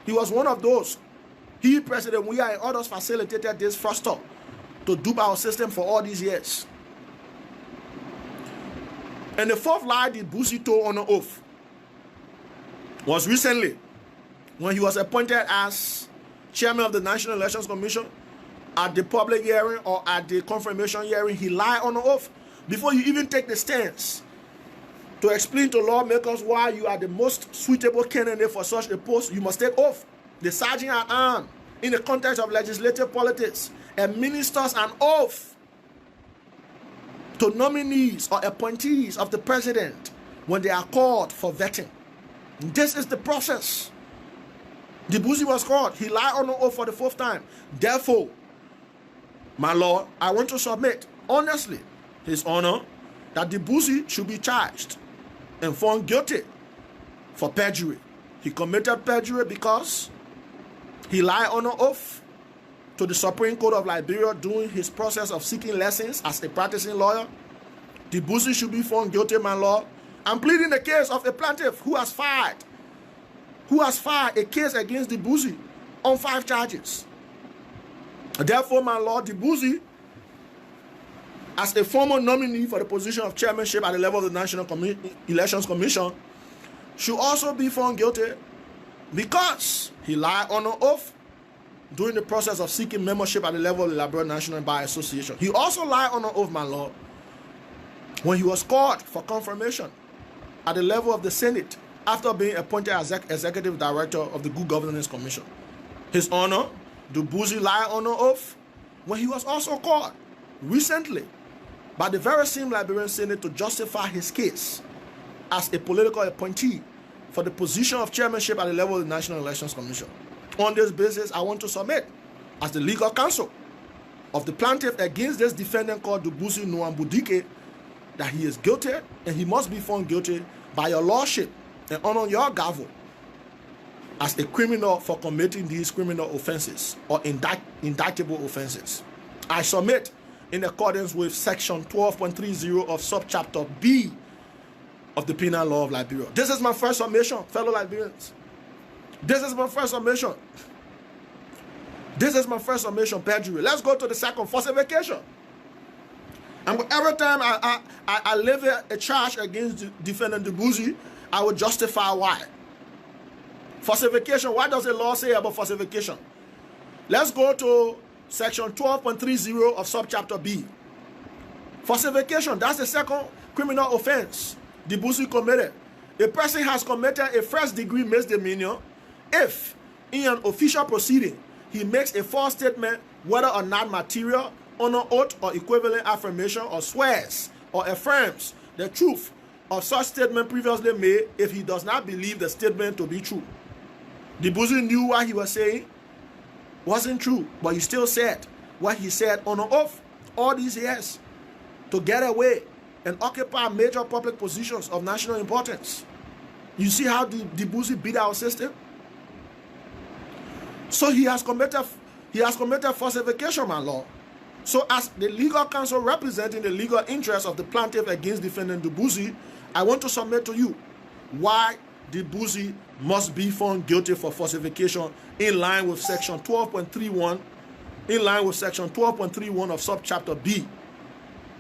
He was one of those. He, President Weah, and others facilitated this foster to dupe our system for all these years. And the 4th lie Dubuisi told on an oath was recently when he was appointed as chairman of the National Elections Commission at the public hearing or at the confirmation hearing, he lied on the oath. Before you even take the stance to explain to lawmakers why you are the most suitable candidate for such a post, you must take oath. The sergeant at arms, in the context of legislative politics, administers an oath to nominees or appointees of the president when they are called for vetting. This is the process. The Boosie was called. He lied on the oath for the 4th time. Therefore, my lord, I want to submit, honestly, His Honor, that the Boosie should be charged and found guilty for perjury. He committed perjury because he lied on an oath to the Supreme Court of Liberia during his process of seeking lessons as a practicing lawyer. The Boosie should be found guilty, my lord. I'm pleading the case of a plaintiff who has filed a case against the Boosie on 5 charges. Therefore, my lord, the Boosie, as a former nominee for the position of chairmanship at the level of the National Elections Commission, should also be found guilty because he lied on an oath during the process of seeking membership at the level of the Liberia National Bar Association. He also lied on an oath, my lord, when he was called for confirmation at the level of the Senate after being appointed as executive director of the Good Governance Commission. His Honor, the Boosie lied on an oath when he was also called recently by the very same Liberian Senate to justify his case as a political appointee for the position of chairmanship at the level of the National Elections Commission. On this basis, I want to submit, as the legal counsel of the plaintiff against this defendant called Dubusi Nwambudike, that he is guilty and he must be found guilty by your lordship and on your gavel as a criminal for committing these criminal offenses or indictable offenses. I submit in accordance with section 12.30 of subchapter B of the Penal Law of Liberia. This is my first submission, fellow Liberians. This is my first submission. This is my first submission, perjury. Let's go to the second, falsification. And every time I levy a charge against the defendant Dubusi, I will justify why. Falsification, what does the law say about falsification? Let's go to section 12.30 of subchapter B. Falsification, that's the second criminal offense Dubusi committed. A person has committed a first-degree misdemeanor if, in an official proceeding, he makes a false statement, whether or not material, on an oath or equivalent affirmation, or swears or affirms the truth of such statement previously made if he does not believe the statement to be true. Dubusi knew what he was saying wasn't true, but he still said what he said on an oath all these years to get away and occupy major public positions of national importance. You see how Dubusi beat our system? So he has committed falsification, my lord. So as the legal counsel representing the legal interests of the plaintiff against defendant Dubusi, I want to submit to you why Dubusi must be found guilty for falsification in line with section 12.31, in line with section 12.31 of subchapter B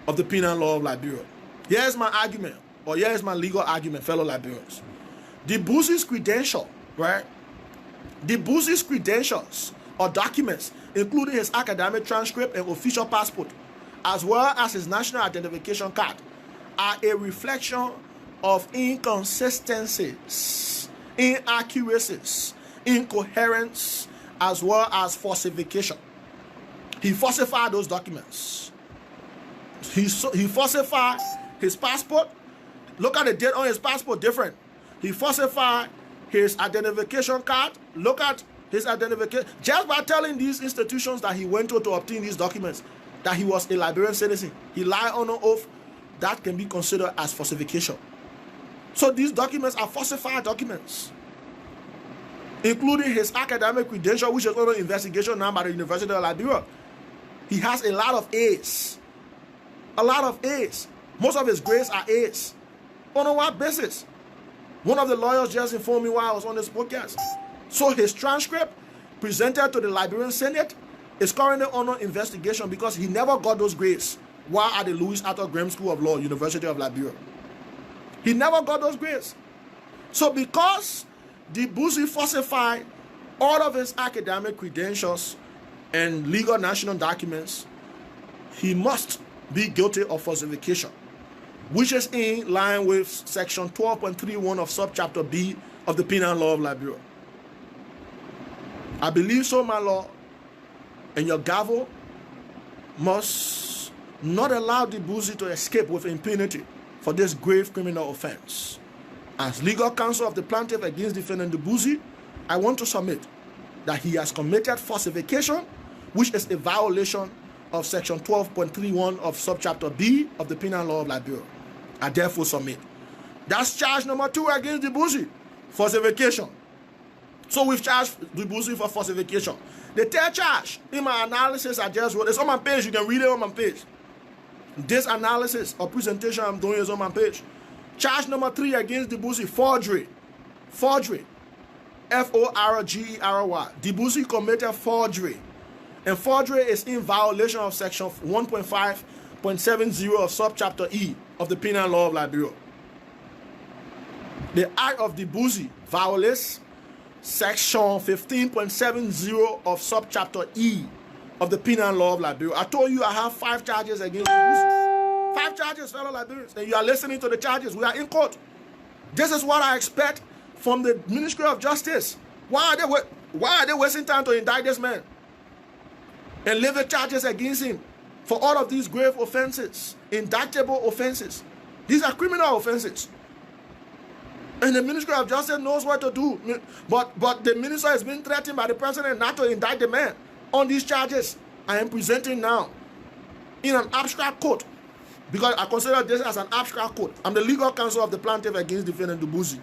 of the Penal Law of Liberia. Here's my argument, or here's my legal argument, fellow Liberians. Dubusi's credential, right? Dubusi's credentials or documents, including his academic transcript and official passport, as well as his national identification card, are a reflection of inconsistencies, inaccuracies, incoherence, as well as falsification. He falsified those documents. He falsified his passport. Look at the date on his passport, different. He falsified his identification card. Look at his identification. Just by telling these institutions that he went to obtain these documents, that he was a Liberian citizen, he lied on an oath. That can be considered as falsification. So these documents are falsified documents, including his academic credential, which is under investigation now by the University of Liberia. He has a lot of A's. A lot of A's. Most of his grades are A's. On what basis? One of the lawyers just informed me while I was on this podcast. So his transcript presented to the Liberian Senate is currently under investigation because he never got those grades while at the Louis Arthur Graham School of Law, University of Liberia. He never got those grades. So because Dubusi falsified all of his academic credentials and legal national documents, he must be guilty of falsification, which is in line with section 12.31 of subchapter B of the Penal Law of Liberia. I believe so, my Lord, and your gavel must not allow the Buzi to escape with impunity for this grave criminal offense. As legal counsel of the plaintiff against defendant Buzi, I want to submit that he has committed falsification, which is a violation of section 12.31 of subchapter B of the Penal Law of Liberia. I therefore submit. That's charge number 2 against the Buzi, falsification. So we've charged the Buzi for falsification. The third charge, in my analysis I just wrote, it's on my page, you can read it on my page. This analysis or presentation I'm doing is on my page. Charge number 3 against the Buzi, forgery. Forgery. F-O-R-G-E-R-Y. The Buzi committed forgery. And forgery is in violation of section 1.5.70 of subchapter E of the Penal Law of Liberia. The act of the Buzi violates section 15.70 of subchapter E of the Penal Law of Liberia. I told you I have 5 charges against the Buzi. 5 charges, fellow Liberians. And you are listening to the charges. We are in court. This is what I expect from the Ministry of Justice. Why are they wasting time to indict this man and levy charges against him for all of these grave offenses, indictable offenses? These are criminal offenses. And the Ministry of Justice knows what to do. But the minister has been threatened by the president not to indict the man on these charges I am presenting now in an abstract court, because I consider this as an abstract court. I'm the legal counsel of the plaintiff against defendant Buzi.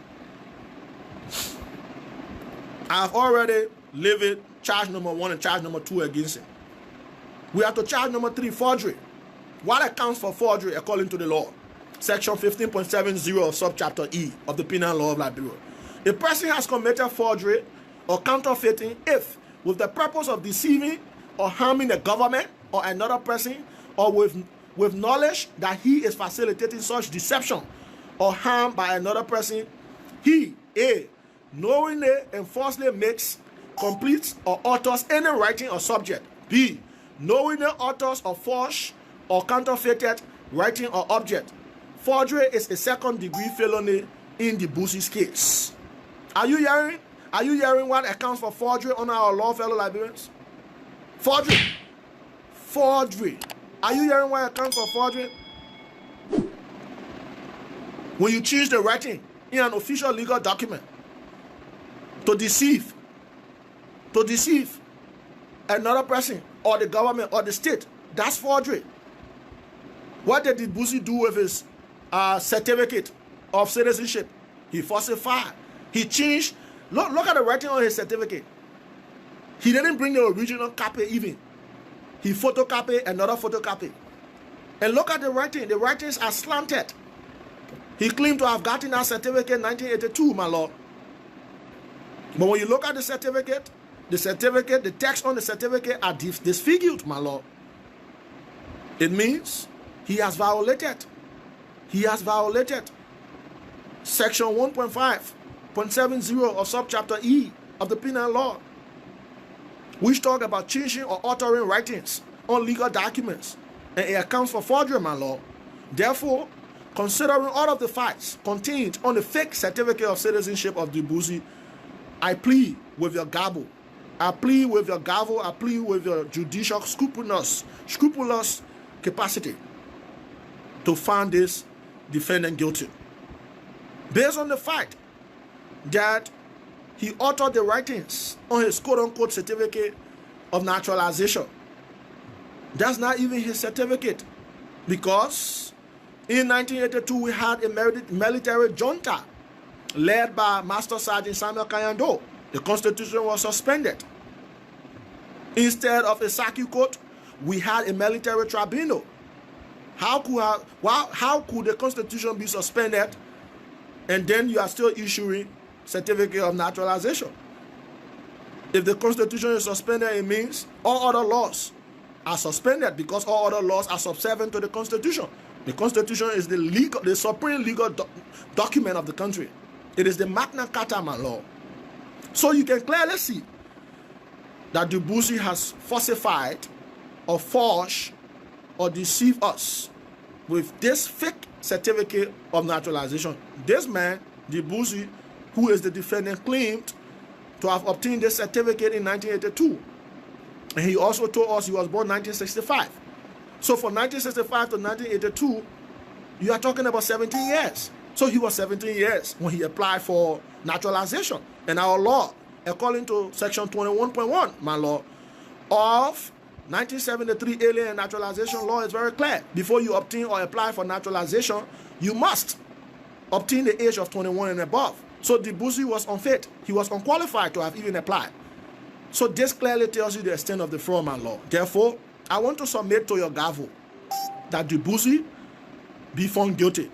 I have already levied charge number 1 and charge number 2 against him. We have to charge number 3, forgery. What accounts for forgery according to the law? Section 15.70 of subchapter E of the Penal Law of Liberia. A person has committed forgery or counterfeiting if with the purpose of deceiving or harming the government or another person, or with knowledge that he is facilitating such deception or harm by another person, he, A, knowingly and falsely makes, completes, or alters any writing or subject. B, knowingly alters or forged or counterfeited writing or object. Forgery is a second-degree felony in the Buzi's case. Are you hearing? Are you hearing what accounts for forgery on our law, fellow Liberians? Forgery. Forgery. Are you hearing what accounts for forgery? When you change the writing in an official legal document to deceive another person or the government or the state, that's forgery. What did the Buzi do with his certificate of citizenship? He falsified. He changed. Look at the writing on his certificate. He didn't bring the original copy even. He photocopied another photocopy. And look at the writing. The writings are slanted. He claimed to have gotten that certificate in 1982, my lord. But when you look at the certificate, the text on the certificate are disfigured, my lord. It means he has violated. He has violated section 1.5.70 of subchapter E of the Penal Law, which talk about changing or altering writings on legal documents, and it accounts for forgery, my lord. Therefore, considering all of the facts contained on the fake certificate of citizenship of the Buzi, I plead with your gavel. I plead with your gavel. I plead with your judicial scrupulous capacity to find this defendant guilty, based on the fact that he altered the writings on his quote-unquote certificate of naturalization. That's not even his certificate, because in 1982 we had a military junta led by Master Sergeant Samuel Kayando. The constitution was suspended. Instead of a circuit court, we had a military tribunal. How could the constitution be suspended and then you are still issuing certificate of naturalization? If the constitution is suspended, it means all other laws are suspended, because all other laws are subservient to the constitution. The constitution is the supreme legal document of the country. It is the Magna Carta, my lord. So you can clearly see that Dubuisi has falsified or forged or deceived us with this fake certificate of naturalization. This man, Dubuisi, who is the defendant, claimed to have obtained this certificate in 1982. And he also told us he was born 1965. So from 1965 to 1982, you are talking about 17 years. So he was 17 years when he applied for naturalization. And our law, according to section 21.1, my law, of 1973 Alien and Naturalization Law is very clear. Before you obtain or apply for naturalization, you must obtain the age of 21 and above. So Dubuisi was unfit. He was unqualified to have even applied. So this clearly tells you the extent of the fraud, my law. Therefore, I want to submit to your gavel that Dubuisi be found guilty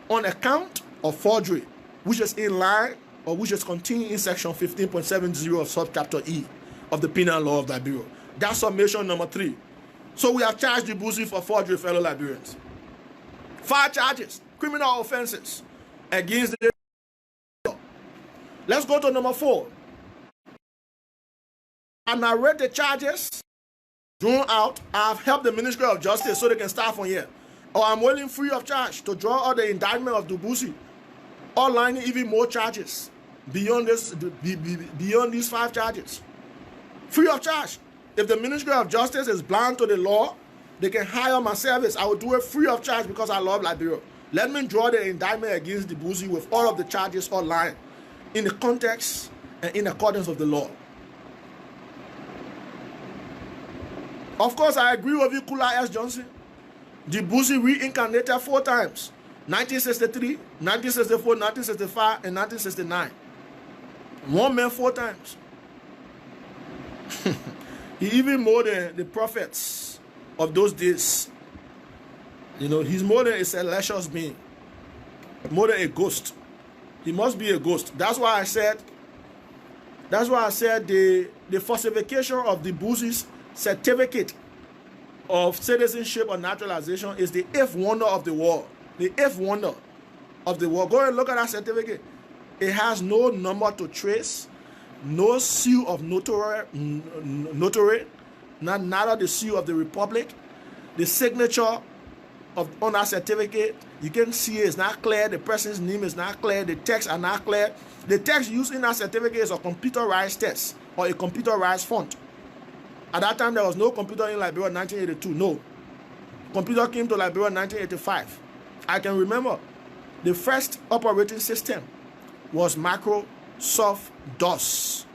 on account of forgery, which is in line or which is contained in section 15.70 of subchapter E of the penal law of Liberia. That's submission number 3. So we have charged Dubuisi for forgery, fellow Liberians. 5 charges, criminal offenses against the law. Let's go to number 4. And I read the charges drawn out. I've helped the Ministry of Justice so they can start from here. Or I'm willing free of charge to draw out the indictment of Dubuisi, outlining even more charges beyond this, beyond these 5 charges. Free of charge. If the Ministry of Justice is blind to the law, they can hire my service. I will do it free of charge because I love Liberia. Let me draw the indictment against Dubuisi with all of the charges outlined in the context and in accordance with the law. Of course, I agree with you, Kula S. Johnson. Dubuisi reincarnated 4 times. 1963, 1964, 1965, and 1969. One man 4 times. He even more than the prophets of those days. You know, he's more than a celestial being. More than a ghost. He must be a ghost. That's why I said the falsification of Dubuisi's certificate of citizenship or naturalization is the 8th wonder of the world. The 8th wonder of the world. Go and look at that certificate. It has no number to trace, no seal of notary, neither the seal of the Republic. The signature on that certificate, you can see it's not clear. The person's name is not clear. The texts are not clear. The text used in that certificate is a computerized text or a computerized font. At that time, there was no computer in Liberia in 1982. No. Computer came to Liberia in 1985. I can remember the first operating system was Microsoft DOS.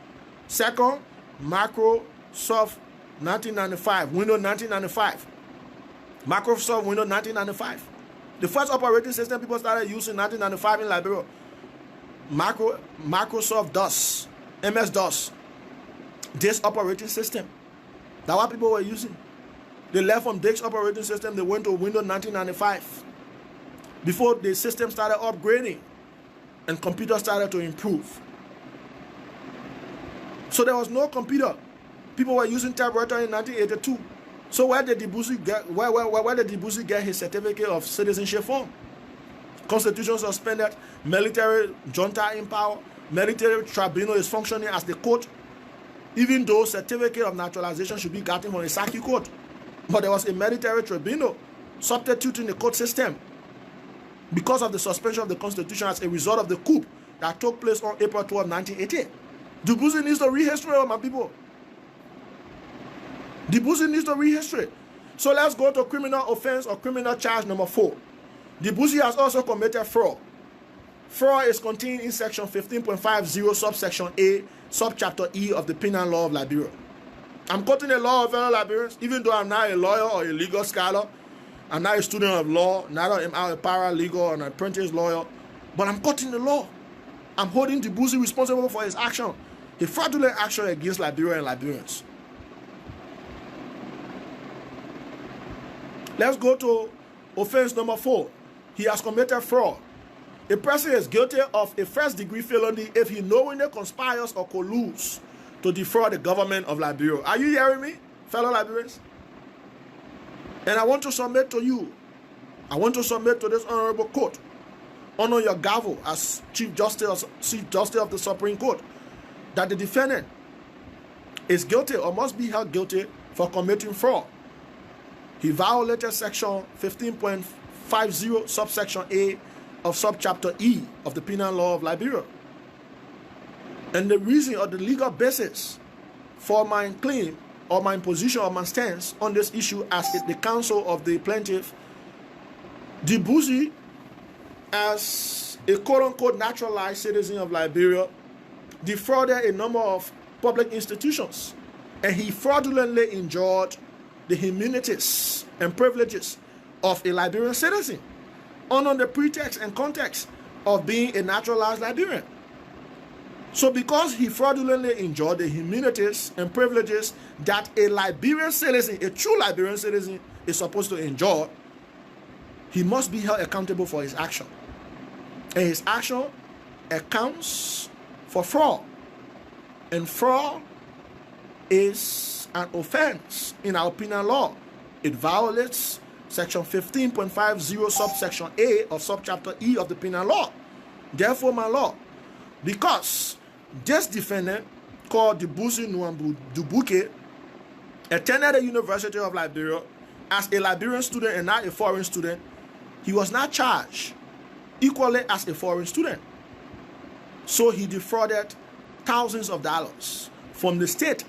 Second, Microsoft 1995, Windows 1995. Microsoft Windows 1995. The first operating system people started using in 1995 in Liberia. Microsoft DOS, MS-DOS. This operating system. That's what people were using. They left from DIX operating system, they went to Windows 1995. Before the system started upgrading and computers started to improve. So there was no computer. People were using typewriter in 1982. So where did Dubuisi get his certificate of citizenship from? Constitution suspended, military junta in power, military tribunal is functioning as the court. Even though certificate of naturalization should be gotten from a Saki court. But there was a military tribunal substituting the court system because of the suspension of the Constitution as a result of the coup that took place on April 12, 1980. Dubuisi needs to read history, my people. Dubuisi needs to read history. So let's go to criminal offense or criminal charge number 4. Dubuisi has also committed fraud. Fraud is contained in section 15.50 subsection A, subchapter E of the penal law of Liberia. I'm quoting the law of fellow Liberians, even though I'm not a lawyer or a legal scholar. I'm not a student of law, neither am I a paralegal or an apprentice lawyer, but I'm quoting the law. I'm holding Dubuisi responsible for his action, his fraudulent action against Liberia and Liberians. Let's go to offense number 4. He has committed fraud. A person is guilty of a first-degree felony if he knowingly conspires or colludes to defraud the government of Liberia. Are you hearing me, fellow Liberians? And I want to submit to you. I want to submit to this honorable court, honor your gavel as Chief Justice of the Supreme Court, that the defendant is guilty or must be held guilty for committing fraud. He violated section 15.50 subsection A of subchapter E of the Penal Law of Liberia. And the reason or the legal basis for my claim or my position or my stance on this issue as the counsel of the plaintiff, Dibuzi, as a quote-unquote naturalized citizen of Liberia, defrauded a number of public institutions, and he fraudulently enjoyed the immunities and privileges of a Liberian citizen under the pretext and context of being a naturalized Liberian. So because he fraudulently enjoyed the immunities and privileges that a Liberian citizen, a true Liberian citizen, is supposed to enjoy, he must be held accountable for his action. And his action accounts for fraud. And fraud is an offense in our penal law. It violates section 15.50 subsection A of subchapter E of the penal law. Therefore, my lord, because this defendant called Dibuzi Dubuke attended the University of Liberia as a Liberian student and not a foreign student, he was not charged equally as a foreign student. So he defrauded thousands of dollars from the state.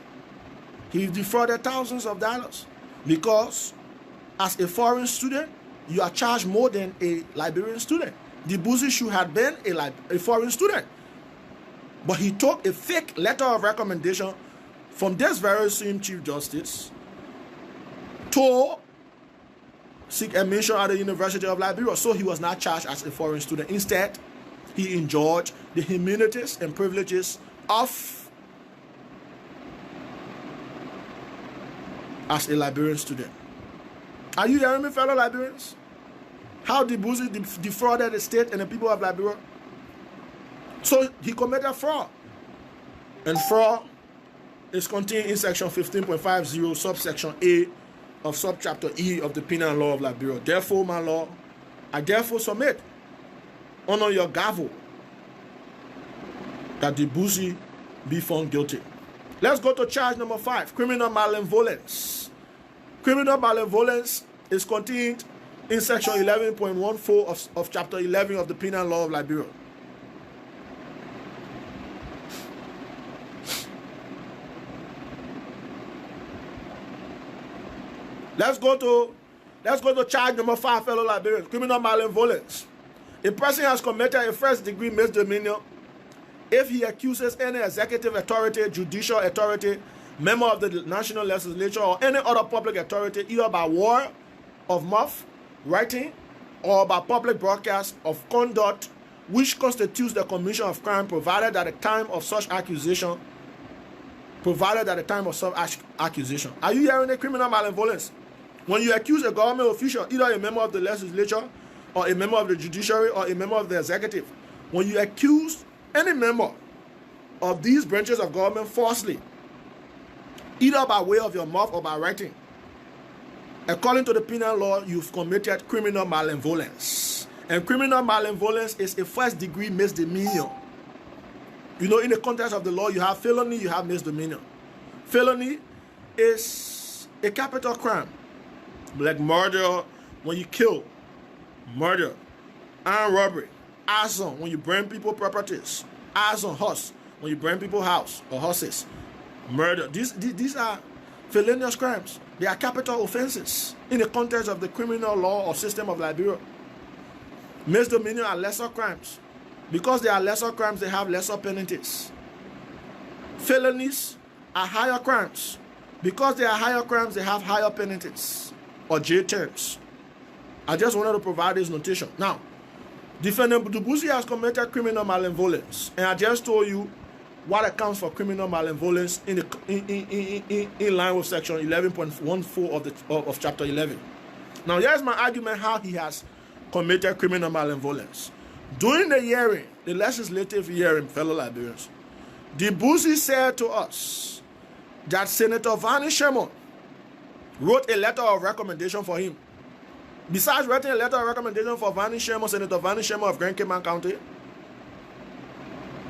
He defrauded thousands of dollars because as a foreign student, you are charged more than a Liberian student. Dibuzi should have been a foreign student. But he took a fake letter of recommendation from this very same Chief Justice to seek admission at the University of Liberia. So he was not charged as a foreign student. Instead, he enjoyed the immunities and privileges of as a Liberian student. Are you hearing me, fellow Liberians? How Dibuzi defrauded the state and the people of Liberia? So he committed fraud. And fraud is contained in section 15.50 subsection A of subchapter E of the Penal Law of Liberia. Therefore, my lord, I therefore submit on your gavel that Dibuzi be found guilty. Let's go to charge number 5, criminal malevolence. Criminal malevolence is contained in section 11.14 of chapter 11 of the Penal Law of Liberia. Let's go to charge number 5, fellow Liberians. Criminal malevolence. A person has committed a first-degree misdemeanor if he accuses any executive authority, judicial authority, member of the national legislature, or any other public authority, either by word of mouth, writing, or by public broadcast of conduct which constitutes the commission of crime, provided at the time of such accusation. Are you hearing the criminal malevolence? When you accuse a government official, either a member of the legislature, or a member of the judiciary, or a member of the executive, when you accuse any member of these branches of government falsely, either by way of your mouth or by writing, according to the penal law, you've committed criminal malevolence. And criminal malevolence is a first-degree misdemeanor. You know, in the context of the law, you have felony, you have misdemeanor. Felony is a capital crime, like murder when you kill, murder, armed robbery, arson when you burn people's properties, arson horse when you burn people's house or horses, murder. These are felonious crimes. They are capital offenses in the context of the criminal law or system of Liberia. Misdemeanor are lesser crimes. Because they are lesser crimes, they have lesser penalties. Felonies are higher crimes. Because they are higher crimes, they have higher penalties or jail terms. I just wanted to provide this notation. Now, defendant Dibuzi has committed criminal malevolence, and I just told you what accounts for criminal malevolence in line with section 11.14 of chapter 11. Now, here's my argument how he has committed criminal malevolence. During the hearing, the legislative hearing, fellow Liberians, Dibuzi said to us that Senator Vani Sherman wrote a letter of recommendation for him. Besides writing a letter of recommendation for Vani Sherman, Senator Vani Sherman of Grand Cayman County,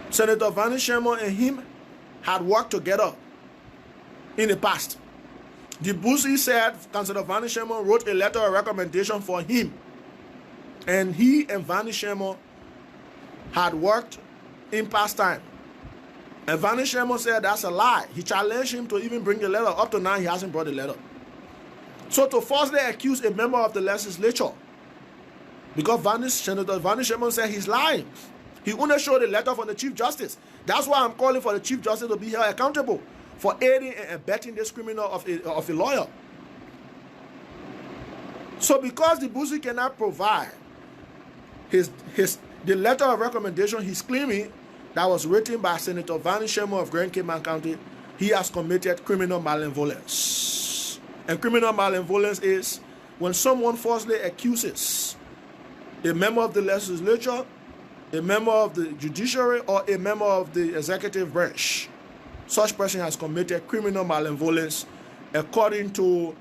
Senator Vani Sherman and him had worked together in the past. The Busi said Councillor Vanny Sherman wrote a letter of recommendation for him, and he and Vanny Sherman had worked in past time. And Vanny Sherman said that's a lie. He challenged him to even bring the letter. Up to now, he hasn't brought the letter. So to falsely accuse a member of the legislature, because Senator Vanny Sherman said he's lying, he only showed a letter from the Chief Justice. That's why I'm calling for the Chief Justice to be held accountable for aiding and abetting this criminal of a lawyer. So because the Busi cannot provide the letter of recommendation he's claiming that was written by Senator Vanny Sherman of Grand Cayman County, he has committed criminal malevolence. And criminal malevolence is when someone falsely accuses a member of the legislature, a member of the judiciary, or a member of the executive branch. Such person has committed criminal malevolence according to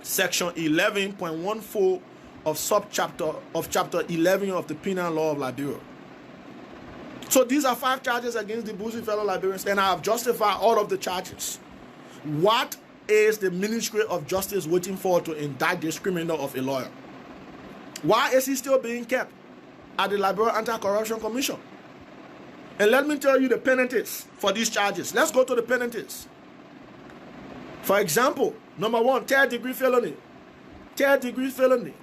section 11.14 of chapter 11 of the penal law of Liberia. So these are 5 charges against the Busi fellow Liberians, and I have justified all of the charges. What is the Ministry of Justice waiting for to indict this criminal of a lawyer? Why is he still being kept at the Liberia Anti-Corruption Commission? And let me tell you the penalties for these charges. Let's go to the penalties. For example, number 1, 3rd-degree felony. 3rd-degree felony.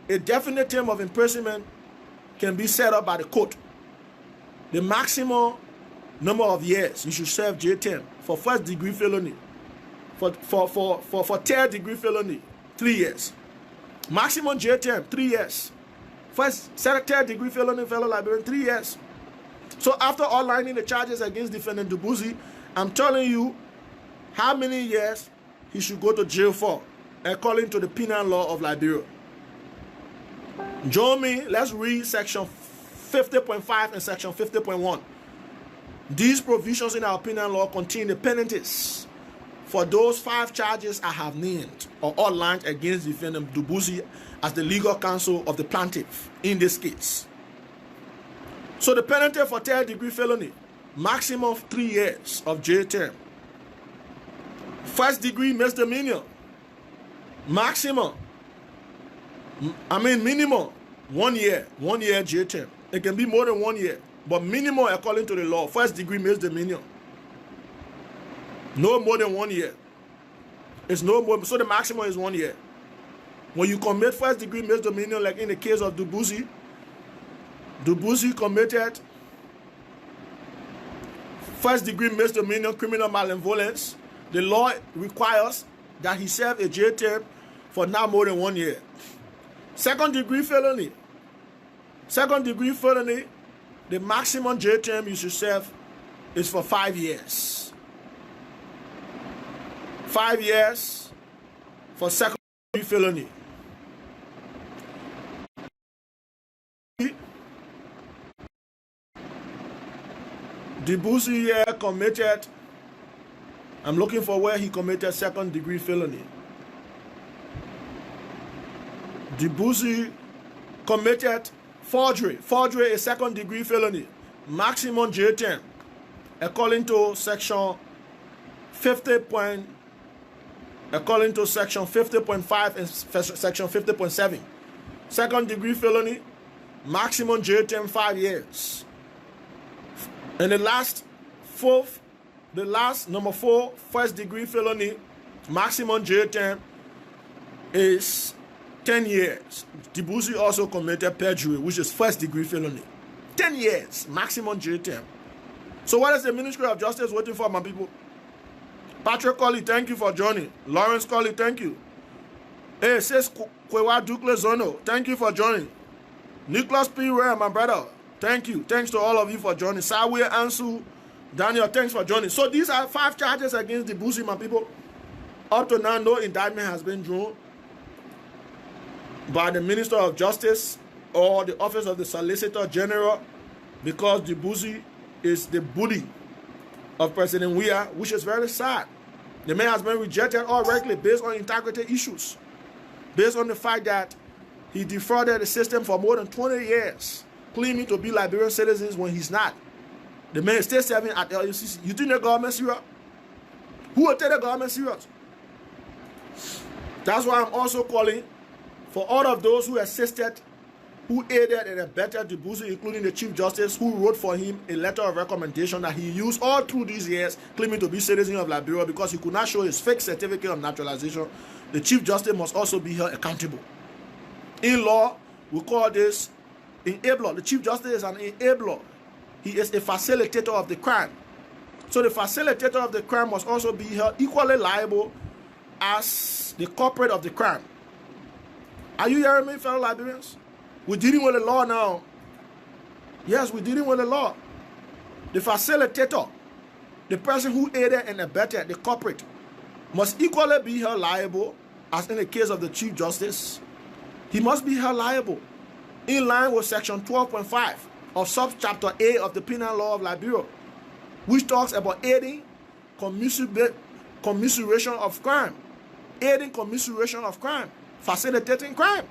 A definite term of imprisonment can be set up by the court. The maximum number of years you should serve jail term for 1st-degree felony. For 3rd-degree felony, 3 years. Maximum jail term, 3 years. 3rd-degree felony, fellow Liberian, 3 years. So after outlining the charges against defendant Dubuzi, I'm telling you how many years he should go to jail for, according to the penal law of Liberia. Join me, let's read section 50.5 and section 50.1. These provisions in our penal law contain the penalties for those 5 charges I have named or outlined against defendant Dubuzi as the legal counsel of the plaintiff in this case. So the penalty for 3rd-degree felony, maximum 3 years of jail term. 1st-degree misdemeanor, minimum 1 year, 1 year jail term. It can be more than 1 year, but minimum according to the law, 1st-degree misdemeanor. No more than 1 year. It's no more, so the maximum is 1 year. When you commit 1st-degree misdemeanor, like in the case of Dubuzi committed 1st-degree misdemeanor criminal malevolence. The law requires that he serve a jail term for not more than 1 year. 2nd-degree felony. 2nd-degree felony, the maximum jail term you should serve is for 5 years. 5 years for 2nd-degree felony. Dubuzi here committed, I'm looking for where he committed 2nd-degree felony. Dubuzi committed forgery. Forgery is 2nd-degree felony. Maximum jail term, according to section 50. According to section 50.5 and section 50.7. 2nd-degree felony, maximum jail term 5 years. And the last number 4, 1st-degree felony, maximum jail term is 10 years. Dubuzi also committed perjury, which is 1st-degree felony. 10 years, maximum jail term. So what is the Ministry of Justice waiting for, my people? Patrick Kollie, thank you for joining. Lawrence Kollie, thank you. Hey, says Kwewa Dukle Zono, thank you for joining. Nicholas P. Ray, my brother, thank you. Thanks to all of you for joining. Sawe Ansu, Daniel, thanks for joining. So these are 5 charges against Dubuzi, my people. Up to now, no indictment has been drawn by the Minister of Justice or the Office of the Solicitor General, because Dubuzi is the bully of President Weah, which is very sad. The man has been rejected already based on integrity issues, based on the fact that he defrauded the system for more than 20 years, claiming to be Liberian citizens when he's not. The man is still serving at LUCC. You think the government serious? Who will take the government serious? That's why I'm also calling for all of those who assisted, who aided and abetted Dubuisi, including the Chief Justice, who wrote for him a letter of recommendation that he used all through these years, claiming to be citizen of Liberia because he could not show his fake certificate of naturalization. The Chief Justice must also be held accountable. In law, we call this enabler. The Chief Justice is an enabler. He is a facilitator of the crime. So the facilitator of the crime must also be held equally liable as the culprit of the crime. Are you hearing me, fellow Liberians? We're dealing with the law now. Yes, we're dealing with the law. The facilitator, the person who aided and abetted the culprit, must equally be held liable as in the case of the Chief Justice. He must be held liable in line with section 12.5 of subchapter A of the Penal Law of Liberia, which talks about aiding commiseration of crime. Aiding commiseration of crime. Facilitating crime.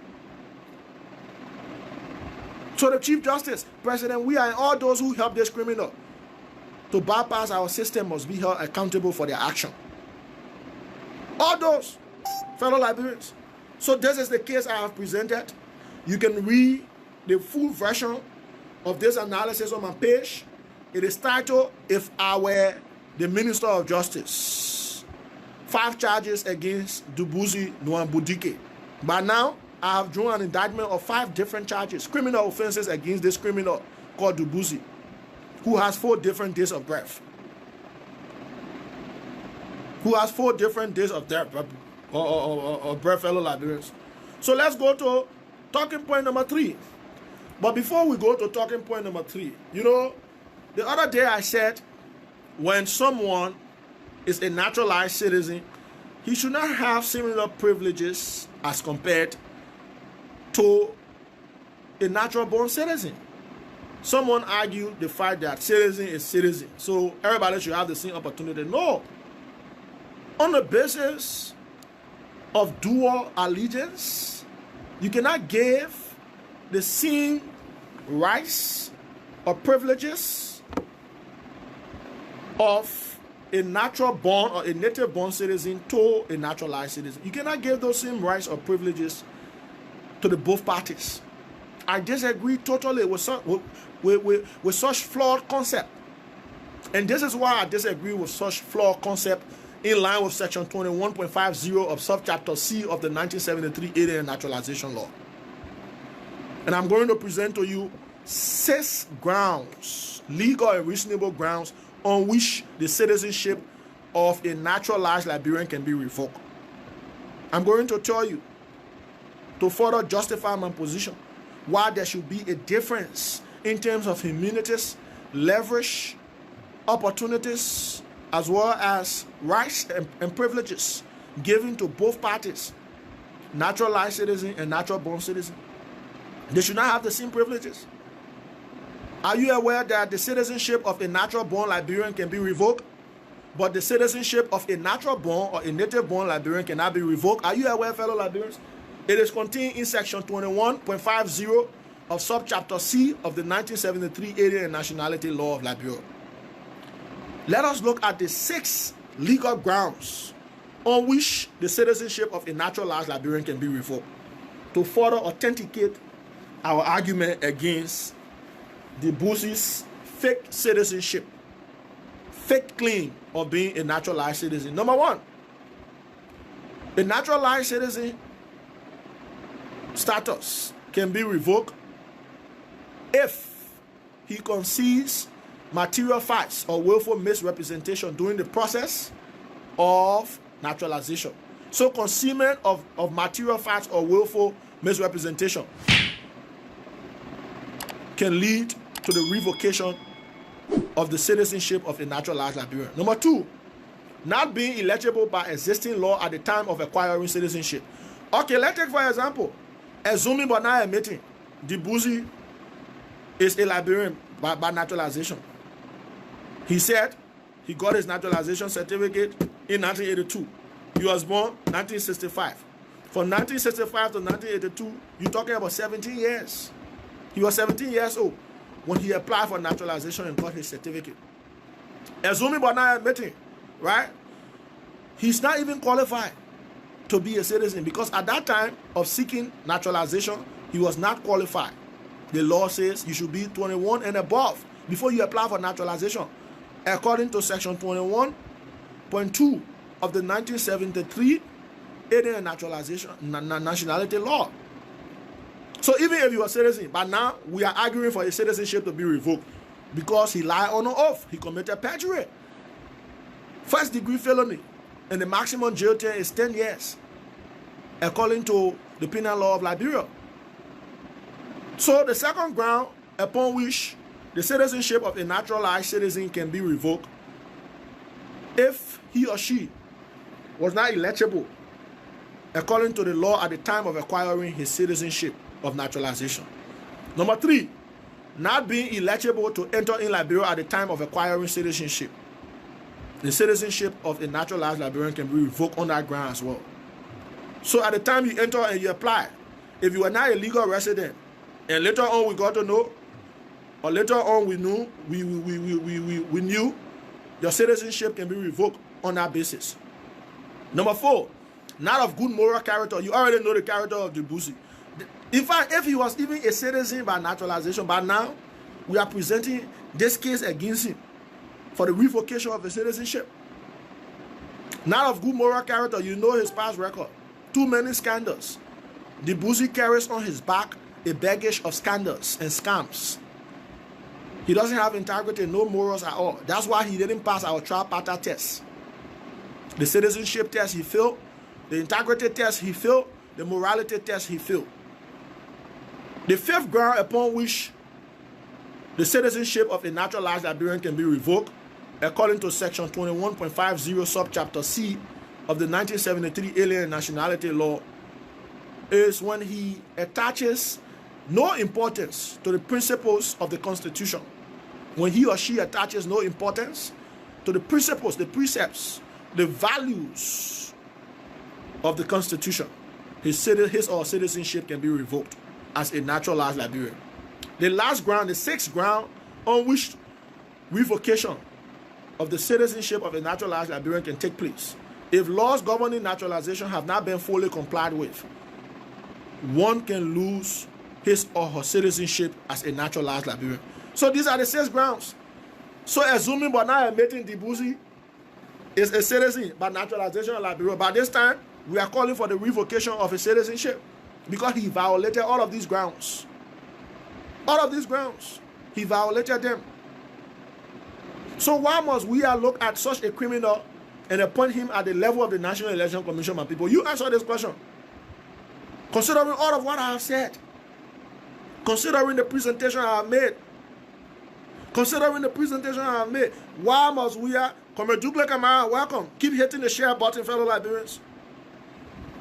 So the Chief Justice, President Weah, and all those who help this criminal to bypass our system must be held accountable for their action. All those, fellow Liberians. So this is the case I have presented. You can read the full version of this analysis on my page. It is titled, If I Were the Minister of Justice. 5 charges against Dubuisi Nwambudike. By now, I have drawn an indictment of 5 different charges, criminal offenses against this criminal called Dubuisi, who has 4 different days of birth. Who has 4 different days of death or birth, fellow Liberians. So let's go to talking point number 3. But before we go to talking point number 3, you know, the other day I said when someone is a naturalized citizen, he should not have similar privileges as compared to a natural-born citizen. Someone argued the fact that citizen is citizen, so everybody should have the same opportunity. No. On the basis of dual allegiance, you cannot give the same rights or privileges of a natural-born or a native-born citizen to a naturalized citizen. You cannot give those same rights or privileges to the both parties. I disagree totally with such flawed concept. And this is why I disagree with such flawed concept in line with section 21.50 of subchapter C of the 1973 Alien Naturalization Law. And I'm going to present to you 6 grounds, legal and reasonable grounds, on which the citizenship of a naturalized Liberian can be revoked. I'm going to tell you, to further justify my position, why there should be a difference in terms of immunities, leverage, opportunities, as well as rights and privileges given to both parties, naturalized citizen and natural-born citizen. They should not have the same privileges. Are you aware that the citizenship of a natural-born Liberian can be revoked, but the citizenship of a natural-born or a native-born Liberian cannot be revoked? Are you aware, fellow Liberians? It is contained in section 21.50 of subchapter C of the 1973 Alien and Nationality Law of Liberia. Let us look at the 6 legal grounds on which the citizenship of a naturalized Liberian can be revoked to further authenticate our argument against Dubuisi's fake citizenship, fake claim of being a naturalized citizen. Number 1, a naturalized citizen status can be revoked if he conceals material facts or willful misrepresentation during the process of naturalization. So concealment of material facts or willful misrepresentation can lead to the revocation of the citizenship of a naturalized Liberian. Number 2, not being eligible by existing law at the time of acquiring citizenship. Okay, let's take for example, assuming but not admitting Dubuisi is a Liberian by naturalization. He said he got his naturalization certificate in 1982. He was born 1965. From 1965 to 1982, you're talking about 17 years. He was 17 years old when he applied for naturalization and got his certificate. Assuming but not admitting, right? He's not even qualified to be a citizen because at that time of seeking naturalization, he was not qualified. The law says you should be 21 and above before you apply for naturalization, according to section 21.2 of the 1973 Alien and Naturalization Nationality Law. So even if you are a citizen, but now we are arguing for his citizenship to be revoked because he lied on an oath. He committed perjury. First degree felony, and the maximum jail term is 10 years, according to the penal law of Liberia. So the second ground upon which the citizenship of a naturalized citizen can be revoked if he or she was not eligible according to the law at the time of acquiring his citizenship of naturalization. Number 3, not being eligible to enter in Liberia at the time of acquiring citizenship. The citizenship of a naturalized Liberian can be revoked on that ground as well. So at the time you enter and you apply, if you are not a legal resident, and later on we got to know, or later on we knew, we knew your citizenship can be revoked on that basis. Number 4, not of good moral character. You already know the character of the Busi. In fact, if he was even a citizen by naturalization, but now we are presenting this case against him for the revocation of his citizenship. Not of good moral character. You know his past record. Too many scandals. The Busi carries on his back a baggage of scandals and scams. He doesn't have integrity, no morals at all. That's why he didn't pass our tripartite test. The citizenship test he failed, the integrity test he failed, the morality test he failed. The 5th ground upon which the citizenship of a naturalized Liberian can be revoked, according to section 21.50 subchapter C of the 1973 Alien and Nationality Law, is when he attaches no importance to the principles of the Constitution. When he or she attaches no importance to the principles, the precepts, the values of the Constitution, his or her citizenship can be revoked as a naturalized Liberian. The last ground, the 6th ground on which revocation of the citizenship of a naturalized Liberian can take place, if laws governing naturalization have not been fully complied with, one can lose his or her citizenship as a naturalized Liberian. So these are the 6 grounds. So assuming but not admitting the Busi is a citizen by naturalization of Liberia, by this time we are calling for the revocation of his citizenship because he violated all of these grounds. All of these grounds, he violated them. So why must we look at such a criminal and appoint him at the level of the National Election Commission, my people? You answer this question. Considering all of what I have said, considering the presentation I have made, why must we Comrade Dugle Kamara, welcome. Keep hitting the share button, fellow Liberians.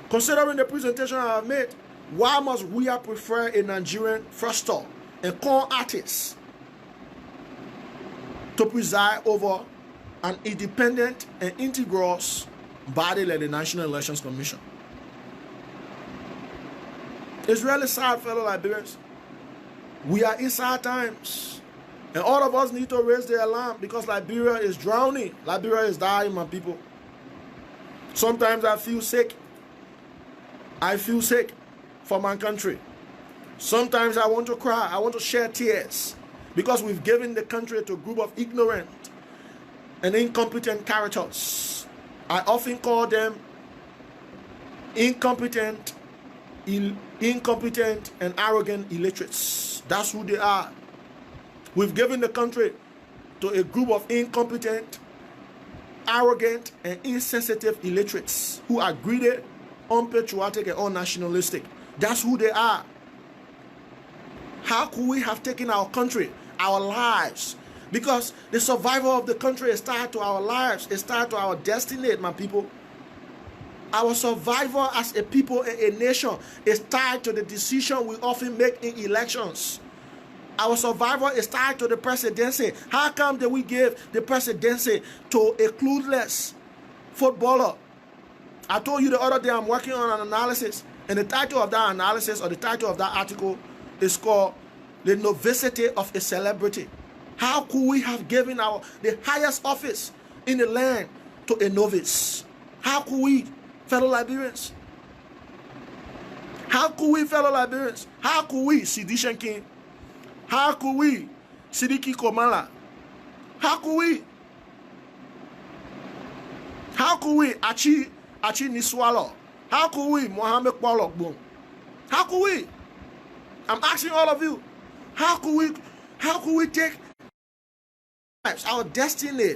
Considering the presentation I have made, why must we prefer a Nigerian fraudster and con artist to preside over an independent and integral body like the National Elections Commission? It's really sad, fellow Liberians. We are in sad times. And all of us need to raise the alarm because Liberia is drowning. Liberia is dying, my people. Sometimes I feel sick. I feel sick for my country. Sometimes I want to cry. I want to shed tears because we've given the country to a group of ignorant and incompetent characters. I often call them incompetent and arrogant illiterates. That's who they are. We've given the country to a group of incompetent, arrogant, and insensitive illiterates who are greedy, unpatriotic, and unnationalistic. That's who they are. How could we have taken our country, our lives? Because the survival of the country is tied to our lives. It's tied to our destiny, my people. Our survival as a people and a nation is tied to the decision we often make in elections. Our survival is tied to the presidency. How come that we give the presidency to a clueless footballer? I told you the other day I'm working on an analysis, and the title of that analysis or the title of that article is called The Novicity of a Celebrity. How could we have given the highest office in the land to a novice? How could we, fellow Liberians? How could we, fellow Liberians? How could we, Sedition King? How could we, Sidiki Komala? How could we? How could we, Achi Niswalo? How could we, Mohammed Kwalokbun? How could we? I'm asking all of you, how could we take our destiny?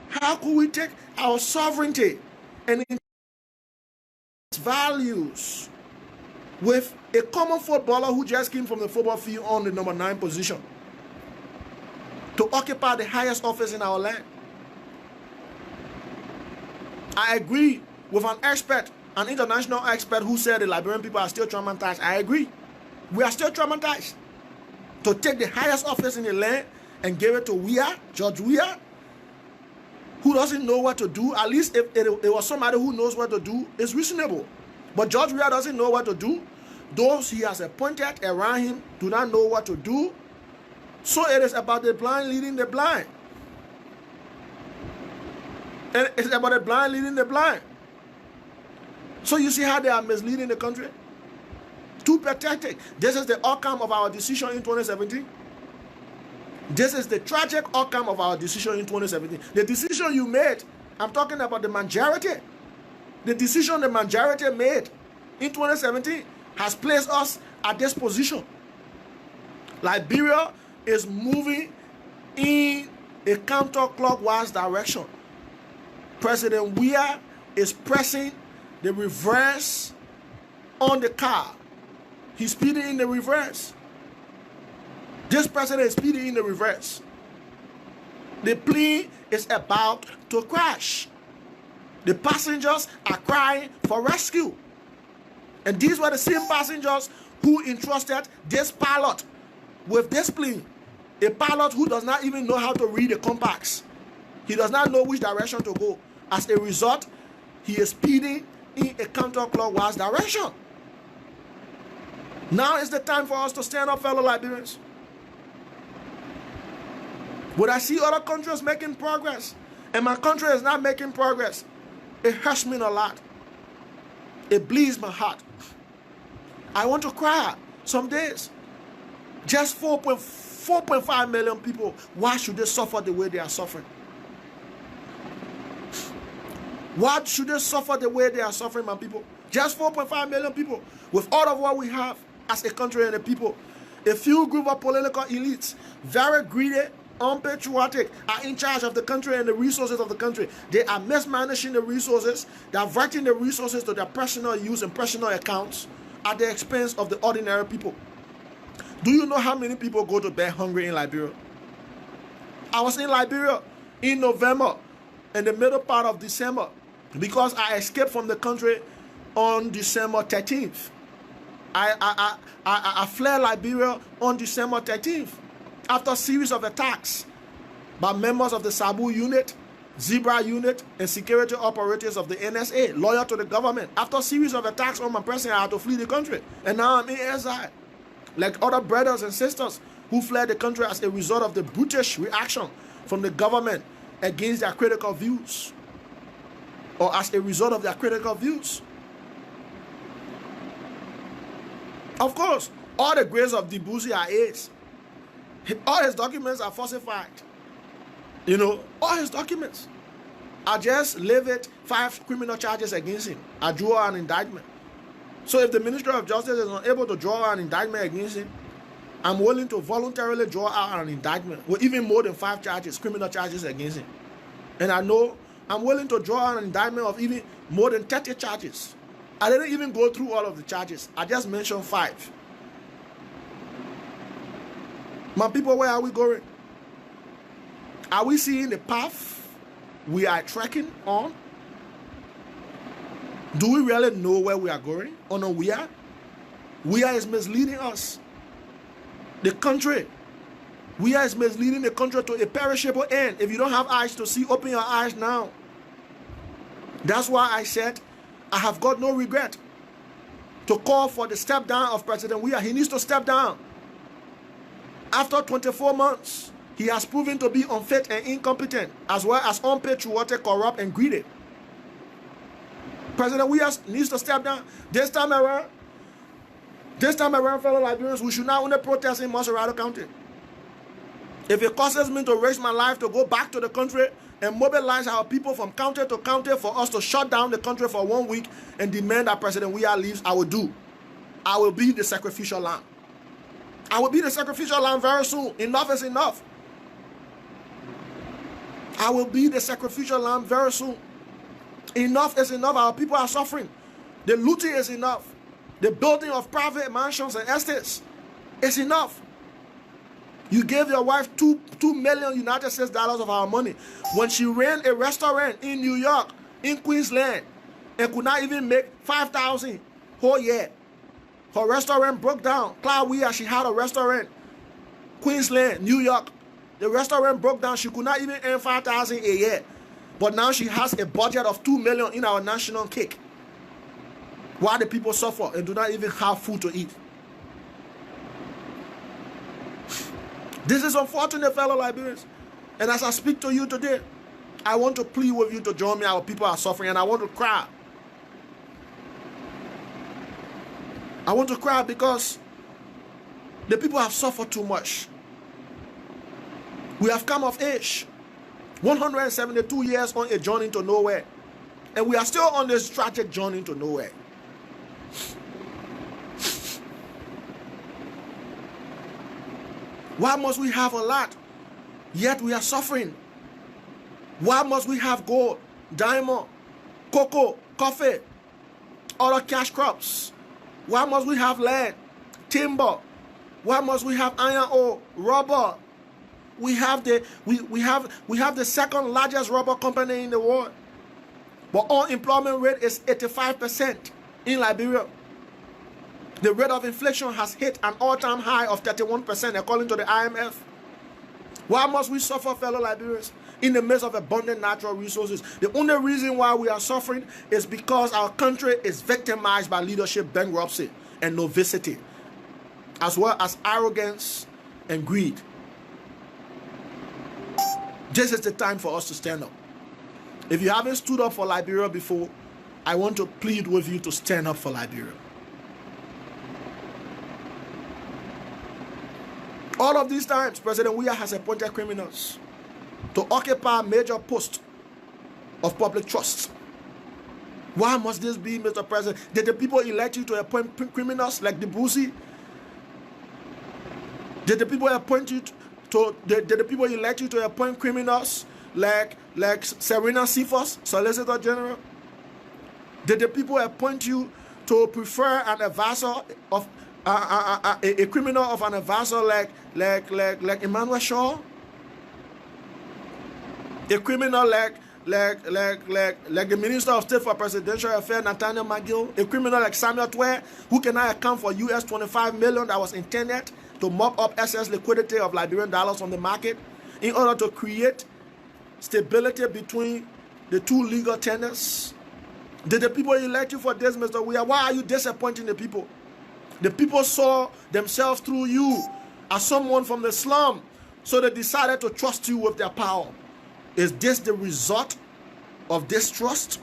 How could we take our sovereignty and its values with a common footballer who just came from the football field on the number 9 position to occupy the highest office in our land? I agree with an expert, an international expert who said the Liberian people are still traumatized. I agree. We are still traumatized. To take the highest office in the land and give it to Weah, George Weah, who doesn't know what to do. At least if it was somebody who knows what to do, it's reasonable. But George Weah doesn't know what to do. Those he has appointed around him do not know what to do. So it is about the blind leading the blind. And it's about the blind leading the blind. So you see how they are misleading the country? Too pathetic. This is the outcome of our decision in 2017. This is the tragic outcome of our decision in 2017. The decision you made, I'm talking about the majority. The decision the majority made in 2017 has placed us at this position. Liberia is moving in a counterclockwise direction. President Weah is pressing the reverse on the car. He's speeding in the reverse. This president is speeding in the reverse. The plane is about to crash. The passengers are crying for rescue. And these were the same passengers who entrusted this pilot with this plane. A pilot who does not even know how to read the compass. He does not know which direction to go. As a result, he is speeding in a counterclockwise direction. Now is the time for us to stand up, fellow Liberians. When I see other countries making progress, and my country is not making progress, it hurts me a lot. It bleeds my heart. I want to cry some days. Just 4.5 million people, why should they suffer the way they are suffering? Why should they suffer the way they are suffering, my people? Just 4.5 million people, with all of what we have as a country and a people. A few group of political elites, very greedy, unpatriotic, are in charge of the country and the resources of the country. They are mismanaging the resources, diverting the resources to their personal use and personal accounts at the expense of the ordinary people. Do you know how many people go to bed hungry in Liberia? I was in Liberia in November, in the middle part of December, because I escaped from the country on December 13th. I fled Liberia on December 13th after a series of attacks by members of the Sabu unit, Zebra unit, and security operators of the NSA, loyal to the government. After a series of attacks on my person, I had to flee the country. And now I'm in exile. Like other brothers and sisters who fled the country as a result of the brutish reaction from the government against their critical views, or as a result of their critical views. Of course, all the grades of Dibuzi are A's. All his documents are falsified. You know, all his documents. I just levied 5 criminal charges against him. I drew an indictment. So if the Ministry of Justice is unable to draw an indictment against him, I'm willing to voluntarily draw out an indictment with even more than 5 charges, criminal charges against him. And I know I'm willing to draw an indictment of even more than 30 charges. I didn't even go through all of the charges. I just mentioned 5. My people, where are we going? Are we seeing the path we are trekking on? Do we really know where we are going? Or no, we are? Weah is misleading us. The country. Weah is misleading the country to a perishable end. If you don't have eyes to see, open your eyes now. That's why I said I have got no regret to call for the step down of President Weah. He needs to step down. After 24 months, he has proven to be unfit and incompetent, as well as unpatriotic, corrupt, and greedy. President Weah needs to step down. This time around, fellow Liberians, we should not only protest in Mosoka County. If it causes me to risk my life to go back to the country and mobilize our people from county to county for us to shut down the country for 1 week and demand that President Weah leaves, I will do. I will be the sacrificial lamb. I will be the sacrificial lamb very soon. Enough is enough. I will be the sacrificial lamb very soon. Enough is enough. Our people are suffering. The looting is enough. The building of private mansions and estates is enough. You gave your wife $2 million United States dollars of our money when she ran a restaurant in New York, in Queensland, and could not even make $5,000 whole year. Her restaurant broke down. Cllr Weah, she had a restaurant, Queensland, New York. The restaurant broke down. She could not even earn $5,000 a year. But now she has a budget of $2 million in our national cake. Why the people suffer and do not even have food to eat? This is unfortunate, fellow Liberians. And as I speak to you today, I want to plead with you to join me. Our people are suffering, and I want to cry. I want to cry because the people have suffered too much. We have come of age. 172 years on a journey to nowhere. And we are still on this tragic journey to nowhere. Why must we have a lot, yet we are suffering? Why must we have gold, diamond, cocoa, coffee, other cash crops? Why must we have land, timber? Why must we have iron ore, rubber? We have the second largest rubber company in the world. But unemployment rate is 85% in Liberia. The rate of inflation has hit an all-time high of 31% according to the IMF. Why must we suffer, fellow Liberians, in the midst of abundant natural resources? The only reason why we are suffering is because our country is victimized by leadership bankruptcy and novicity, as well as arrogance and greed. This is the time for us to stand up. If you haven't stood up for Liberia before, I want to plead with you to stand up for Liberia. All of these times, President Weah has appointed criminals to occupy major posts of public trust. Why must this be, Mr. President? Did the people elect you to appoint criminals like the Brucey? Did the people appoint you did the people elect you to appoint criminals like Syrenius Cephus, Solicitor General? Did the people appoint you to prefer an advisor of a criminal of an advisor like Emmanuel Shaw? A criminal like the Minister of State for Presidential Affairs, Nathaniel McGill? A criminal like Samuel Twe, who cannot account for US $25 million that was intended to mop up excess liquidity of Liberian dollars on the market in order to create stability between the two legal tenants? Did the people elect you for this, Mr. Weah? Why are you disappointing the people? The people saw themselves through you as someone from the slum, so they decided to trust you with their power. Is this the result of distrust?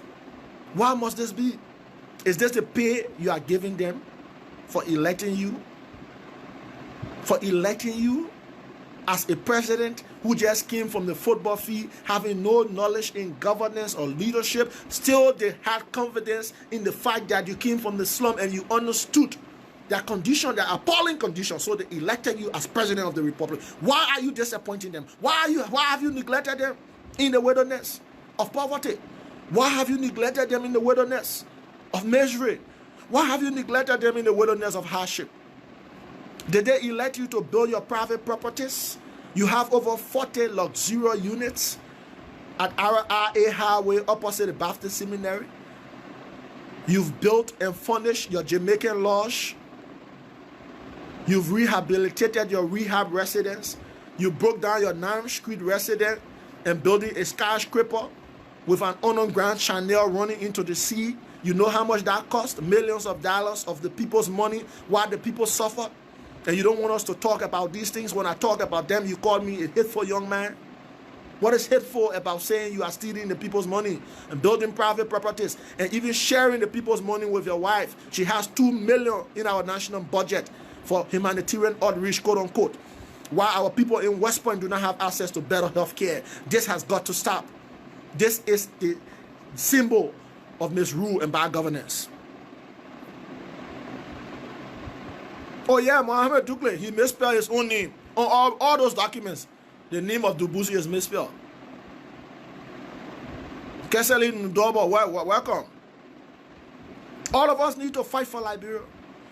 Why must this be? Is this the pay you are giving them for electing you? For electing you as a president who just came from the football field, having no knowledge in governance or leadership? Still, they had confidence in the fact that you came from the slum and you understood their condition, their appalling condition, so they elected you as president of the republic. Why are you disappointing them? Why have you neglected them in the wilderness of poverty? Why have you neglected them in the wilderness of misery? Why have you neglected them in the wilderness of hardship? Did they elect you to build your private properties? You have over 40 luxurious units at AIRReT Highway opposite the Baptist Seminary. You've built and furnished your Jamaican lodge. You've rehabilitated your rehab residence. You broke down your 9th Street residence and building a skyscraper with an underground channel running into the sea. You know how much that cost? Millions of dollars of the people's money while the people suffer. And you don't want us to talk about these things. When I talk about them, you call me a hateful young man. What is hateful about saying you are stealing the people's money and building private properties and even sharing the people's money with your wife? She has $2 million in our national budget for humanitarian outreach, quote unquote, while our people in West Point do not have access to better health care. This has got to stop. This is the symbol of misrule and bad governance. Oh yeah, Mohammed Dukle, he misspelled his own name. On all those documents, the name of Dubusi is misspelled. Keseli Ndobo, welcome. All of us need to fight for Liberia.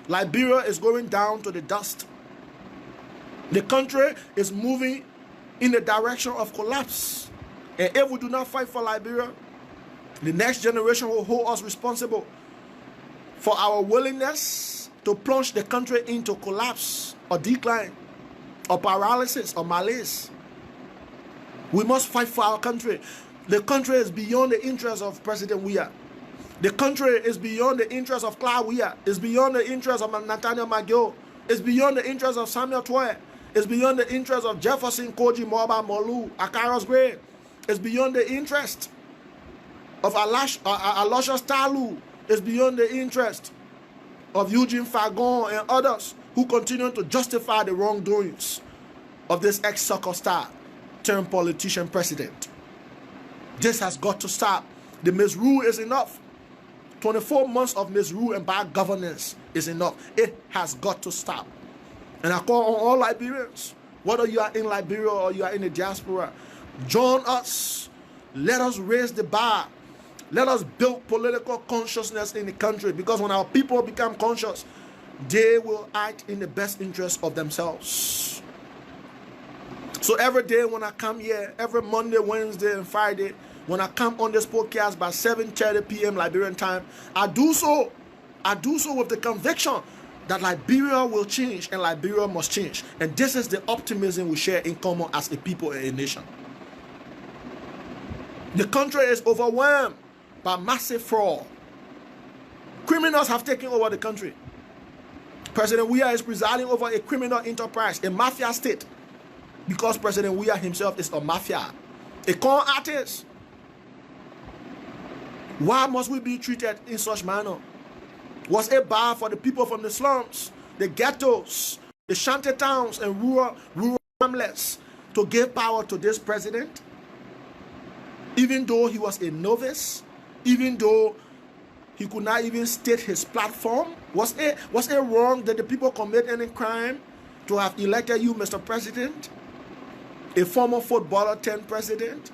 Liberia is going down to the dust. The country is moving in the direction of collapse. And if we do not fight for Liberia, the next generation will hold us responsible for our willingness to plunge the country into collapse or decline or paralysis or malaise. We must fight for our country. The country is beyond the interests of President Weah. The country is beyond the interests of Cllr Weah. It's beyond the interests of Nathaniel Magio. It's beyond the interests of Samuel Twe. It's beyond the interests of Jefferson Koji Moba Molu, Akaros Gray. It's beyond the interest of Aloysius Talu. It's beyond the interest of Eugene Fagon and others who continue to justify the wrongdoings of this ex-soccer star turned politician president. This has got to stop. The misrule is enough. 24 months of misrule and bad governance is enough. It has got to stop. And I call on all Liberians, whether you are in Liberia or you are in the diaspora, join us. Let us raise the bar. Let us build political consciousness in the country, because when our people become conscious, they will act in the best interest of themselves. So every day when I come here, every Monday, Wednesday, and Friday, when I come on this podcast by 7:30 p.m. Liberian time, I do so with the conviction that Liberia will change and Liberia must change. And this is the optimism we share in common as a people and a nation. The country is overwhelmed by massive fraud. Criminals have taken over the country. President Weah is presiding over a criminal enterprise, a mafia state, because President Weah himself is a mafia, a con artist. Why must we be treated in such manner? Was it bad for the people from the slums, the ghettos, the shanty towns, and rural hamlets to give power to this president? Even though he was a novice, even though he could not even state his platform, was it wrong that the people commit any crime to have elected you, Mr. President? A former footballer turned president?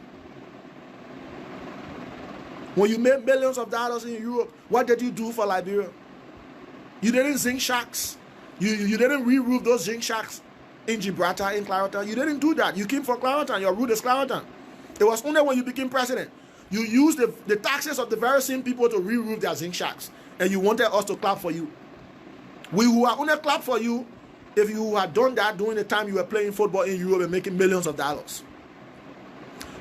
When you made millions of dollars in Europe, what did you do for Liberia? You didn't zinc shacks. You didn't re-roof those zinc shacks in Gibraltar, in Clarendon. You didn't do that. You came for Clarendon. Your root is Clarendon. It was only when you became president, you used the taxes of the very same people to re-roof their zinc shacks. And you wanted us to clap for you. We who are only clap for you if you had done that during the time you were playing football in Europe and making millions of dollars.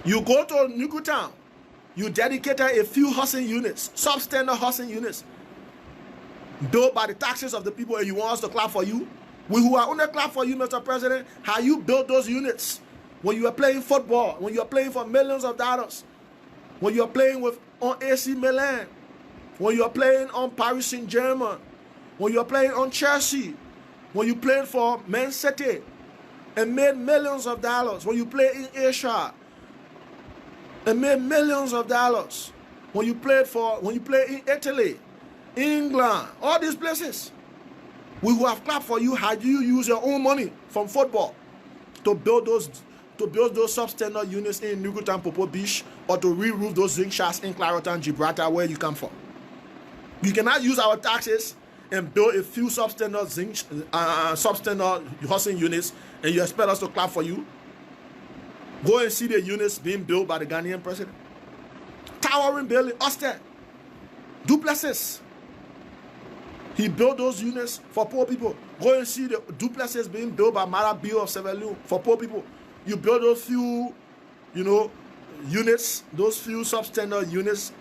You go to Nuku Town. You dedicated a few housing units, substandard housing units, built by the taxes of the people, and you want us to clap for you? We who are only clap for you, Mr. President, how you built those units when you were playing football, when you were playing for millions of dollars, when you were playing on AC Milan, when you were playing on Paris Saint-Germain, when you were playing on Chelsea, when you played for Man City and made millions of dollars, when you played in Asia and made millions of dollars, when you played in Italy, England, all these places. We will have clapped for you had you use your own money from football to build those substandard units in Nukutan Popo Beach, or to re-roof those zinc shacks in Clarendon, Gibraltar, where you come from. You cannot use our taxes and build a few substandard housing units, and you expect us to clap for you. Go and see the units being built by the Ghanaian president. Towering building, austere, duplexes. He built those units for poor people. Go and see the duplexes being built by Mara Bill of Severlu for poor people. You build those few, units, those few substandard units,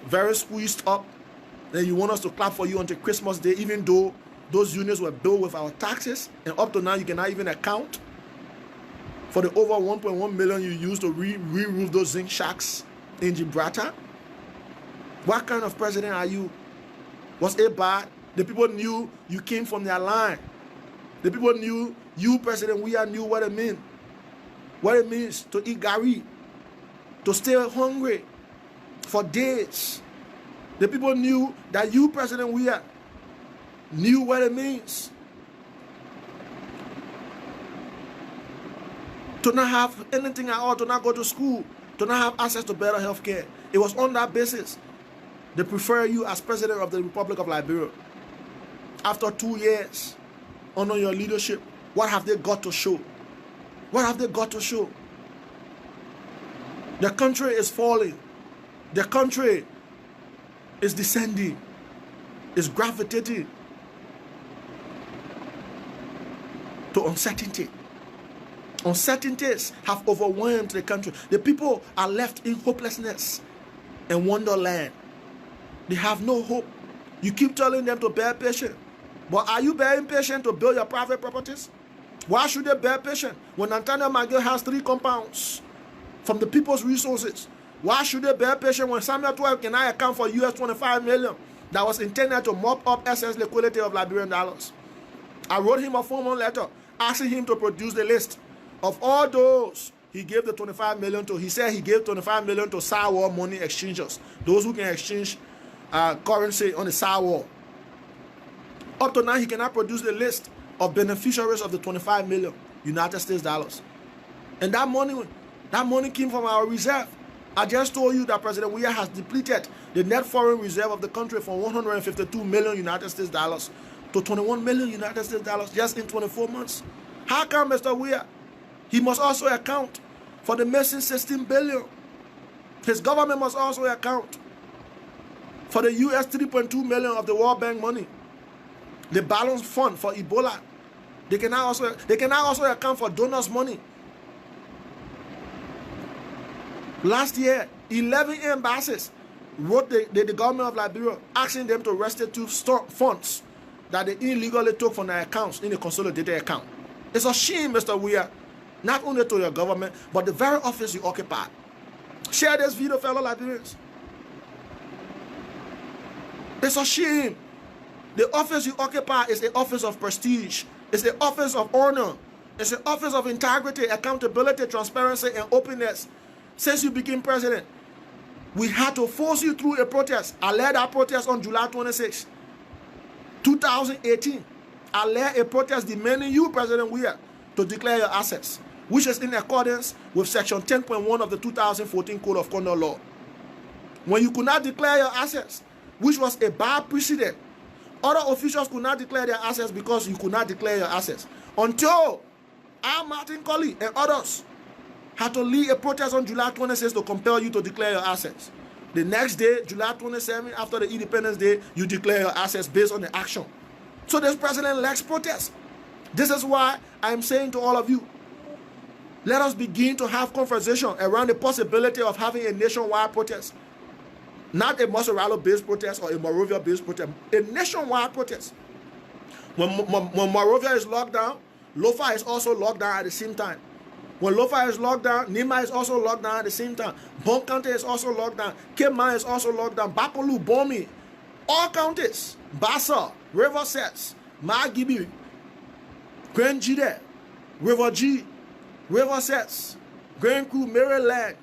very squeezed up. Then you want us to clap for you until Christmas Day, even though those units were built with our taxes, and up to now you cannot even account for the over 1.1 million you used to re-roof those zinc shacks in Gibraltar? What kind of president are you? Was it bad? The people knew you came from their line. The people knew you, President Weah, knew what it meant. What it means to eat gari, to stay hungry for days. The people knew that you, President Weah, knew what it means to not have anything at all, to not go to school, to not have access to better health care. It was on that basis they prefer you as President of the Republic of Liberia. After 2 years under your leadership, what have they got to show? What have they got to show? The country is falling. The country is descending. Is gravitating to uncertainty. Uncertainties have overwhelmed the country. The people are left in hopelessness and wonderland. They have no hope. You keep telling them to bear patient. But are you bearing patient to build your private properties? Why should they bear patient when Nathaniel McGill has 3 compounds from the people's resources? Why should they bear patient when Samuel 12 cannot account for US 25 million that was intended to mop up excess liquidity of Liberian dollars? I wrote him a formal letter asking him to produce the list of all those he gave the 25 million to. He said he gave 25 million to SAWA money exchangers, those who can exchange currency on the SAWA. Up to now, he cannot produce the list of beneficiaries of the 25 million United States dollars. And that money came from our reserve. I just told you that President Weah has depleted the net foreign reserve of the country from 152 million United States dollars to 21 million United States dollars just in 24 months. How come, Mr. Weah? He must also account for the missing 16 billion. His government must also account for the US 3.2 million of the World Bank money, the balance fund for Ebola. They can now also account for donors' money. Last year, 11 embassies wrote the government of Liberia asking them to restitute funds that they illegally took from their accounts in a consolidated account. It's a shame, Mr. Weah, not only to your government, but the very office you occupy. Share this video, fellow Liberians. It's a shame. The office you occupy is the office of prestige. It's the office of honor. It's the office of integrity, accountability, transparency, and openness. Since you became president, we had to force you through a protest. I led that protest on July 26, 2018. I led a protest demanding you, President Weah, to declare your assets, which is in accordance with Section 10.1 of the 2014 Code of Conduct Law. When you could not declare your assets, which was a bad precedent, other officials could not declare their assets because you could not declare your assets. Until Martin Kollie and others had to lead a protest on July 26 to compel you to declare your assets. The next day, July 27, after the Independence Day, you declare your assets based on the action. So this president lacks protest. This is why I'm saying to all of you, let us begin to have conversation around the possibility of having a nationwide protest. Not a Mosoralo-based protest or a Monrovia-based protest, a nationwide protest. When Monrovia is locked down, Lofa is also locked down at the same time. When Lofa is locked down, Nima is also locked down at the same time. Bon County is also locked down. Kema is also locked down. Bapolu, Bomi, all counties, Bassa, River Sets, Magibi, Grand Jide, River G, River Sets, Grand Crew, Maryland,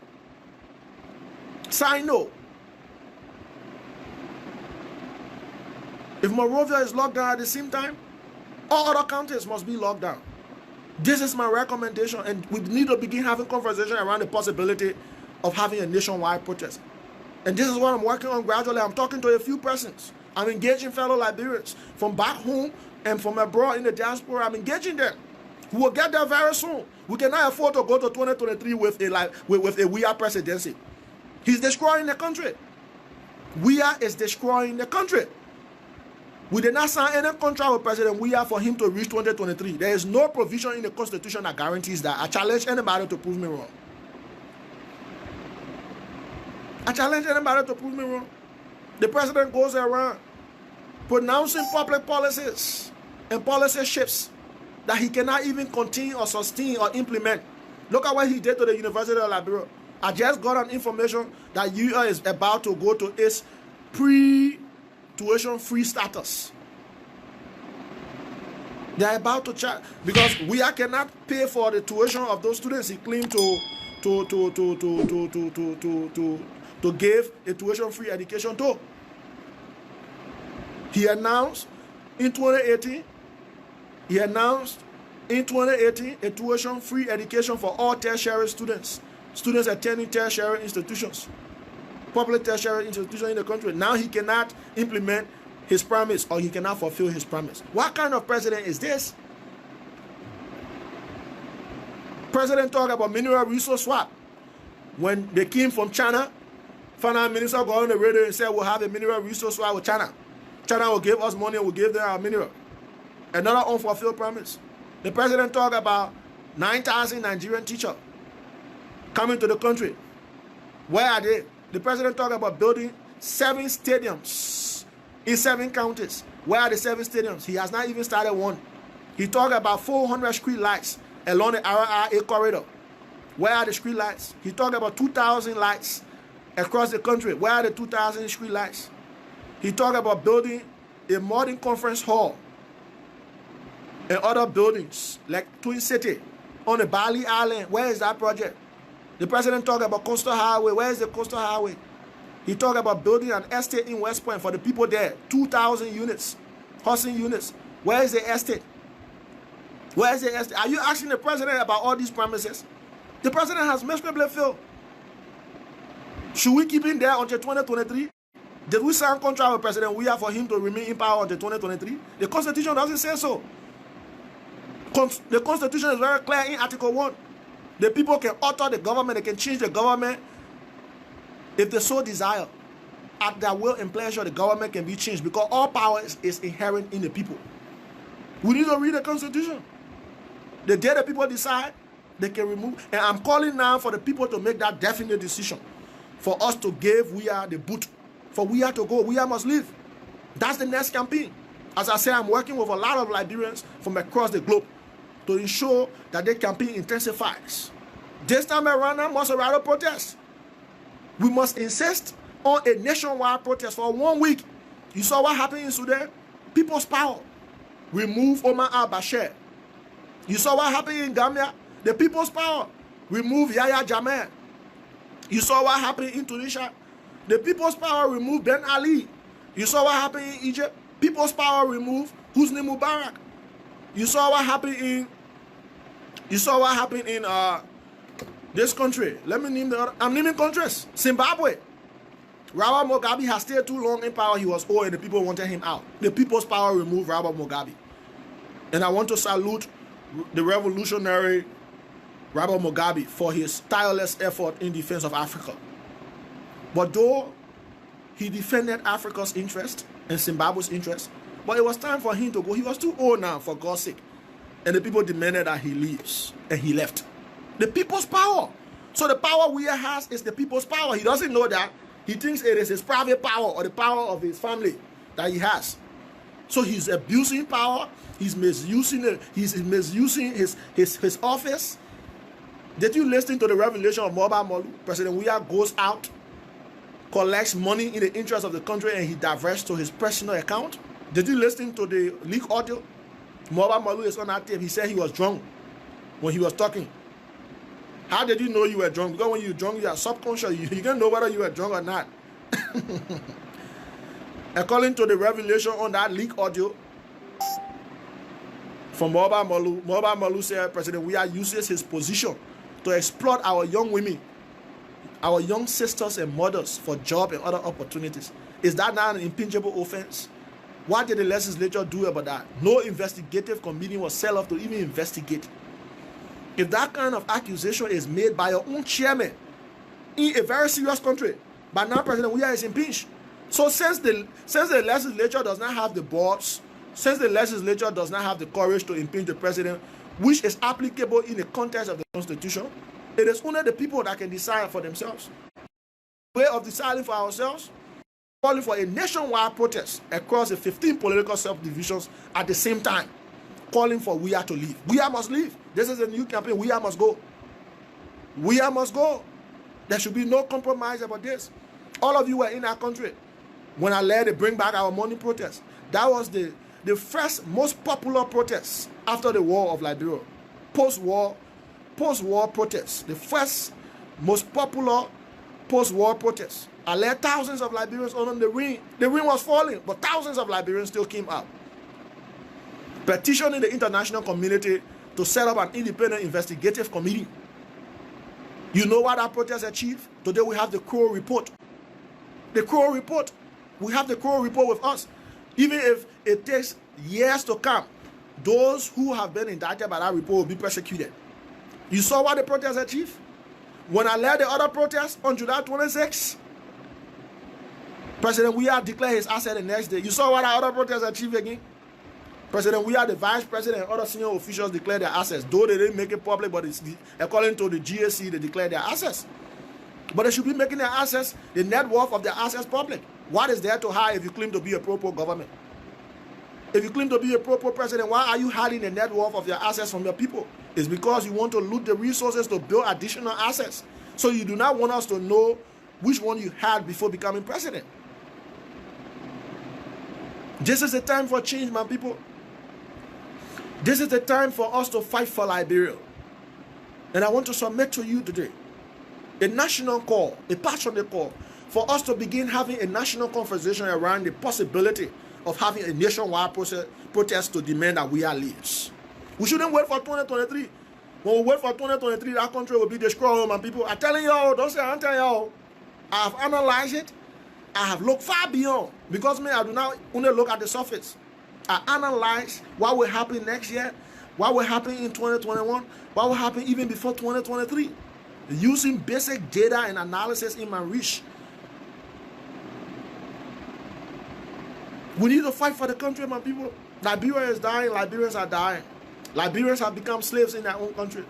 Sino. If Monrovia is locked down at the same time, all other counties must be locked down. This is my recommendation, and we need to begin having conversation around the possibility of having a nationwide protest. And this is what I'm working on gradually. I'm talking to a few persons. I'm engaging fellow Liberians from back home and from abroad in the diaspora. I'm engaging them. We will get there very soon. We cannot afford to go to 2023 with a Weah presidency. He's destroying the country. Weah is destroying the country. We did not sign any contract with President Weah for him to reach 2023. There is no provision in the Constitution that guarantees that. I challenge anybody to prove me wrong. I challenge anybody to prove me wrong. The president goes around pronouncing public policies and policy shifts that he cannot even continue or sustain or implement. Look at what he did to the University of Liberia. I just got an information that UR is about to go to its pre-tuition free status. They are about to charge because we cannot pay for the tuition of those students he claimed to give a tuition free education to. He announced in 2018 a tuition free education for all tertiary students attending tertiary institutions, public tertiary institutions in the country. Now he cannot implement his promise, or he cannot fulfill his promise. What kind of president is this? President talk about mineral resource swap. When they came from China, finance minister got on the radio and said we'll have a mineral resource swap with China. China will give us money and we'll give them our mineral. Another unfulfilled promise. The president talked about 9,000 Nigerian teachers coming to the country. Where are they? The president talked about building 7 stadiums in 7 counties. Where are the 7 stadiums? He has not even started one. He talked about 400 street lights along the AIRReT corridor. Where are the street lights? He talked about 2,000 lights across the country. Where are the 2,000 street lights? He talked about building a modern conference hall and other buildings like Twin City on the Bali Island. Where is that project? The president talked about Coastal Highway. Where is the Coastal Highway? He talked about building an estate in West Point for the people there. 2,000 units, housing units. Where is the estate? Where is the estate? Are you asking the president about all these promises? The president has miserably failed. Should we keep him there until 2023? Did we sign contract with President Weah for him to remain in power until 2023? The Constitution doesn't say so. The Constitution is very clear in Article 1. The people can alter the government, they can change the government if they so desire. At their will and pleasure, the government can be changed because all power is inherent in the people. We need to read the Constitution. The day the people decide, they can remove. And I'm calling now for the people to make that definite decision. For us to give Weah the boot. For Weah to go. Weah must leave. That's the next campaign. As I say, I'm working with a lot of Liberians from across the globe to ensure that the campaign intensifies. This time around, I must rather protest. We must insist on a nationwide protest for 1 week. You saw what happened in Sudan? People's power. Remove Omar al-Bashir. You saw what happened in Gambia? The people's power. Remove Yahya Jammeh. You saw what happened in Tunisia? The people's power. Remove Ben Ali. You saw what happened in Egypt? People's power. Remove Hosni Mubarak. You saw what happened in this country. Let me name the other. I'm naming countries. Zimbabwe. Robert Mugabe has stayed too long in power. He was old and the people wanted him out. The people's power removed Robert Mugabe. And I want to salute the revolutionary Robert Mugabe for his tireless effort in defense of Africa. But though he defended Africa's interest and Zimbabwe's interest, but it was time for him to go. He was too old now, for God's sake. And the people demanded that he leaves. And he left. The people's power. So the power Weah has is the people's power. He doesn't know that. He thinks it is his private power or the power of his family that he has. So he's abusing power. He's misusing it. He's misusing his office. Did you listen to the revelation of Mobile Molu? President Weah goes out, collects money in the interest of the country, and he diverts to his personal account. Did you listen to the leak audio? Mobile Molu is on that tape. He said he was drunk when he was talking. How did you know you were drunk? Because when you're drunk, you are subconscious. You can't know whether you were drunk or not. According to the revelation on that leak audio from Mobile Molu said President Weah uses his position to exploit our young women, our young sisters and mothers for job and other opportunities. Is that not an impeachable offense? What did the legislature do about that? No investigative committee was set up to even investigate. If that kind of accusation is made by your own chairman in a very serious country, but now President Weah is impeached. So since the legislature does not have the boards, since the legislature does not have the courage to impeach the president, which is applicable in the context of the Constitution, it is only the people that can decide for themselves. Way of deciding for ourselves, calling for a nationwide protest across the 15 political subdivisions at the same time, calling for Weah to leave. Weah must leave. This is a new campaign. Weah must go. Weah must go. There should be no compromise about this. All of you were in our country when I led the Bring Back Our Money protest. That was the first most popular protest after the war of Liberia. Post-war protest. The first most popular post-war protest. I led thousands of Liberians on the ring. The ring was falling, but thousands of Liberians still came out, petitioning the international community to set up an independent investigative committee. You know what our protest achieved? Today we have the Cllr report. The Cllr report. We have the Cllr report with us. Even if it takes years to come, those who have been indicted by that report will be persecuted. You saw what the protest achieved? When I led the other protest on July 26th, President Weah declared his asset the next day. You saw what our other protest achieved again? President Weah, the vice president, and other senior officials declared their assets. Though they didn't make it public, but it's, according to the GAC, they declared their assets. But they should be making their assets, the net worth of their assets, public. What is there to hide if you claim to be a pro-poor government? If you claim to be a pro-poor president, why are you hiding the net worth of your assets from your people? It's because you want to loot the resources to build additional assets. So you do not want us to know which one you had before becoming president. This is the time for change, my people. This is the time for us to fight for Liberia. And I want to submit to you today a national call, a passionate call, for us to begin having a national conversation around the possibility of having a nationwide protest to demand that Weah leaves. We shouldn't wait for 2023. When we wait for 2023, that country will be destroyed, my people. I'm telling y'all, don't say I'm telling y'all. I have analyzed it. I have looked far beyond. Because me, I do not only look at the surface. I analyze what will happen next year, what will happen in 2021, what will happen even before 2023. Using basic data and analysis in my reach. We need to fight for the country, my people. Liberia is dying, Liberians are dying. Liberians have become slaves in their own country.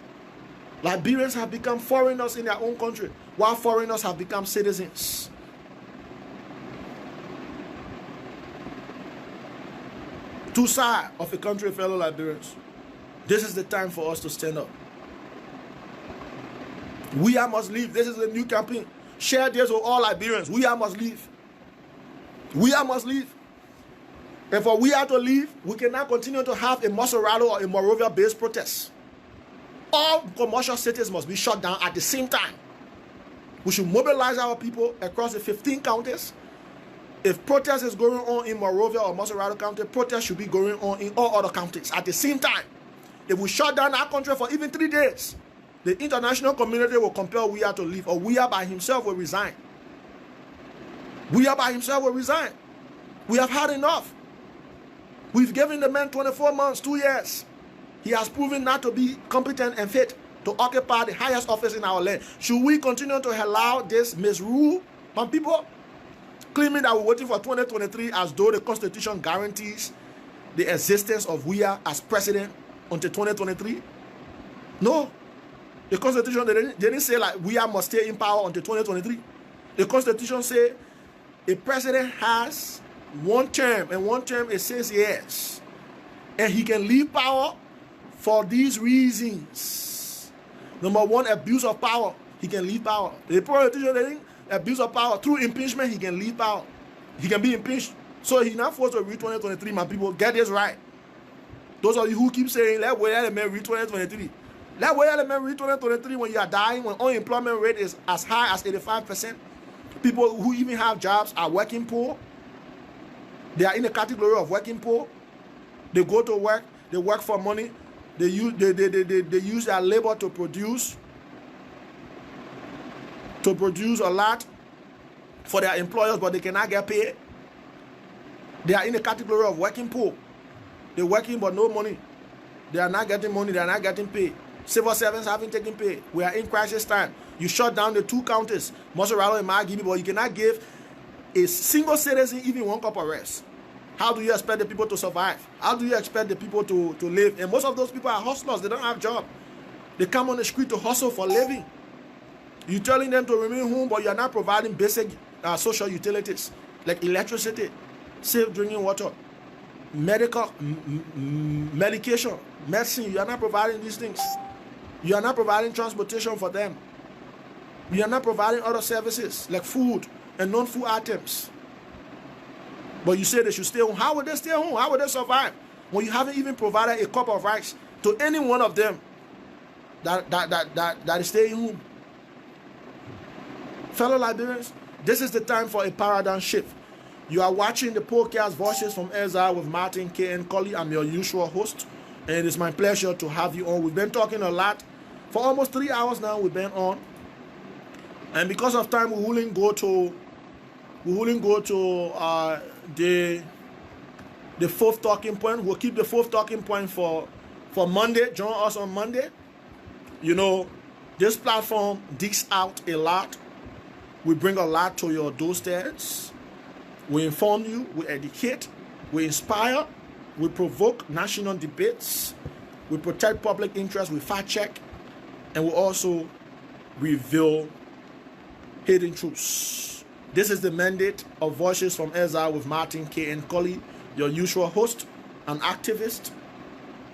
Liberians have become foreigners in their own country, while foreigners have become citizens. Two sides of a country, fellow Liberians. This is the time for us to stand up. Weah must leave. This is a new campaign. Share this with all Liberians. Weah must leave. Weah must leave. And for Weah to leave, we cannot continue to have a Mosoka or a Monrovia-based protest. All commercial cities must be shut down at the same time. We should mobilize our people across the 15 counties. If protest is going on in Monrovia or Mosoka County, protest should be going on in all other counties at the same time. If we shut down our country for even 3 days, the international community will compel Weah to leave, or Weah by himself will resign. Weah by himself will resign. We have had enough. We've given the man 24 months, 2 years. He has proven not to be competent and fit to occupy the highest office in our land. Should we continue to allow this misrule on people? Claiming that we're waiting for 2023 as though the Constitution guarantees the existence of Weah as president until 2023? No. The Constitution didn't say like Weah must stay in power until 2023. The Constitution says a president has one term, and one term is 6 years. And he can leave power for these reasons. Number one, abuse of power. He can leave power. The politician didn't abuse of power. Through impeachment, he can leave power. He can be impeached. So he's not forced to read 2023, my people. Get this right. Those of you who keep saying, let Weah the man read 2023. Let Weah the man read 2023 when you are dying, when unemployment rate is as high as 85%. People who even have jobs are working poor. They are in the category of working poor. They go to work. They work for money. They use their labor to produce a lot for their employers, but they cannot get paid. They are in the category of working poor. They're working but no money. They are not getting money. They are not getting paid. Civil servants haven't taken pay. We are in crisis time. You shut down the 2 counties, Mosoka and Margibi, but you cannot give a single citizen even 1 cup of rest. How do you expect the people to survive? How do you expect the people to live? And most of those people are hustlers. They don't have job. They come on the street to hustle for living. You're telling them to remain home, but you're not providing basic social utilities like electricity, safe drinking water, medication, medicine. You are not providing these things. You are not providing transportation for them. We are not providing other services like food and non-food items. But you say they should stay home. How would they stay home? How would they survive when you haven't even provided a cup of rice to any one of them that is staying home? Fellow Liberians, this is the time for a paradigm shift. You are watching the podcast Voices from Exile with Martin K. and Kollie. I'm your usual host, and it is my pleasure to have you on. We've been talking a lot. For almost 3 hours now we've been on. And because of time, we wouldn't go to the fourth talking point. We'll keep the fourth talking point for Monday. Join us on Monday. You know, this platform digs out a lot. We bring a lot to your doorsteps. We inform you, we educate, we inspire, we provoke national debates, we protect public interest, we fact check, and we also reveal hidden truths. This is the mandate of Voices from Exile with Martin K. and Kollie, your usual host, an activist,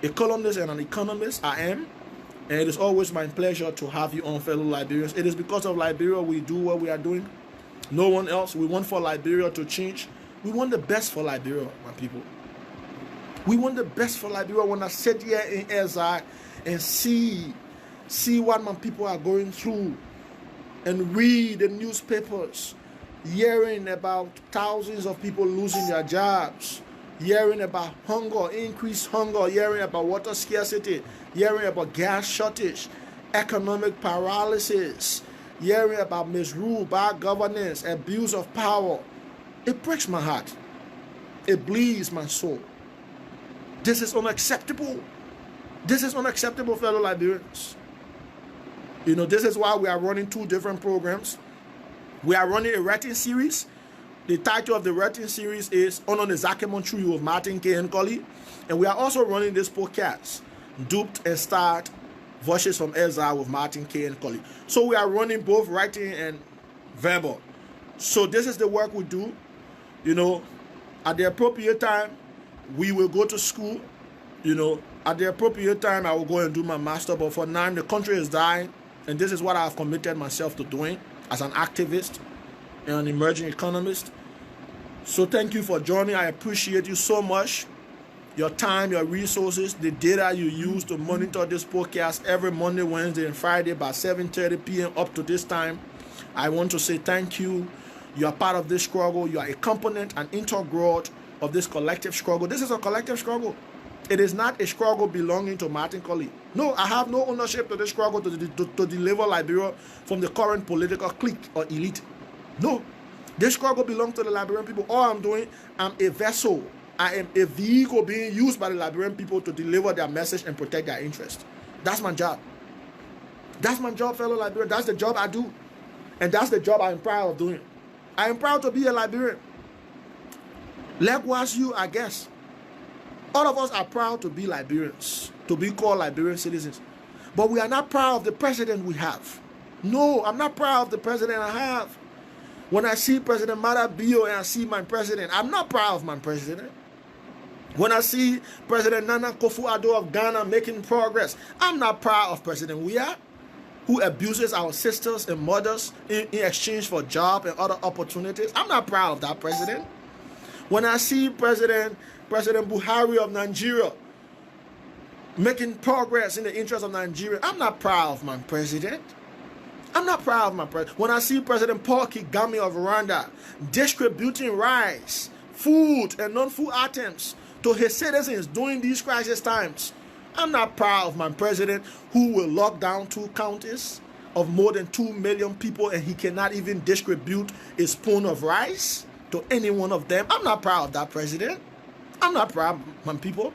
a columnist, and an economist. I am. And it is always my pleasure to have you on, fellow Liberians. It is because of Liberia we do what we are doing. No one else. We want for Liberia to change. We want the best for Liberia, my people. We want the best for Liberia. When I sit here in Exile and see what my people are going through, and read the newspapers, hearing about thousands of people losing their jobs, hearing about hunger, increased hunger, hearing about water scarcity, hearing about gas shortage, economic paralysis, hearing about misrule, bad governance, abuse of power. It breaks my heart. It bleeds my soul. This is unacceptable. This is unacceptable, fellow Liberians. You know, this is why we are running 2 different programs. We are running a writing series. The title of the writing series is On the Zakemon Tree with Martin K. and Kollie. And we are also running this podcast, Duped and Starred, Voices from Exile with Martin K. and Kollie. So we are running both writing and verbal. So this is the work we do. You know, at the appropriate time, we will go to school. You know, at the appropriate time, I will go and do my master. But for now, the country is dying. And this is what I have committed myself to doing as an activist and an emerging economist. So thank you for joining. I appreciate you so much. Your time, your resources, the data you use to monitor this podcast every Monday, Wednesday, and Friday by 7:30 p.m. up to this time. I want to say thank you. You are part of this struggle. You are a component and integral of this collective struggle. This is a collective struggle. It is not a struggle belonging to Martin Kollie. No, I have no ownership to this struggle to deliver Liberia from the current political clique or elite. No, this struggle belongs to the Liberian people. All I'm doing, I'm a vessel. I am a vehicle being used by the Liberian people to deliver their message and protect their interest. That's my job. That's my job, fellow Liberians. That's the job I do. And that's the job I am proud of doing. I am proud to be a Liberian. Likewise you, I guess. All of us are proud to be Liberians, to be called Liberian citizens. But we are not proud of the president we have. No, I'm not proud of the president I have. When I see President Mada Bio and I see my president, I'm not proud of my president. When I see President Nana Akufo-Addo of Ghana making progress, I'm not proud of President Weah, who abuses our sisters and mothers in exchange for jobs and other opportunities. I'm not proud of that president. When I see President Buhari of Nigeria making progress in the interest of Nigeria, I'm not proud of my president. I'm not proud of my president. When I see President Paul Kagame of Rwanda distributing rice, food, and non-food items to his citizens during these crisis times, I'm not proud of my president who will lock down 2 counties of more than 2 million people and he cannot even distribute a spoon of rice to any one of them. I'm not proud of that president. I'm not proud of my people.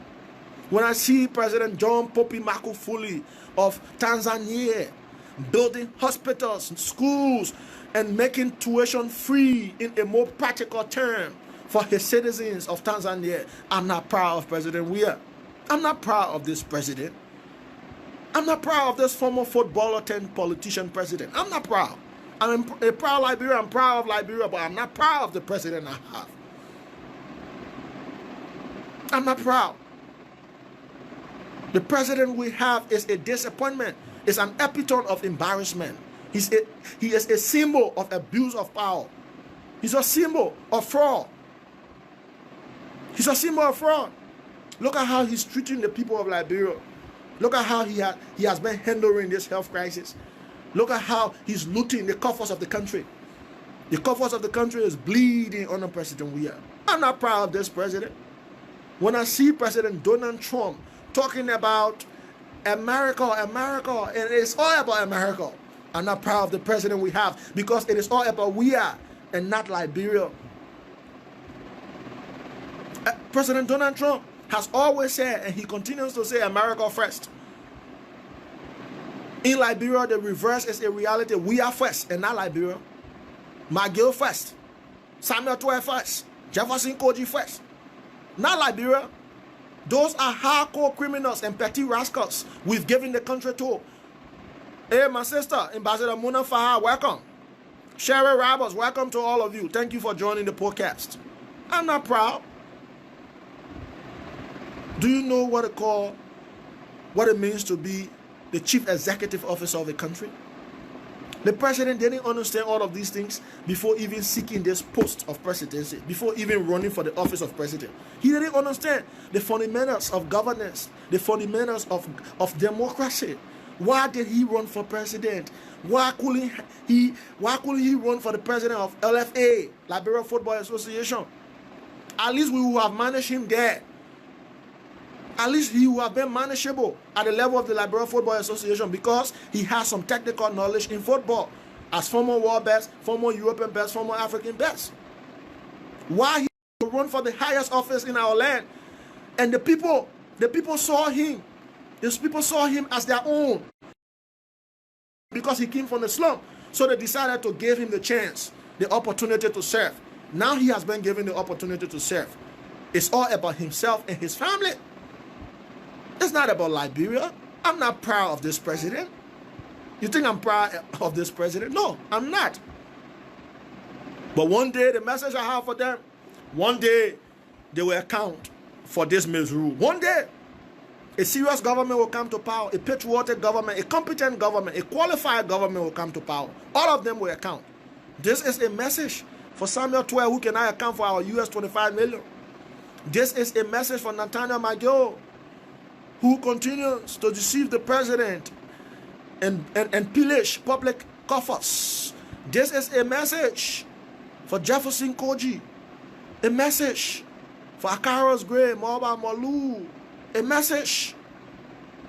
When I see President John Pombe Magufuli of Tanzania building hospitals, schools, and making tuition free in a more practical term for his citizens of Tanzania, I'm not proud of President Weah. I'm not proud of this president. I'm not proud of this former footballer turned politician president. I'm not proud. I'm a proud Liberian. I'm proud of Liberia, but I'm not proud of the president I have. I'm not proud. The president we have is a disappointment. It's an epitome of embarrassment. He is a symbol of abuse of power. He's a symbol of fraud. He's a symbol of fraud. Look at how he's treating the people of Liberia. Look at how he has been handling this health crisis. Look at how he's looting the coffers of the country. The coffers of the country is bleeding under President Weah. I'm not proud of this president. When I see President Donald Trump talking about America, and it's all about America, I'm not proud of the president we have, because it is all about Weah and not Liberia. President Donald Trump has always said, and he continues to say, America first. In Liberia, the reverse is a reality. We are first and not Liberia. McGill first. Samuel Tuer first. Jefferson Koji first. Not Liberia. Those are hardcore criminals and petty rascals we've given the country to. Hey, my sister, Ambassador Mona Faha, welcome. Sherry Roberts, welcome to all of you. Thank you for joining the podcast. I'm not proud. Do you know what it means to be the chief executive officer of a country? The president didn't understand all of these things before even seeking this post of presidency, before even running for the office of president. He didn't understand the fundamentals of governance, the fundamentals of democracy. Why did he run for president? Why couldn't he run for the president of LFA, Liberia Football Association? At least we would have managed him there. At least he would have been manageable at the level of the Liberia Football Association, because he has some technical knowledge in football as former world best, former European best, former African best. Why he run for the highest office in our land? And the people saw him. These people saw him as their own, because he came from the slum. So they decided to give him the chance, the opportunity to serve. Now he has been given the opportunity to serve. It's all about himself and his family. It's not about Liberia. I'm not proud of this president. You think I'm proud of this president? No, I'm not. But one day, the message I have for them, one day they will account for this misrule. One day, a serious government will come to power, a patriotic government, a competent government, a qualified government will come to power. All of them will account. This is a message for Samuel Tuer, who cannot account for our US 25 million. This is a message for Nathaniel McGill, who continues to deceive the president and pillage public coffers. This is a message for Jefferson Koji, a message for Akaros Gray, Moba Molu, a message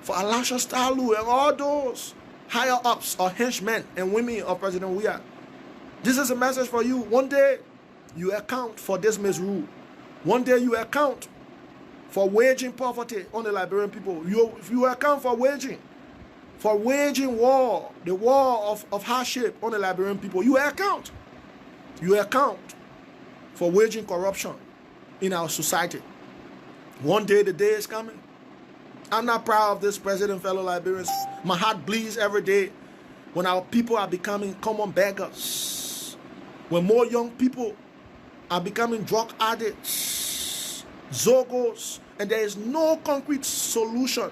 for Alasha Stalu and all those higher ups or henchmen and women of President Weah. This is a message for you. One day you account for this misrule. One day you account for waging poverty on the Liberian people. You account for waging war, the war of hardship on the Liberian people. You account for waging corruption in our society. One day the day is coming. I'm not proud of this president, fellow Liberians. My heart bleeds every day when our people are becoming common beggars, when more young people are becoming drug addicts, Zogos, and there is no concrete solution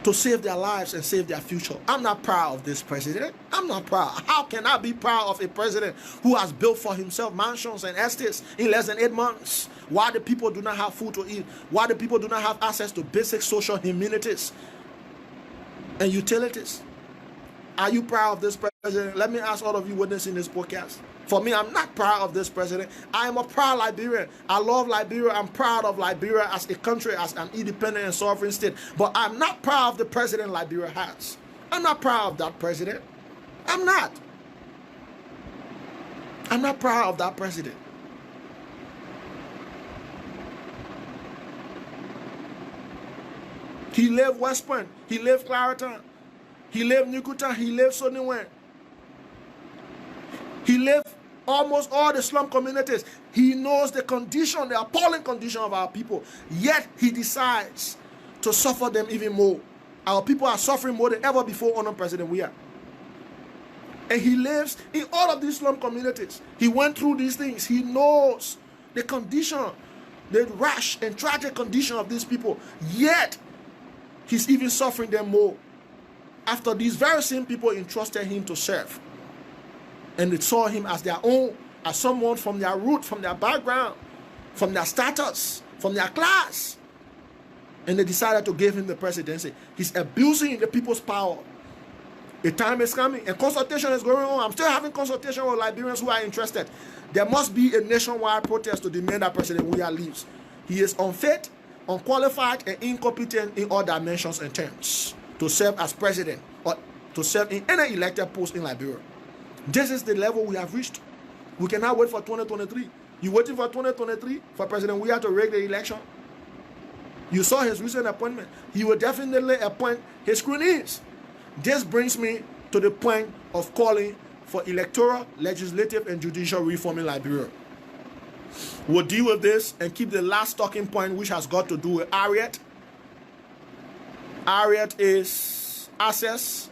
to save their lives and save their future. I'm not proud of this president. I'm not proud. How can I be proud of a president who has built for himself mansions and estates in less than 8 months? Why the people do not have food to eat? Why the people do not have access to basic social amenities and utilities? Are you proud of this president? Let me ask all of you witnessing this podcast. For me, I'm not proud of this president. I am a proud Liberian. I love Liberia. I'm proud of Liberia as a country, as an independent and sovereign state. But I'm not proud of the president Liberia has. I'm not proud of that president. I'm not. I'm not proud of that president. He lived West Point. He lived Clariton. He lived Nikuta. He lived Soniwen. He lived almost all the slum communities. He knows the condition, the appalling condition of our people. Yet he decides to suffer them even more. Our people are suffering more than ever before under President Weah. And he lives in all of these slum communities. He went through these things. He knows the condition, the rash and tragic condition of these people. Yet he's even suffering them more. after these very same people entrusted him to serve. And they saw him as their own, as someone from their root, from their background, from their status, from their class. And they decided to give him the presidency. He's abusing the people's power. The time is coming, and consultation is going on. I'm still having consultation with Liberians who are interested. There must be a nationwide protest to demand that President Weah leaves. He is unfit, unqualified, and incompetent in all dimensions and terms to serve as president or to serve in any elected post in Liberia. This is the level we have reached. We cannot wait for 2023. You waiting for 2023 for President Weah to rig the election? You saw his recent appointment. He will definitely appoint his cronies. This brings me to the point of calling for electoral, legislative, and judicial reform in Liberia. We'll deal with this and keep the last talking point, which has got to do with AIRReT. AIRReT is Access,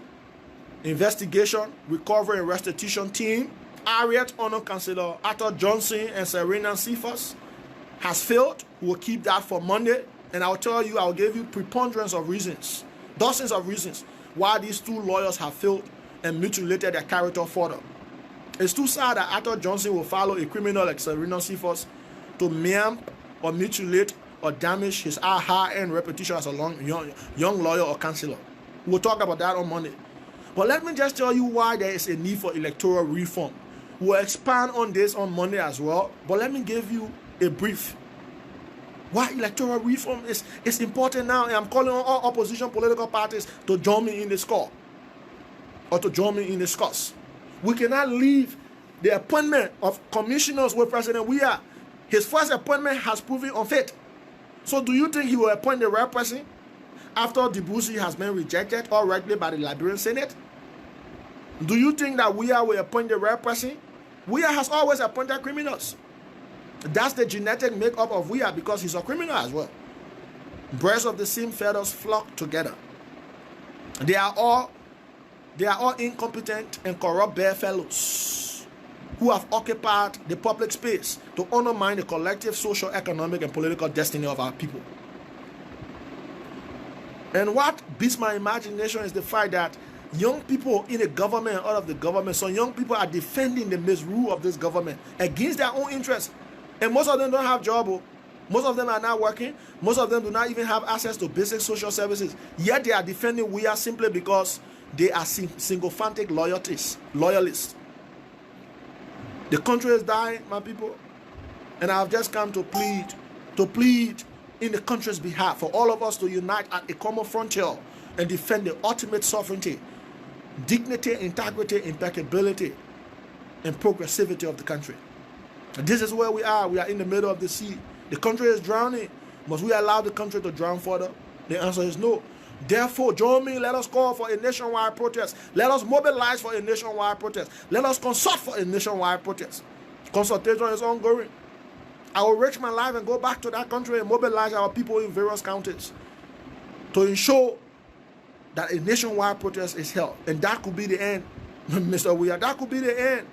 Investigation, Recovery, and Restitution Team. AIRReT Honor Councillor Arthur Johnson and Syrenius Cephus has failed. We'll keep that for Monday. And I'll tell you, I'll give you preponderance of reasons, dozens of reasons, why these two lawyers have failed and mutilated their character further. It's too sad that Arthur Johnson will follow a criminal like Syrenius Cephus to maim or mutilate or damage his high-end reputation as a young lawyer or counselor. We'll talk about that on Monday. But let me just tell you why there is a need for electoral reform. We'll expand on this on Monday as well, but let me give you a brief. Why electoral reform is important now, and I'm calling on all opposition political parties to join me in this call or to join me in this cause. We cannot leave the appointment of commissioners with President Weah. His first appointment has proven unfit. So do you think he will appoint the right person after Debussy has been rejected already by the Liberian Senate? Do you think that Weah will appoint the right person? Weah has always appointed criminals. That's the genetic makeup of Weah, because he's a criminal as well. Birds of the same feathers flock together. They are all incompetent and corrupt bedfellows who have occupied the public space to undermine the collective social, economic, and political destiny of our people. And what beats my imagination is the fact that young people in the government and out of the government, some young people are defending the misrule of this government against their own interests. And most of them don't have jobs. Most of them are not working. Most of them do not even have access to basic social services. Yet they are defending Weah simply because they are sycophantic loyalists. The country is dying, my people. And I have just come to plead in the country's behalf for all of us to unite at a common frontier and defend the ultimate sovereignty, dignity, integrity, impeccability, and progressivity of the country. And this is where we are. We are in the middle of the sea. The country is drowning. Must we allow the country to drown further? The answer is no. Therefore, join me. Let us call for a nationwide protest. Let us mobilize for a nationwide protest. Let us consult for a nationwide protest. Consultation is ongoing. I will risk my life and go back to that country and mobilize our people in various counties to ensure that a nationwide protest is held. And that could be the end, Mr. Weah. That could be the end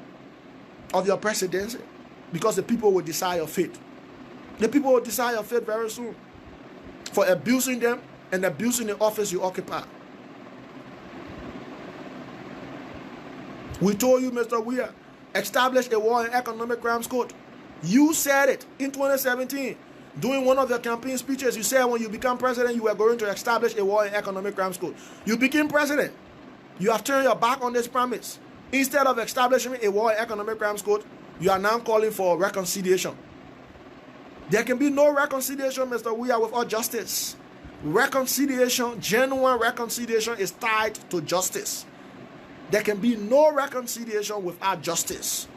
of your presidency, because the people will decide your fate. The people will decide your fate very soon for abusing them and abusing the office you occupy. We told you, Mr. Weah, establish a war and economic crimes code. You said it in 2017. During one of your campaign speeches, you said when you become president, you were going to establish a war and economic crimes code. You became president. You have turned your back on this promise. Instead of establishing a war and economic crimes code, you are now calling for reconciliation. There can be no reconciliation, Mr. Weah, without justice. Reconciliation, genuine reconciliation, is tied to justice. There can be no reconciliation without justice.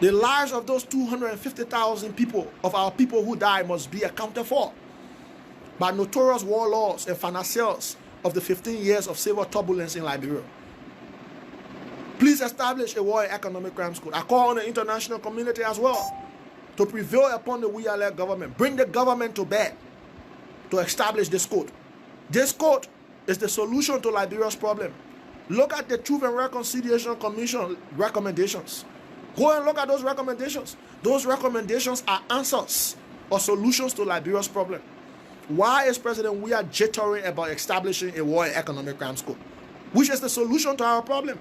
The lives of those 250,000 people, of our people who died, must be accounted for by notorious warlords and financiers of the 15 years of civil turbulence in Liberia. Please establish a war and economic crimes code. I call on the international community as well to prevail upon the Weah-led government. Bring the government to bear to establish this code. This code is the solution to Liberia's problem. Look at the Truth and Reconciliation Commission recommendations. Go and look at those recommendations. Those recommendations are answers or solutions to Liberia's problem. Why is President Weah jittering about establishing a war and economic crimes court, which is the solution to our problem?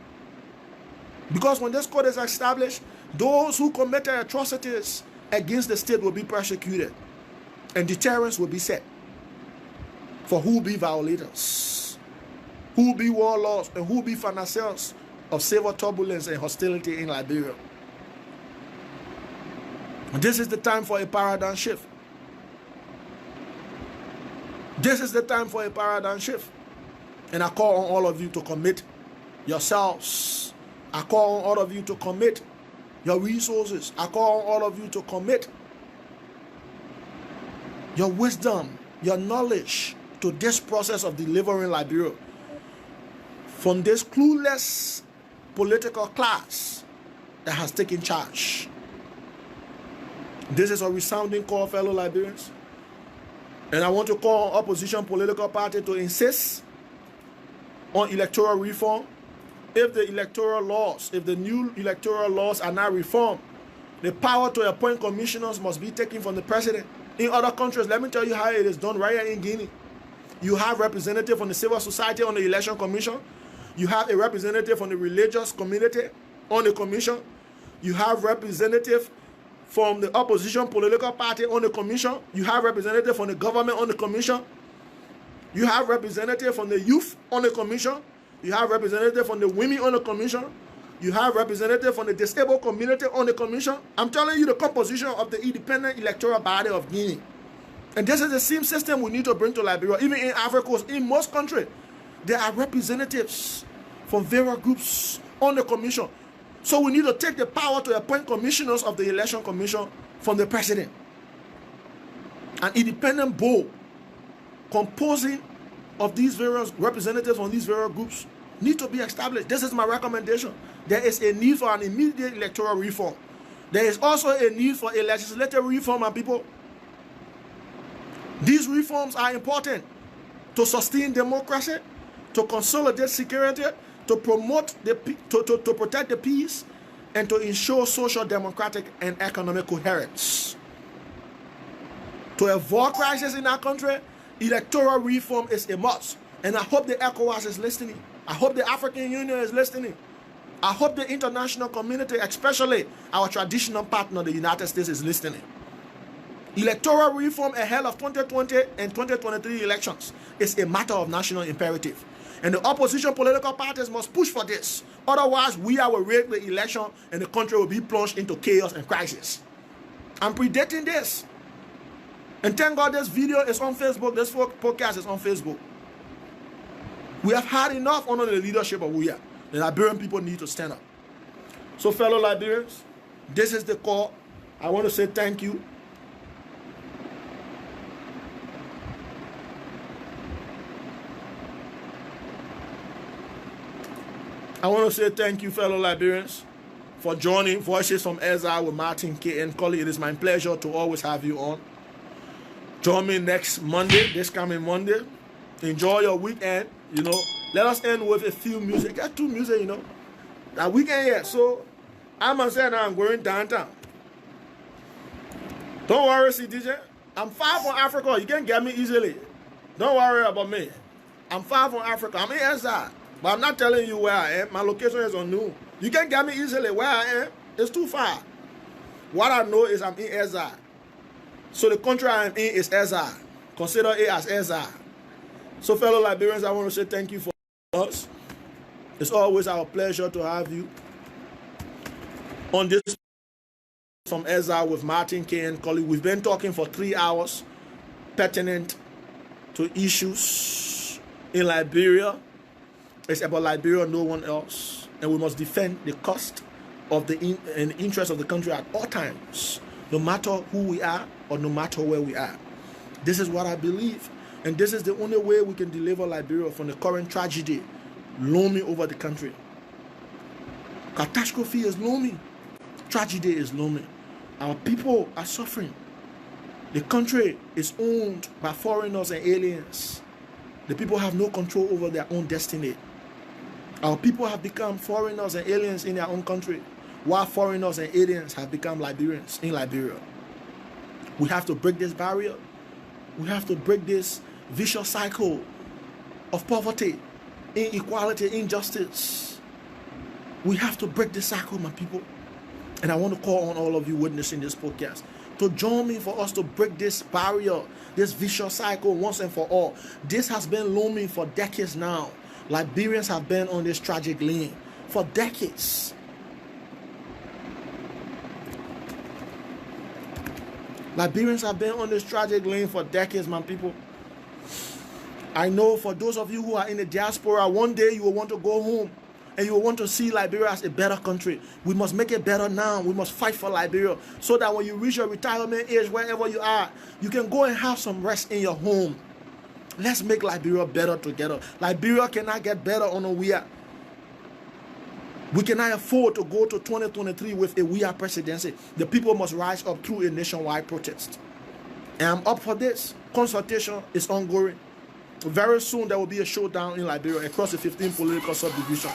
Because when this court is established, those who committed atrocities against the state will be persecuted, and deterrence will be set for who be violators, who be warlords, and who be financiers of civil turbulence and hostility in Liberia. And this is the time for a paradigm shift. This is the time for a paradigm shift. And I call on all of you to commit yourselves. I call on all of you to commit your resources. I call on all of you to commit your wisdom, your knowledge to this process of delivering Liberia from this clueless political class that has taken charge. This is a resounding call, fellow Liberians. And I want to call on opposition political party to insist on electoral reform. If the electoral laws, if the new electoral laws are not reformed, the power to appoint commissioners must be taken from the president. In other countries, let me tell you how it is done right here in Guinea. You have representatives from the civil society on the election commission. You have a representative from the religious community on the commission. You have representative from the opposition political party on the commission. You have representative from the government on the commission. You have representative from the youth on the commission. You have representative from the women on the commission. You have representative from the disabled community on the commission. I'm telling you the composition of the independent electoral body of Guinea. And this is the same system we need to bring to Liberia. Even in Africa, in most countries, there are representatives from various groups on the commission. So we need to take the power to appoint commissioners of the election commission from the president. An independent board composing of these various representatives from these various groups need to be established. This is my recommendation. There is a need for an immediate electoral reform. There is also a need for a legislative reform, and people. These reforms are important to sustain democracy, to consolidate security, to promote to protect the peace, and to ensure social, democratic, and economic coherence. To avoid crisis in our country, electoral reform is a must. And I hope the ECOWAS is listening. I hope the African Union is listening. I hope the international community, especially our traditional partner, the United States, is listening. Electoral reform ahead of 2020 and 2023 elections is a matter of national imperative. And the opposition political parties must push for this. Otherwise, we will rig the election and the country will be plunged into chaos and crisis. I'm predicting this. And thank God this video is on Facebook. This podcast is on Facebook. We have had enough under the leadership of Weah. The Liberian people need to stand up. So, fellow Liberians, this is the call. I want to say thank you. I want to say thank you, fellow Liberians, for joining Voices from Exile with Martin K. and Kollie. It is my pleasure to always have you on. Join me next Monday, this coming Monday. Enjoy your weekend, you know. Let us end with a few music. Got two music, you know. That weekend here. So, I'm going to say now I'm going downtown. Don't worry, see, DJ. I'm far from Africa. You can't get me easily. Don't worry about me. I'm far from Africa. I'm in Exile. But I'm not telling you where I am. My location is unknown. You can't get me easily. Where I am, it's too far. What I know is I'm in Exile. So the country I'm in is Exile. Consider it as Exile. So fellow Liberians, I want to say thank you for us. It's always our pleasure to have you on this from Exile with Martin K. and Kollie. We've been talking for 3 hours pertinent to issues in Liberia. It's about Liberia, no one else. And we must defend the cost of the interest of the country at all times, no matter who we are or no matter where we are. This is what I believe. And this is the only way we can deliver Liberia from the current tragedy looming over the country. Catastrophe is looming. Tragedy is looming. Our people are suffering. The country is owned by foreigners and aliens. The people have no control over their own destiny. Our people have become foreigners and aliens in their own country, while foreigners and aliens have become Liberians in Liberia. We have to break this barrier. We have to break this vicious cycle of poverty, inequality, injustice. We have to break this cycle, my people. And I want to call on all of you witnessing this podcast to join me for us to break this barrier, this vicious cycle once and for all. This has been looming for decades now. Liberians have been on this tragic lane for decades. Liberians have been on this tragic lane for decades, my people. I know for those of you who are in the diaspora, one day you will want to go home and you will want to see Liberia as a better country. We must make it better now. We must fight for Liberia so that when you reach your retirement age, wherever you are, you can go and have some rest in your home. Let's make Liberia better together. Liberia cannot get better on a Weah. We cannot afford to go to 2023 with a Weah presidency. The people must rise up through a nationwide protest. And I'm up for this. Consultation is ongoing. Very soon there will be a showdown in Liberia across the 15 political subdivisions.